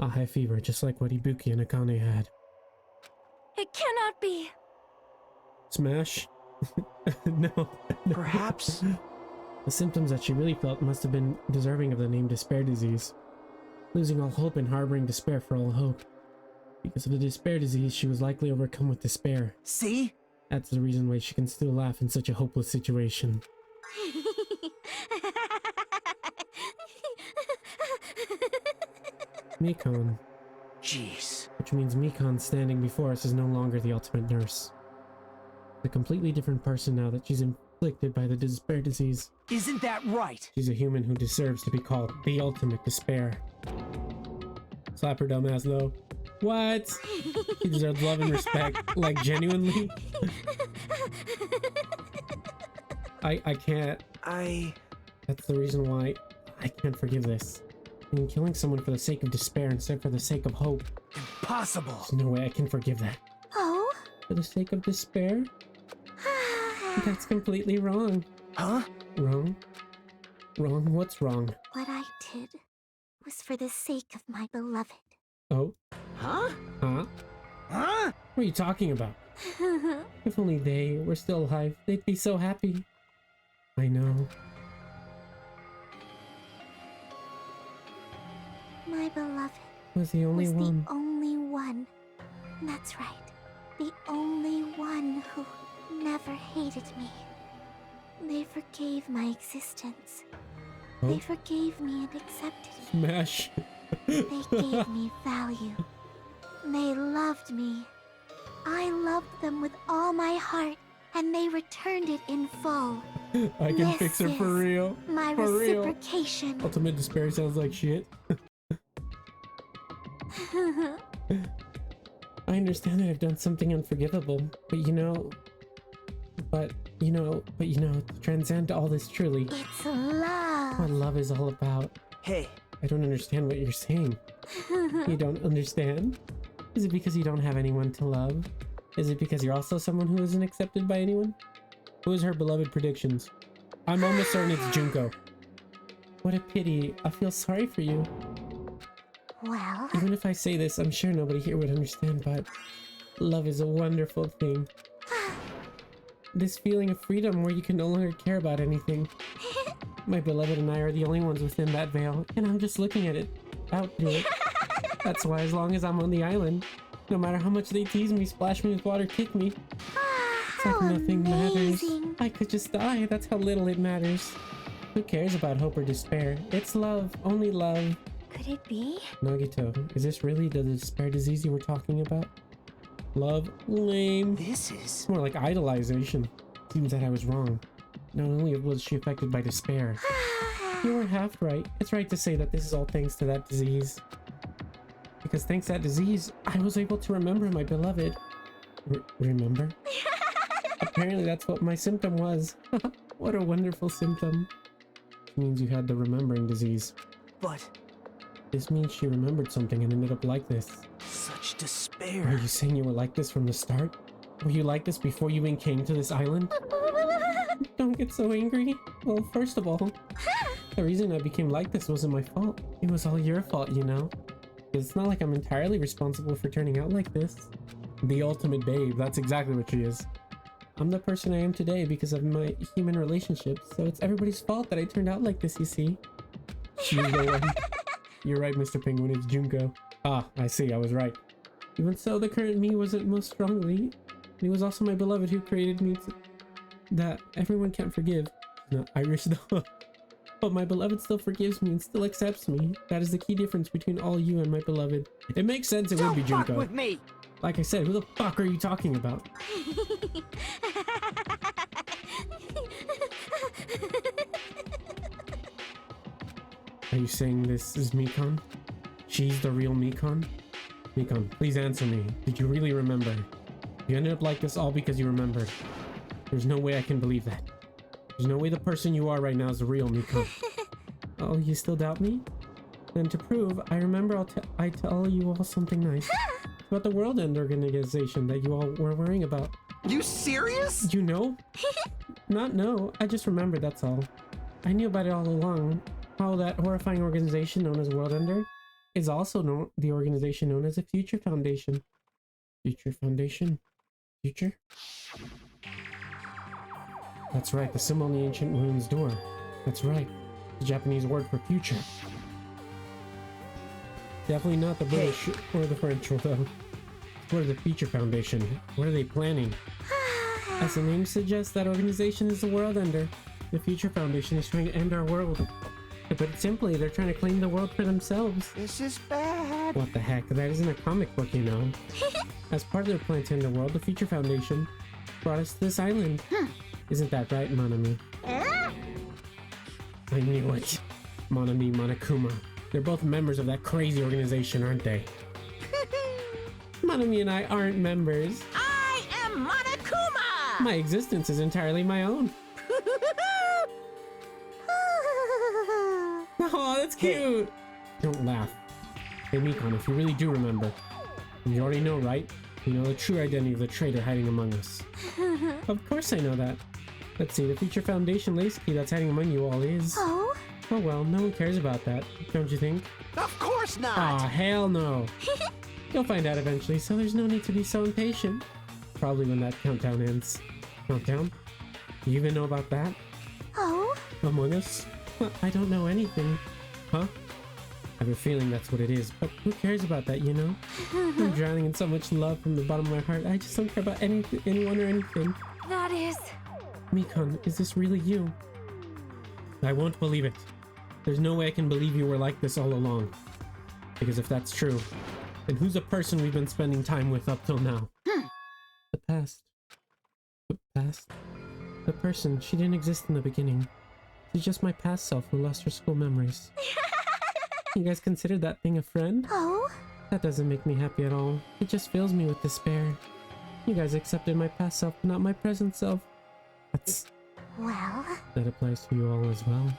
a high fever, just like what Ibuki and Akane had. It cannot be. Smash? No. Perhaps. The symptoms that she really felt must have been deserving of the name despair disease. Losing all hope and harboring despair for all hope. Because of the despair disease, she was likely overcome with despair. See? That's the reason why she can still laugh in such a hopeless situation. Mikon. Jeez. Which means Mikon standing before us is no longer the ultimate nurse. A completely different person now that she's inflicted by the despair disease. Isn't that right? She's a human who deserves to be called the ultimate despair. Slap her dumb ass though. What? She deserves love and respect. Like, genuinely? I can't. That's the reason why I can't forgive this. I mean, killing someone for the sake of despair instead for the sake of hope. Impossible. There's no way I can forgive that. Oh? For the sake of despair? That's completely wrong. Huh? Wrong? Wrong? What's wrong? What I wanted was for the sake of my beloved. Oh? Huh? Huh? Huh? What are you talking about? If only they were still alive, they'd be so happy. I know. My beloved Was the only was one. the only one. That's right. The only one who never hated me. They forgave my existence. Oh? They forgave me and accepted me. Smash. They gave me value. They loved me. I loved them with all my heart, and they returned it in full. I can This fix her for is real. My For real. reciprocation. Ultimate despair sounds like shit. I understand that I've done something unforgivable, but you know, to transcend all this truly, It's love. what love is all about. Hey, I don't understand what you're saying. You don't understand? Is it because you don't have anyone to love? Is it because you're also someone who isn't accepted by anyone? Who is her beloved predictions? I'm almost certain it's Junko. What a pity. I feel sorry for you. Well, Even if I say this, I'm sure nobody here would understand, but love is a wonderful thing. This feeling of freedom where you can no longer care about anything. My beloved and I are the only ones within that veil, and I'm just looking at it, out through it. That's why as long as I'm on the island, no matter how much they tease me, splash me with water, kick me, it's how like nothing matters. amazing. I could just die, that's how little it matters. Who cares about hope or despair? It's love, only love. Could it be? Nagito, is this really the despair disease you were talking about? Love? Lame. this is... It's more like idolization. Seems that I was wrong. Not only was she affected by despair. You were half right. It's right to say that this is all thanks to that disease. Because thanks to that disease, I was able to remember my beloved. Remember? Apparently that's what my symptom was. What a wonderful symptom. It means you had the remembering disease. But This means she remembered something and ended up like this. such Are despair. you saying you were like this from the start? Were you like this before you even came to this island? Don't get so angry. Well, first of all, the reason I became like this wasn't my fault. It was all your fault, you know? It's not like I'm entirely responsible for turning out like this. The ultimate babe, that's exactly what she is. I'm the person I am today because of my human relationships, so it's everybody's fault that I turned out like this, you see? She's the one. You're right, Mr. Penguin, it's Junko. Ah, I see, I was right. Even so, the current me wasn't most strongly. It was also my beloved who created me that everyone can't forgive. Not Irish though. But my beloved still forgives me and still accepts me. That is the key difference between all you and my beloved. It makes sense it would be Don't fuck Junko. with me! Like I said, who the fuck are you talking about? Are you saying this is Mikon? She's the real Mikon? Mikon, please answer me. Did you really remember? You ended up like this all because you remembered. There's no way I can believe that. There's no way the person you are right now is the real Mikon. Oh, you still doubt me? Then to prove, I remember I tell you all something nice. About the World End organization that you all were worrying about. You serious? You know? Not know, I just remembered, that's all. I knew about it all along. How that horrifying organization known as World Ender is also the organization known as the Future Foundation. Future Foundation? Future? That's right, the symbol on the ancient ruins door. That's right, the Japanese word for future. Definitely not the British or the French, though. What is the Future Foundation? What are they planning? As the name suggests, that organization is the World Ender. The Future Foundation is trying to end our world. To put it simply, they're trying to claim the world for themselves. This is bad. What the heck? That isn't a comic book, you know. As part of their plan to end the world, the Future Foundation brought us to this island. Isn't that right, Monami? I knew it. Monami, Monokuma. They're both members of that crazy organization, aren't they? Monami and I aren't members. I am Monokuma! My existence is entirely my own. Oh, that's cute! Don't laugh. Hey, Mikon, if you really do remember, you already know, right? You know the true identity of the traitor hiding among us. Of course I know that. Let's see, the Future Foundation lace key that's hiding among you all is... Oh? Oh well, no one cares about that, don't you think? Of course not! Aw, hell no. You'll find out eventually, so there's no need to be so impatient. Probably when that countdown ends. Countdown? Do you even know about that? Oh? Among Us? I don't know anything. Huh? I have a feeling that's what it is, but who cares about that, you know? I'm drowning in so much love from the bottom of my heart. I just don't care about anyone or anything. That is... Mikan, is this really you? I won't believe it. There's no way I can believe you were like this all along. Because if that's true, then who's the person we've been spending time with up till now? The past. The past? The person, she didn't exist in the beginning. She's just my past self who lost her school memories. You guys consider that thing a friend? Oh? That doesn't make me happy at all. It just fills me with despair. You guys accepted my past self, but not my present self. That's... Well... That applies to you all as well.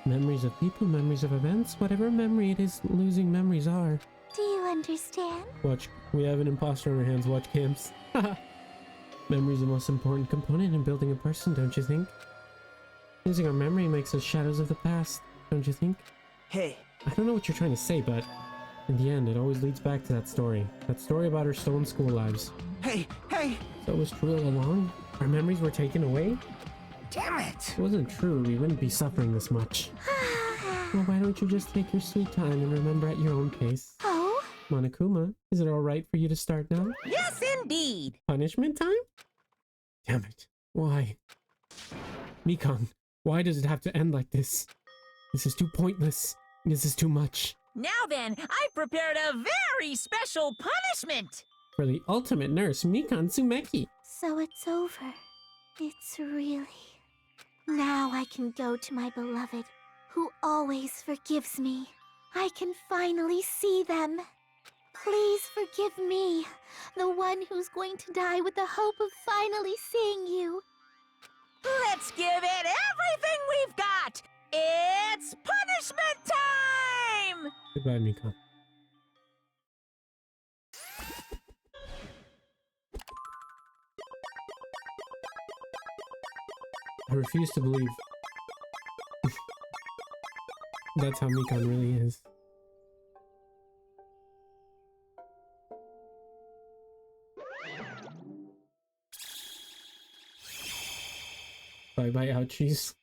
Memories of people, memories of events, whatever memory it is losing memories are. Do you understand? Watch, we have an imposter on our hands, watch camps. Memory is the most important component in building a person, don't you think? Losing our memory makes us shadows of the past, don't you think? Hey, I don't know what you're trying to say, but in the end, it always leads back to that story. That story about our stolen school lives. Hey! So it was true all along? Our memories were taken away? damn it! If it wasn't true, we wouldn't be suffering this much. Well, why don't you just take your sweet time and remember at your own pace? Oh? Monokuma, is it alright for you to start now? Yes, indeed. Punishment time? Damn it. Why? Mikan, why does it have to end like this? This is too pointless. This is too much. Now then, I've prepared a very special punishment. For the ultimate nurse, Mikan Tsumeki. So it's over. It's really... Now I can go to my beloved, who always forgives me. I can finally see them. Please forgive me, the one who's going to die with the hope of finally seeing you. Let's give it everything we've got. It's punishment time! Goodbye, Mikan. I refuse to believe that's how Mikan really is. Bye bye, ouchies.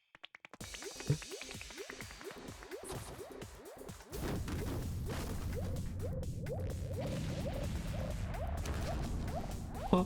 Huh?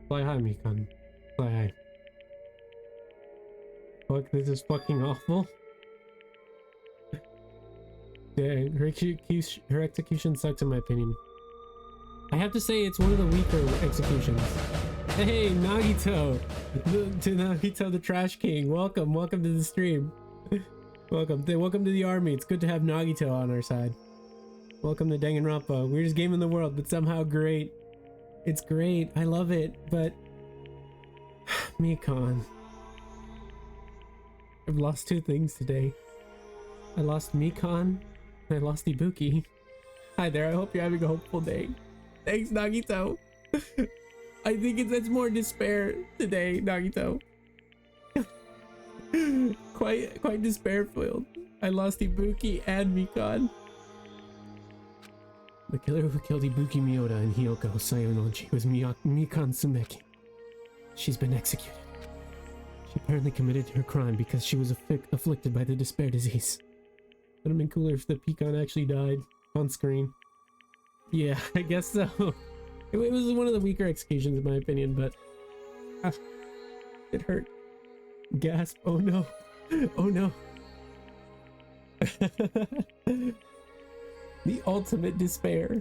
Fly high, Mikan. Fly high. Fuck, this is fucking awful. Yeah, her execution sucks in my opinion. I have to say it's one of the weaker executions. Hey, Nagito! To Nagito the Trash King. Welcome to the stream. Welcome to the army. It's good to have Nagito on our side. Welcome to Danganronpa. Weirdest game in the world, but somehow great. It's great. I love it, but... Mikan. I've lost two things today. I lost Mikan, and I lost Ibuki. Hi there, I hope you're having a hopeful day. Thanks, Nagito. I think it's more despair today, Nagito. quite despair-filled. I lost Ibuki and Mikan. The killer who killed Ibuki Miyoda and Hiyoko Sayonouchi was Mikan Tsumeki. She's been executed. She apparently committed her crime because she was afflicted by the despair disease. Would have been cooler if the pecan actually died on screen. Yeah, I guess so. It was one of the weaker executions in my opinion, but it hurt. Gasp! Oh no! Oh no! The ultimate despair.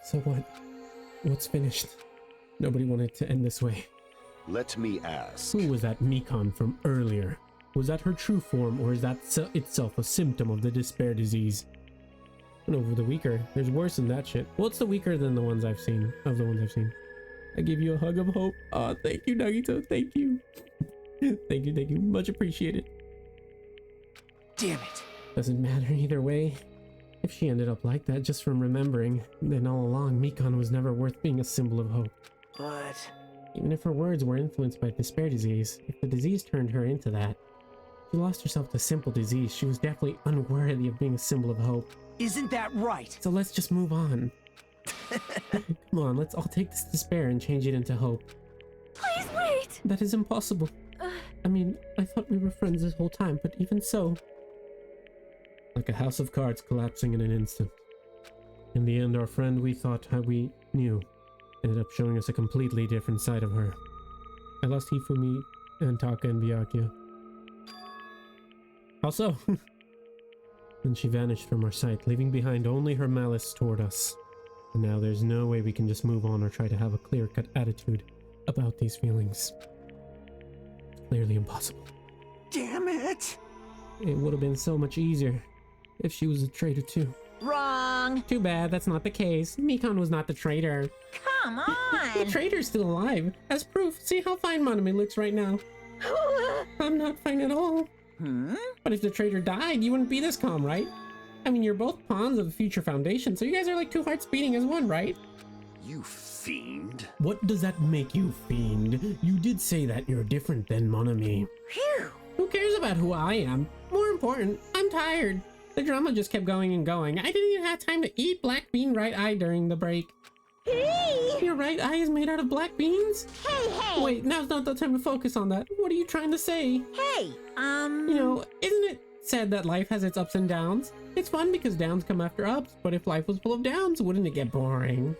So what? What's finished? Nobody wanted to end this way. Let me ask. Who was that Mikan from earlier? Was that her true form, or is that itself a symptom of the despair disease? And over the weaker. There's worse than that shit. What's the weaker than the ones I've seen? Of the ones I've seen. I give you a hug of hope. Oh, thank you, Nagito. Thank you. Thank you, thank you. Much appreciated. Damn it. Doesn't matter either way. If she ended up like that just from remembering, then all along Mikan was never worth being a symbol of hope. But... Even if her words were influenced by despair disease, if the disease turned her into that, she lost herself to simple disease. She was definitely unworthy of being a symbol of hope. Isn't that right? So let's just move on. Come on, let's all take this despair and change it into hope. Please wait! That is impossible. I mean, I thought we were friends this whole time, but even so... Like a house of cards collapsing in an instant. In the end, our friend we thought we knew ended up showing us a completely different side of her. I lost Hifumi and Taka and Byakuya. How so? Then she vanished from our sight, leaving behind only her malice toward us. And now there's no way we can just move on or try to have a clear-cut attitude about these feelings. It's clearly impossible. Damn it! It would have been so much easier if she was a traitor too. Wrong. Too bad, that's not the case. Mikan was not the traitor. Come The on. traitor's still alive. As proof, see how fine Monami looks right now. I'm not fine at all. But if the traitor died, you wouldn't be this calm, right? I mean, you're both pawns of the future foundation, so you guys are like two hearts beating as one, right? You fiend. What does that make you, fiend? You did say that you're different than Monami. Phew. Who cares about who I am? More important, I'm tired. The drama just kept going and going. I didn't even have time to eat black bean right eye during the break. Hey. Your right eye is made out of black beans? Hey. Wait, now's not the time to focus on that. What are you trying to say? Hey. You know, isn't it said that life has its ups and downs? It's fun because downs come after ups, but if life was full of downs, wouldn't it get boring?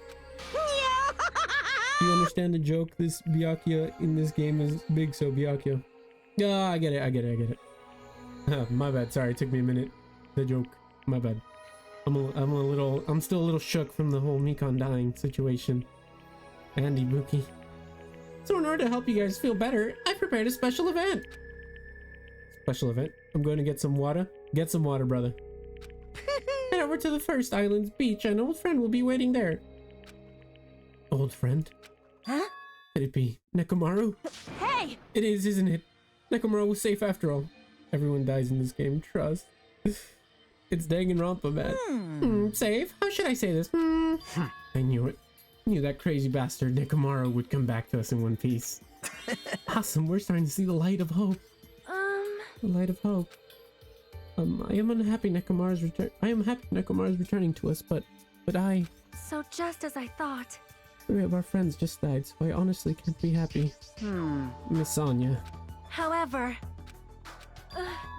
Do you understand the joke? This Byakuya in this game is big, so Byakuya. Yeah, I get it. My bad, sorry, it took me a minute. The joke, my bad. I'm still a little shook from the whole Mikan dying situation. And Ibuki. So in order to help you guys feel better, I prepared a special event. Special event? I'm going to get some water. Get some water, brother. Head over to the first island's beach. An old friend will be waiting there. Old friend? Huh? Could it be Nekomaru? Hey! It is, isn't it? Nekomaru was safe after all. Everyone dies in this game, trust. It's Danganronpa, man. Safe? How should I say this? I knew it. Knew that crazy bastard Nekomaru would come back to us in one piece. Awesome, we're starting to see the light of hope. The light of hope. I am unhappy Nekomaru's return. I am happy Nekomaru's returning to us, but I... So just as I thought. 3 of our friends just died, so I honestly can't be happy. Miss Sonia. However...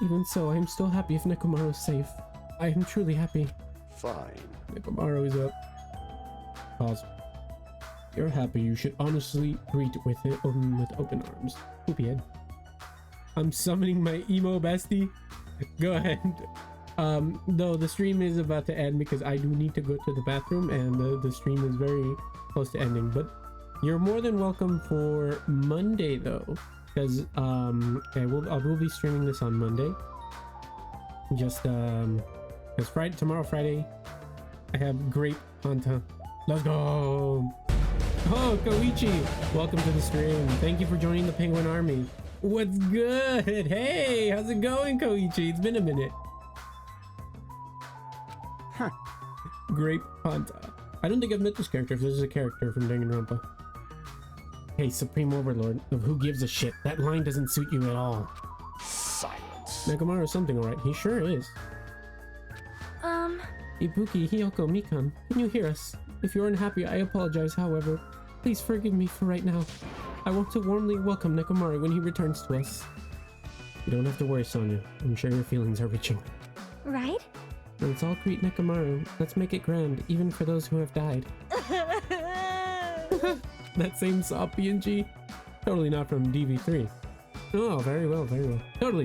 Even so, I am still happy if Nekomaru is safe. I am truly happy. Fine. Nekomaru is up. Pause. You're happy, you should honestly greet with open arms. Poopyhead. I'm summoning my emo bestie. Go ahead. Though the stream is about to end because I do need to go to the bathroom and the stream is very close to ending. But you're more than welcome for Monday though, because I will be streaming this on Monday. Just because tomorrow Friday I have great content. Let's go. Oh, Koichi, welcome to the stream. Thank you for joining the Penguin Army. What's good? Hey, how's it going, Koichi? It's been a minute. Huh. Great Panta. I don't think I've met this character. If this is a character from Danganronpa. Hey, Supreme Overlord of Who Gives a Shit. That line doesn't suit you at all. Silence. Nekomaru's something alright. He sure is. Ibuki, Hiyoko, Mikan, can you hear us? If you're unhappy, I apologize, however. Please forgive me for right now. I want to warmly welcome Nekomaru when he returns to us. You don't have to worry, Sonia. I'm sure your feelings are reaching. Right? Let's all greet Nekomaru. Let's make it grand, even for those who have died. That same saw PNG? Totally not from DV3. Oh, very well, very well. Totally.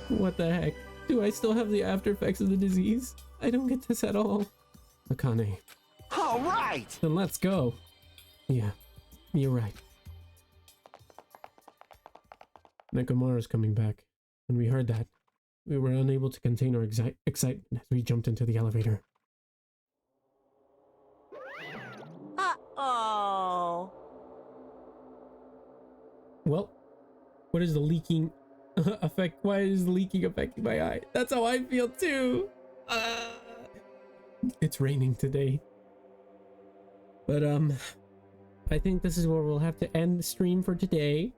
What the heck? Do I still have the after effects of the disease? I don't get this at all. Akane. All right! Then let's go. Yeah, you're right. Nekomaru's coming back. When we heard that, we were unable to contain our excitement as we jumped into the elevator. Uh-oh. Well, what is the leaking effect? Why is the leaking affecting my eye? That's how I feel too. It's raining today. But I think this is where we'll have to end the stream for today.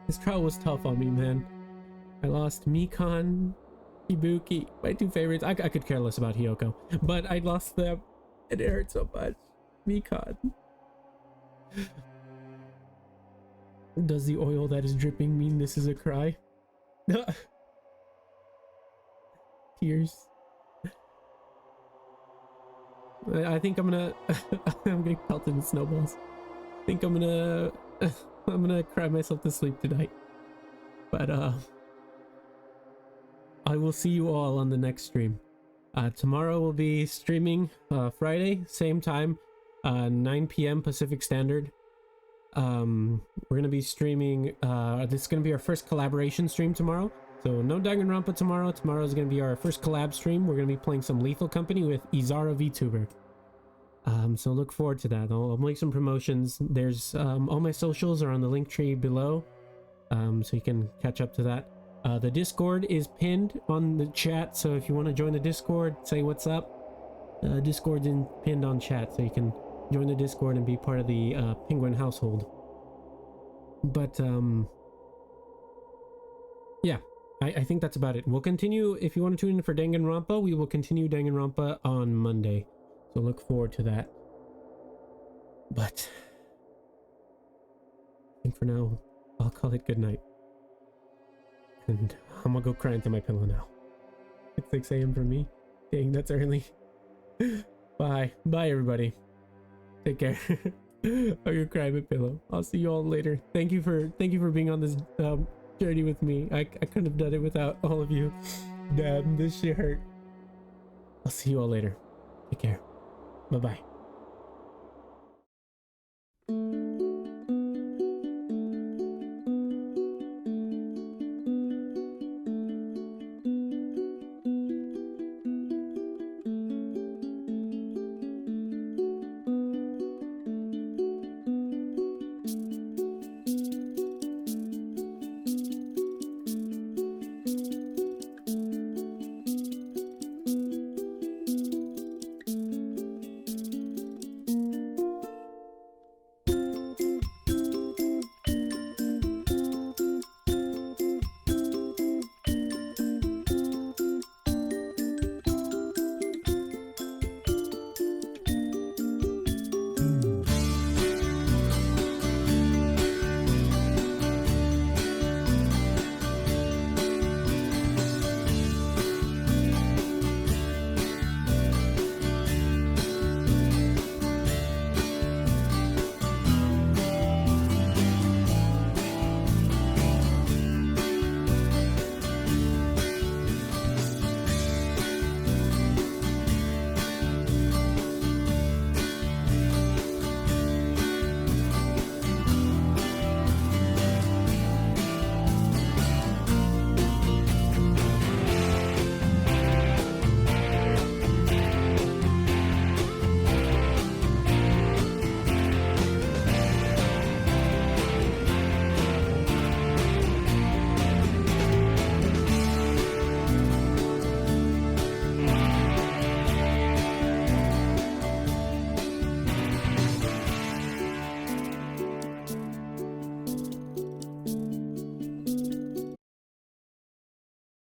This trial was tough on me, man. I lost Mikan, Ibuki, my two favorites. I could care less about Hiyoko, but I lost them and it hurt so much. Mikan. Does the oil that is dripping mean this is a cry? Tears. I think I'm gonna I'm getting pelted with snowballs. I think I'm gonna cry myself to sleep tonight. But I will see you all on the next stream. Tomorrow we'll be streaming Friday, same time, 9 p.m. Pacific Standard. We're gonna be streaming this is gonna be our first collaboration stream tomorrow. So no Danganronpa tomorrow. Tomorrow is gonna be our first collab stream. We're gonna be playing some Lethal Company with Izara VTuber. So look forward to that. I'll make some promotions. There's all my socials are on the link tree below, so you can catch up to that. The Discord is pinned on the chat, so if you want to join the Discord, say what's up. Discord's pinned on chat, so you can join the Discord and be part of the Penguin household. But yeah, I think that's about it. We'll continue. If you want to tune in for Danganronpa, we will continue Danganronpa on Monday. So look forward to that. But I think for now, I'll call it good night. And I'm gonna go cry into my pillow now. It's 6 a.m. for me. Dang, that's early. Bye. Bye, everybody. Take care. I'm gonna cry in my pillow. I'll see you all later. Thank you for being on this journey with me. I couldn't have done it without all of you. Damn, this shit hurt. I'll see you all later. Take care. Bye-bye.